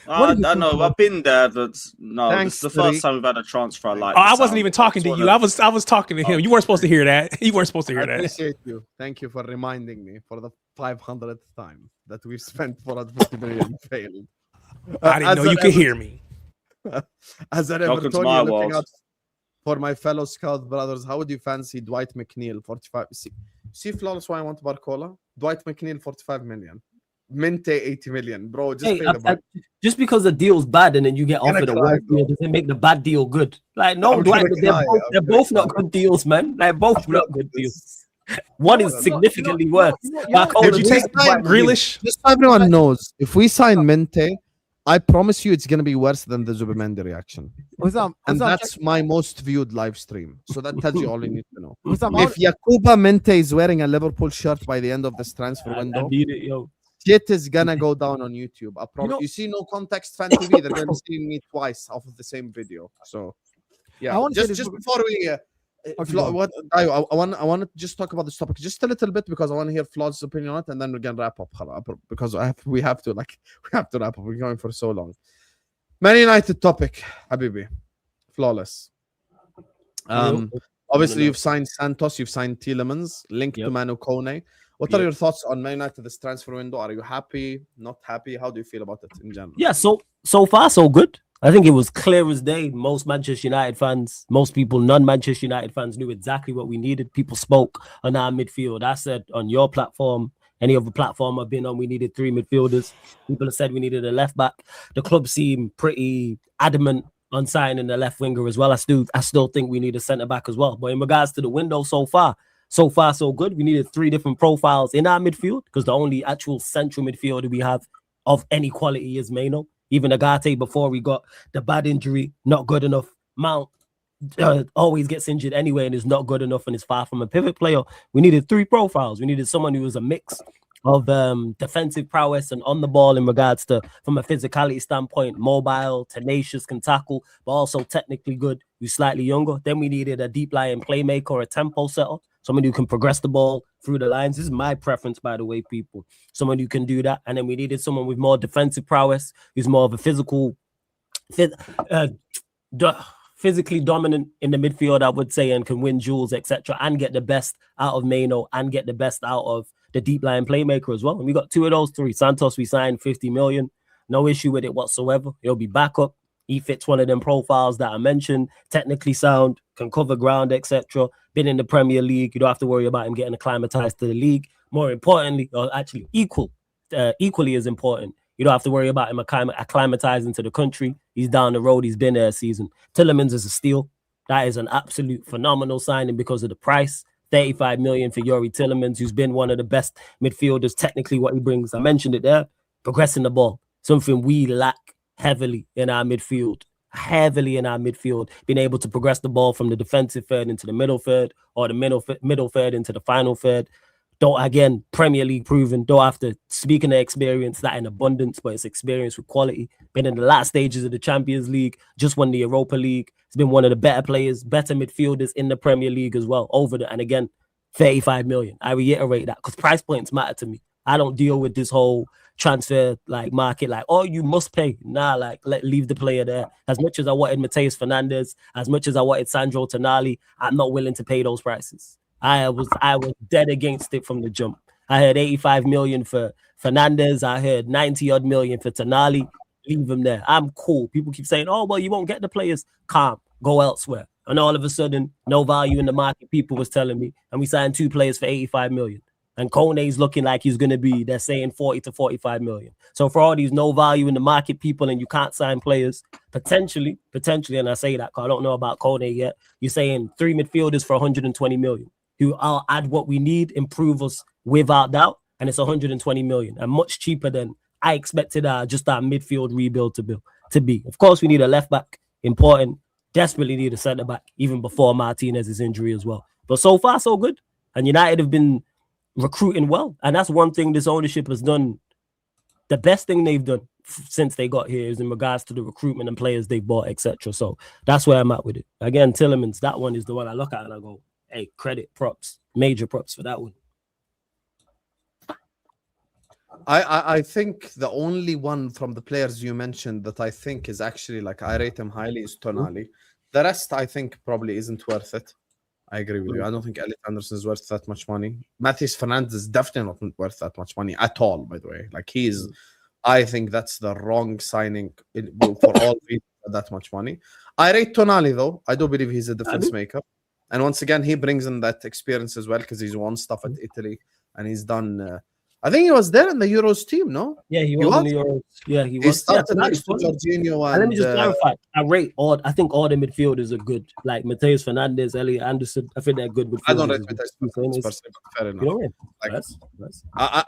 I know. I've been there, but no, this is the first time we've had a transfer like. I wasn't even talking to you. I was talking to him. You weren't supposed to hear that. You weren't supposed to hear that. I appreciate you. Thank you for reminding me for the 500th time that we've spent 450 million failed. I didn't know you could hear me. As an Evertonian looking out for my fellow scout brothers, how would you fancy Dwight McNeil 45? See flawless why I want Barcola. Dwight McNeil 45 million. Mente 80 million, bro. Just because the deal's bad and then you get offered a worse deal doesn't make the bad deal good. Like no, they're both not good deals, man. Like both not good deals. One is significantly worse. Did you take Grealish? Just so everyone knows, if we sign Mente, I promise you it's going to be worse than the Zubimendi reaction. And that's my most viewed live stream. So that tells you all you need to know. If Yakuba Mente is wearing a Liverpool shirt by the end of this transfer window, shit is going to go down on YouTube. I promise. You see No Context Fan TV, they're going to see me twice off of the same video. So, yeah. Just before we... I want to just talk about this topic just a little bit because I want to hear Flaw's opinion on it, and then we're gonna wrap up because we have to wrap up. We're going for so long. Man United topic, Habibi, Flawless. Obviously you've signed Santos, you've signed Tielemans, linked to Manu Kone. What are your thoughts on Man United this transfer window? Are you happy? Not happy? How do you feel about it in general? Yeah, so far so good. I think it was clear as day. Most Manchester United fans, most people, non-Manchester United fans knew exactly what we needed. People spoke on our midfield. I said on your platform, any other platform I've been on, we needed 3 midfielders. People have said we needed a left back. The club seemed pretty adamant on signing a left winger as well. I still think we need a centre back as well. But in regards to the window so far so good. We needed 3 different profiles in our midfield because the only actual central midfielder we have of any quality is Mano. Even Agate before we got the bad injury, not good enough. Mount always gets injured anyway and is not good enough and is far from a pivot player. We needed 3 profiles. We needed someone who was a mix of defensive prowess and on the ball in regards to, from a physicality standpoint, mobile, tenacious, can tackle, but also technically good, who's slightly younger. Then we needed a deep lying playmaker or a tempo setter, someone who can progress the ball through the lines. This is my preference, by the way, people. Someone who can do that. And then we needed someone with more defensive prowess, who's more of a physically dominant in the midfield, I would say, and can win duels, etc., and get the best out of Mano and get the best out of the deep line playmaker as well. And we got 2 of those 3. Santos, we signed 50 million. No issue with it whatsoever. He'll be backup. He fits one of them profiles that I mentioned. Technically sound, can cover ground, etc. Been in the Premier League. You don't have to worry about him getting acclimatized to the league. More importantly, or actually equally as important, you don't have to worry about him acclimatizing to the country. He's down the road. He's been there a season. Tielemans is a steal. That is an absolute phenomenal signing because of the price. 35 million for Youri Tielemans, who's been one of the best midfielders. Technically, what he brings, I mentioned it there, progressing the ball. Something we lack heavily in our midfield. Being able to progress the ball from the defensive third into the middle third, or the middle third into the final third. Don't, again, Premier League proven. Don't have to, speaking of experience, that in abundance, but it's experience with quality. Been in the last stages of the Champions League, just won the Europa League. He's been one of the better players, better midfielders in the Premier League as well. And again, 35 million. I reiterate that because price points matter to me. I don't deal with this whole transfer market you must pay. Nah, leave the player there. As much as I wanted Mateus Fernandes, as much as I wanted Sandro Tonali, I'm not willing to pay those prices. I was dead against it from the jump. I heard 85 million for Fernandes. I heard 90 odd million for Tonali. Leave him there. I'm cool. People keep saying, oh, well, you won't get the players. Calm. Go elsewhere. And all of a sudden, no value in the market, people was telling me. And we signed 2 players for 85 million. And Kone's looking like he's going to be, they're saying 40 to 45 million. So for all these no value in the market people and you can't sign players, potentially, and I say that because I don't know about Kone yet, you're saying 3 midfielders for 120 million, who I'll add what we need, improve us without doubt, and it's 120 million, and much cheaper than I expected just our midfield rebuild to be. Of course, we need a left back, important, desperately need a centre back, even before Martinez's injury as well. But so far, so good. And United have been recruiting well, and that's one thing this ownership has done. The best thing they've done since they got here is in regards to the recruitment and players they've bought, etc. So that's where I'm at with it. Again, Tielemans, that one is the one I look at and I go, hey, credit, props, major props for that one. I think the only one from the players you mentioned that I think is actually I rate him highly is Tonali. The rest I think probably isn't worth it. I agree with you. I don't think Elliot Anderson is worth that much money. Matheus Fernandes is definitely not worth that much money at all, by the way. I think that's the wrong signing for all reasons that much money. I rate Tonali, though. I do believe he's a difference maker. And once again, he brings in that experience as well because he's won stuff at Italy and he's done... I think he was there in the Euros team, no? Yeah, he was in the Euros. Yeah, he was. He started next to Jorginho. And let me just clarify. I think all the midfielders are good. Like Mateus Fernandes, Elliot Anderson. I think they're good midfielders. I don't rate Mateus Fernandes per se, but fair enough. You know,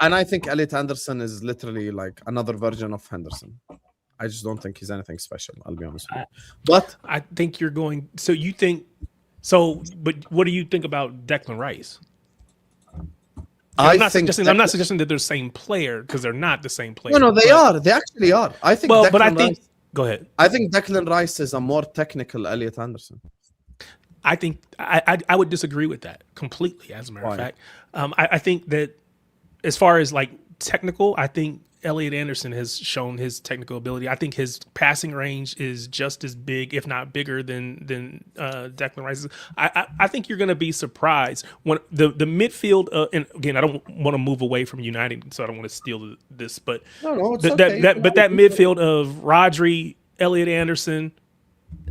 and I think Elliot Anderson is literally another version of Henderson. I just don't think he's anything special, I'll be honest with you. But I think you're going... But what do you think about Declan Rice? I'm not suggesting that they're the same player because they're not the same player. No, they are. They actually are. I think. Well, but I think. Go ahead. I think Declan Rice is a more technical Elliot Anderson. I think I would disagree with that completely. As a matter of fact, I think that as far as technical, I think Elliot Anderson has shown his technical ability. I think his passing range is just as big, if not bigger, than Declan Rice's. I think you're going to be surprised when the midfield. And again, I don't want to move away from United, so I don't want to steal this. But that midfield of Rodri, Elliot Anderson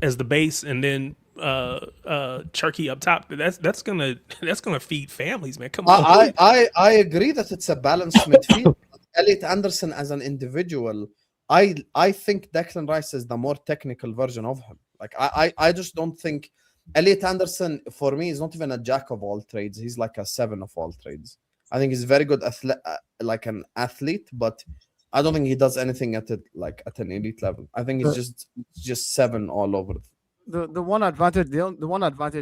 as the base, and then Cherky up top. That's gonna feed families, man. Come on. I agree that it's a balanced midfield. Elliot Anderson as an individual, I think Declan Rice is the more technical version of him. Like I just don't think Elliot Anderson for me is not even a jack of all trades. He's like a 7 of all trades. I think he's very good like an athlete, but I don't think he does anything at an elite level. I think he's just 7 all over. The one advantage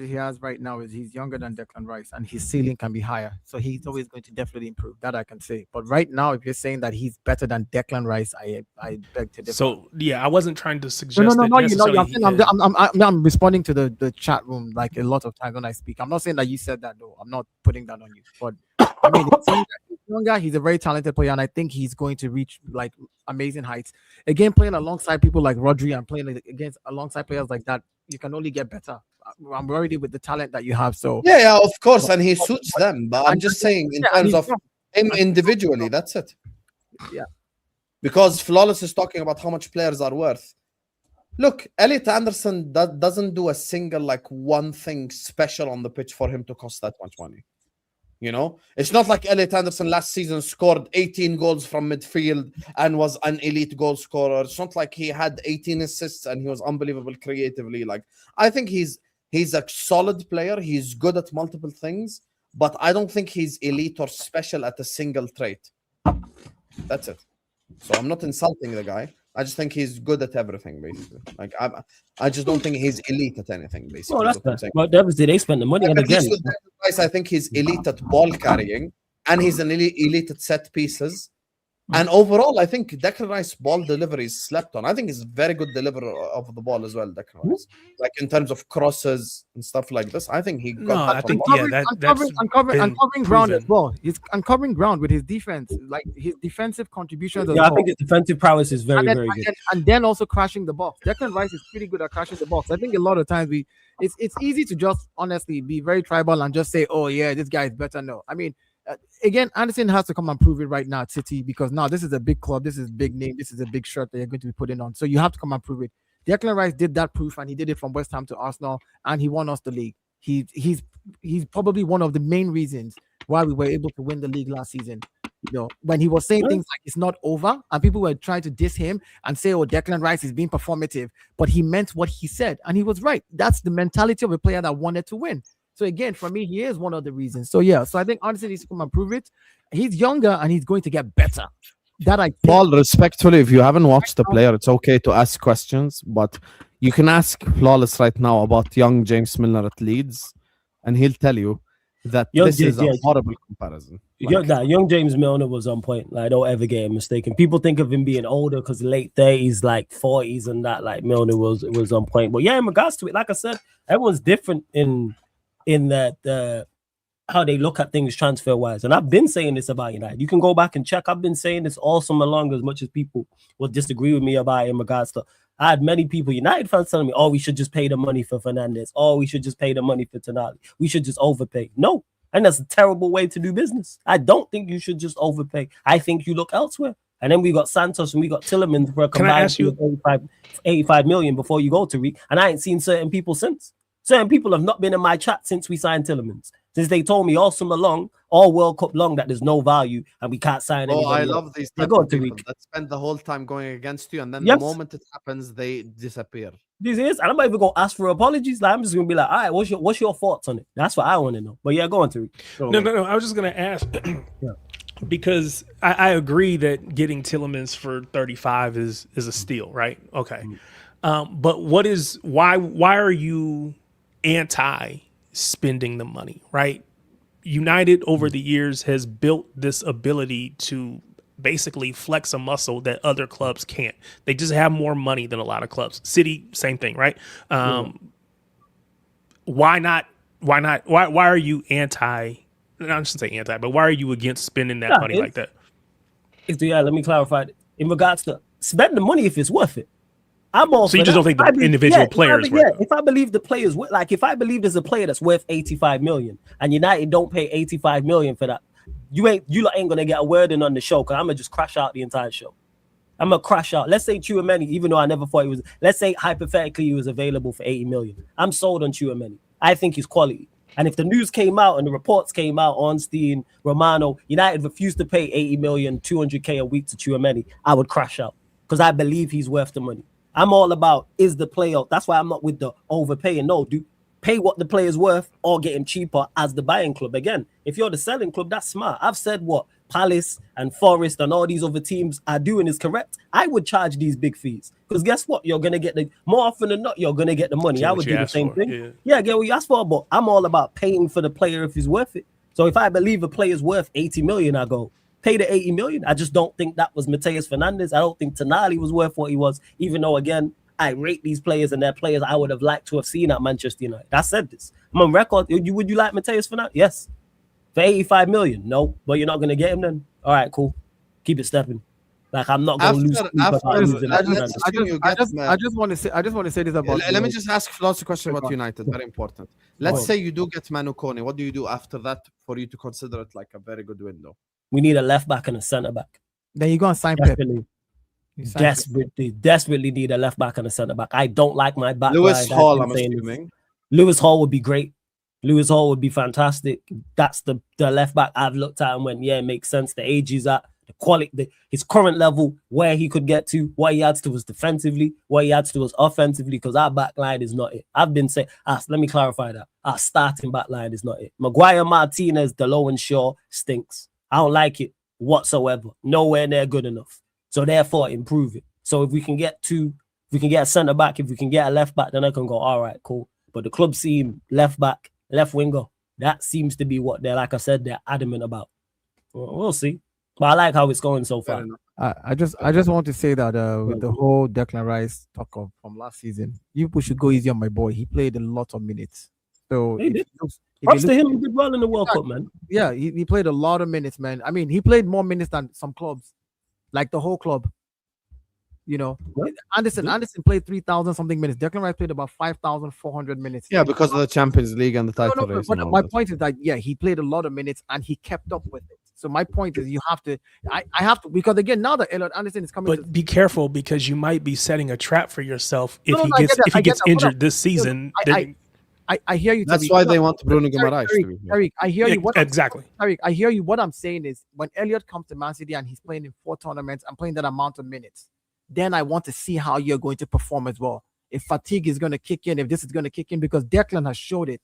he has right now is he's younger than Declan Rice and his ceiling can be higher. So he's always going to definitely improve. That I can say. But right now, if you're saying that he's better than Declan Rice, I beg to differ. So yeah, I wasn't trying to suggest. I'm responding to the chat room like a lot of times when I speak. I'm not saying that you said that though. I'm not putting that on you. But I mean, he's younger. He's a very talented player, and I think he's going to reach like amazing heights. Again, playing alongside people like Rodri and playing alongside players like that, you can only get better. I'm already with the talent that you have. So yeah, of course, and he suits them. But I'm just saying in terms of him individually, that's it. Yeah, because Flawless is talking about how much players are worth. Look, Elliot Anderson doesn't do a single one thing special on the pitch for him to cost that much money. You know, it's not like Elliot Anderson last season scored 18 goals from midfield and was an elite goal scorer. It's not like he had 18 assists and he was unbelievable creatively. Like, I think he's a solid player. He's good at multiple things, but I don't think he's elite or special at a single trait. That's it. So I'm not insulting the guy. I just think he's good at everything, basically. Like I just don't think he's elite at anything, basically. Oh, that's well, obviously they spend the money. And again, I think he's elite at ball carrying, and he's an elite at set pieces. And overall, I think Declan Rice ball delivery is slept on. I think he's a very good deliverer of the ball as well, Declan Rice. Like in terms of crosses and stuff like this, I think he got uncovering ground as well. He's uncovering ground with his defense, like his defensive contributions. Yeah, I think his defensive prowess is very good. And then also crashing the box. Declan Rice is pretty good at crashing the box. I think a lot of times it's easy to just honestly be very tribal and just say, oh yeah, this guy is better. No, I mean. Again, Anderson has to come and prove it right now at City because now this is a big club, this is a big name, this is a big shirt that you're going to be putting on. So you have to come and prove it. Declan Rice did that proof, and he did it from West Ham to Arsenal, and he won us the league. He's probably one of the main reasons why we were able to win the league last season. You know, when he was saying things like it's not over, and people were trying to diss him and say, "Oh, Declan Rice is being performative," but he meant what he said, and he was right. That's the mentality of a player that wanted to win. So again, for me, he is one of the reasons. So yeah, so I think honestly needs to come and prove it. He's younger and he's going to get better. That I think. Paul, respectfully, if you haven't watched the player, it's okay to ask questions, but you can ask Flawless right now about young James Milner at Leeds, and he'll tell you that this is a horrible comparison. Young James Milner was on point. Like, don't ever get him mistaken. People think of him being older because late 30s, like 40s, and that. Like Milner was on point. But yeah, in regards to it, like I said, everyone's different in that how they look at things transfer wise. And I've been saying this about United. You can go back and check. I've been saying this all summer long, as much as people will disagree with me about it in regards to. I had many people, United fans, telling me, "Oh, we should just pay the money for Fernandes. Oh, we should just pay the money for Tonali. We should just overpay." No, and that's a terrible way to do business. I don't think you should just overpay. I think you look elsewhere. And then we got Santos and we got Tielemans for a combined 85 million before you go to Tarik. And I ain't seen certain people since. Certain people have not been in my chat since we signed Tielemans. Since they told me all summer long, all World Cup long, that there's no value and we can't sign anybody. Oh, I love these type of people that spend the whole time going against you, and then the moment it happens, they disappear. This is, and I'm not even gonna ask for apologies. Like, I'm just gonna be like, all right, what's your thoughts on it? That's what I want to know. But yeah, go on, Tarik. No. I was just gonna ask because I agree that getting Tielemans for 35 is a steal, right? Okay, but why are you anti spending the money, right? United over the years has built this ability to basically flex a muscle that other clubs can't. They just have more money than a lot of clubs. City, same thing, right? Why are you anti? I shouldn't say anti, but why are you against spending that money like that? Let me clarify. In regards to spend the money if it's worth it. I'm also. So you just don't think the individual players? If I believe the players, like if I believe there's a player that's worth 85 million, and United don't pay 85 million for that, you ain't gonna get a word in on the show because I'm gonna just crash out the entire show. I'm gonna crash out. Let's say Chouameni, even though I never thought he was. Let's say hypothetically he was available for 80 million. I'm sold on Chouameni. I think he's quality. And if the news came out and the reports came out, Ornstein, Romano, United refused to pay 80 million, 200K a week to Chouameni, I would crash out because I believe he's worth the money. I'm all about is the player. That's why I'm not with the overpaying. No, dude, pay what the player's worth or get him cheaper as the buying club. Again, if you're the selling club, that's smart. I've said what Palace and Forest and all these other teams are doing is correct. I would charge these big fees because guess what? You're gonna get the more often than not. You're gonna get the money. I would do the same thing. Yeah, get what you asked for. But I'm all about paying for the player if he's worth it. So if I believe a player's worth 80 million, I go pay the 80 million. I just don't think that was Mateus Fernandes. I don't think Tonali was worth what he was. Even though again, I rate these players and they're players I would have liked to have seen at Manchester United. I said this. I'm on record. Would you like Mateus Fernandes? Yes. For 85 million, no, but you're not gonna get him then. All right, cool. Keep it stepping. Like I'm not gonna lose. I just want to say this about. Let me just ask Floss a question about United. Very important. Let's say you do get Manu Kone. What do you do after that for you to consider it like a very good window? We need a left back and a centre back. Then you go and sign Pep. Desperately need a left back and a centre back. I don't like my back. Lewis Hall, I'm assuming. Lewis Hall would be great. Lewis Hall would be fantastic. That's the left back I've looked at and went, yeah, it makes sense. The age he's at, the quality, his current level, where he could get to, what he adds to us defensively, what he adds to us offensively, because our back line is not it. I've been saying, let me clarify that. Our starting back line is not it. Maguire, Martinez, Delo and Shaw stinks. I don't like it whatsoever. Nowhere near good enough. So therefore, improve it. So if we can get a centre back, if we can get a left back, then I can go, all right, cool. But the club seem left back, left winger, that seems to be what they're, like I said, they're adamant about. We'll see. But I like how it's going so far. I just want to say that with the whole Declan Rice talk of from last season, people should go easy on my boy. He played a lot of minutes. So he did. Props to him, he did well in the World Cup, man. Yeah, he played a lot of minutes, man. I mean, he played more minutes than some clubs, like the whole club. You know, Anderson played 3,000 something minutes. Declan Rice played about 5,400 minutes. Yeah, because of the Champions League and the title race. But my point is that he played a lot of minutes and he kept up with it. So my point is, you have to. I have to, because again, now that Elliot Anderson is coming. But be careful, because you might be setting a trap for yourself if he gets injured this season. I hear you. That's why they want Bruno Guimaraes. Tarik, I hear you. Exactly. Tarik, I hear you. What I'm saying is, when Elliot comes to Man City and he's playing in 4 tournaments and playing that amount of minutes, then I want to see how you're going to perform as well. If fatigue is going to kick in, if this is going to kick in, because Declan has showed it,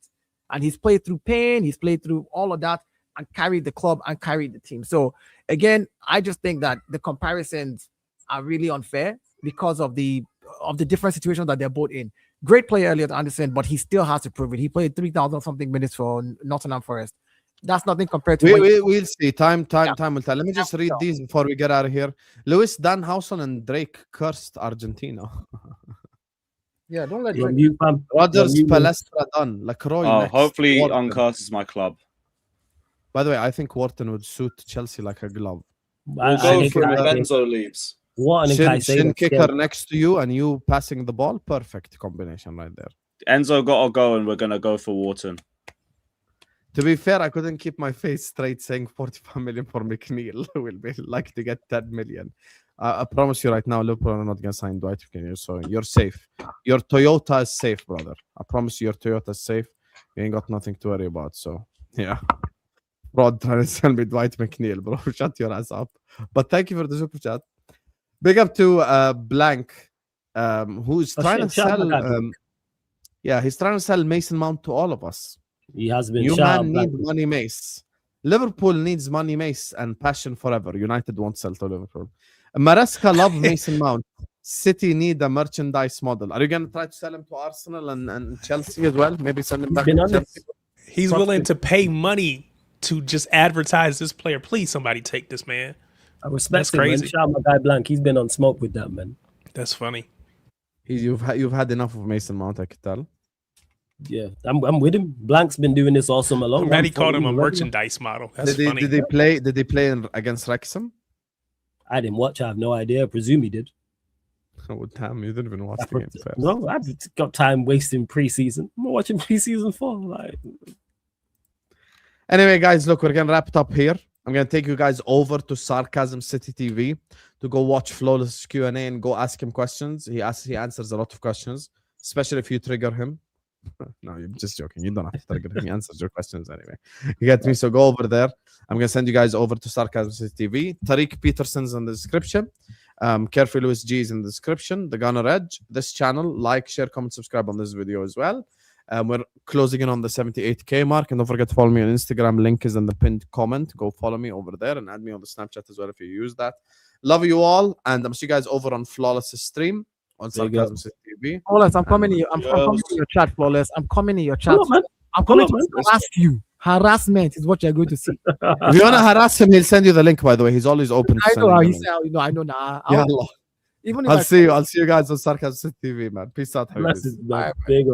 and he's played through pain, he's played through all of that, and carried the club and carried the team. So again, I just think that the comparisons are really unfair because of the different situations that they're both in. Great player, Elliot Anderson, but he still has to prove it. He played 3,000 something minutes for Nottingham Forest. That's nothing compared to. We'll see. Time will tell. Let me just read these before we get out of here. Lewis, Dan Housen, and Drake cursed Argentina. Yeah, don't let Rodgers, Palestra done. Lacroix. Hopefully, uncurses my club. By the way, I think Wharton would suit Chelsea like a glove. We'll go for Enzo leaves. Shin kicker next to you and you passing the ball. Perfect combination right there. Enzo got to go, and we're gonna go for Wharton. To be fair, I couldn't keep my face straight saying 45 million for McNeil. Will be like to get 10 million. I promise you right now, Liverpool are not going to sign Dwight McNeil, so you're safe. Your Toyota is safe, brother. I promise you, your Toyota is safe. You ain't got nothing to worry about, so yeah. Bro, trying to sell me Dwight McNeil, bro. Shut your ass up. But thank you for the super chat. Big up to Blank, who's trying to sell... he's trying to sell Mason Mount to all of us. He has been. You man need money, Mace. Liverpool needs money, Mace, and passion forever. United won't sell to Liverpool. Maresca love Mason Mount. City need a merchandise model. Are you going to try to sell him to Arsenal and Chelsea as well? Maybe send him back to Chelsea? He's willing to pay money to just advertise this player. Please, somebody take this man. I respect him. Crazy. Shout out my guy Blank. He's been on smoke with that, man. That's funny. You've had enough of Mason Mount, I could tell. Yeah, I'm with him. Blank's been doing this all summer long. Maddie called him a merchandise model. That's funny. Did they play against Wrexham? I didn't watch. I have no idea. I presume he did. Oh damn! You didn't even watch the game first. No, I've got time wasting preseason. I'm watching preseason 4. Like. Anyway, guys, look, we're gonna wrap it up here. I'm gonna take you guys over to Sarcasm City TV to go watch Flawless Q&A and go ask him questions. He answers a lot of questions, especially if you trigger him. No, I'm just joking. You don't have to trigger him. He answers your questions anyway. You get me? So go over there. I'm gonna send you guys over to Sarcasm City TV. Tarik Peterson's in the description. Carefree Lewis G is in the description. The Gunner Edge. This channel. Like, share, comment, subscribe on this video as well. We're closing in on the 78K mark, and don't forget to follow me on Instagram. Link is in the pinned comment. Go follow me over there and add me on the Snapchat as well if you use that. Love you all, and I'm see you guys over on Flawless stream on Sarcasm City TV. Flawless, I'm coming in your, I'm coming in your chat, Flawless. I'm coming in your chat. I'm coming to harass you. Harassment is what you're going to see. If you wanna harass him, he'll send you the link. By the way, he's always open. I know how he said. You know, I know now. I'll see you guys on Sarcasm City TV, man. Peace out. Big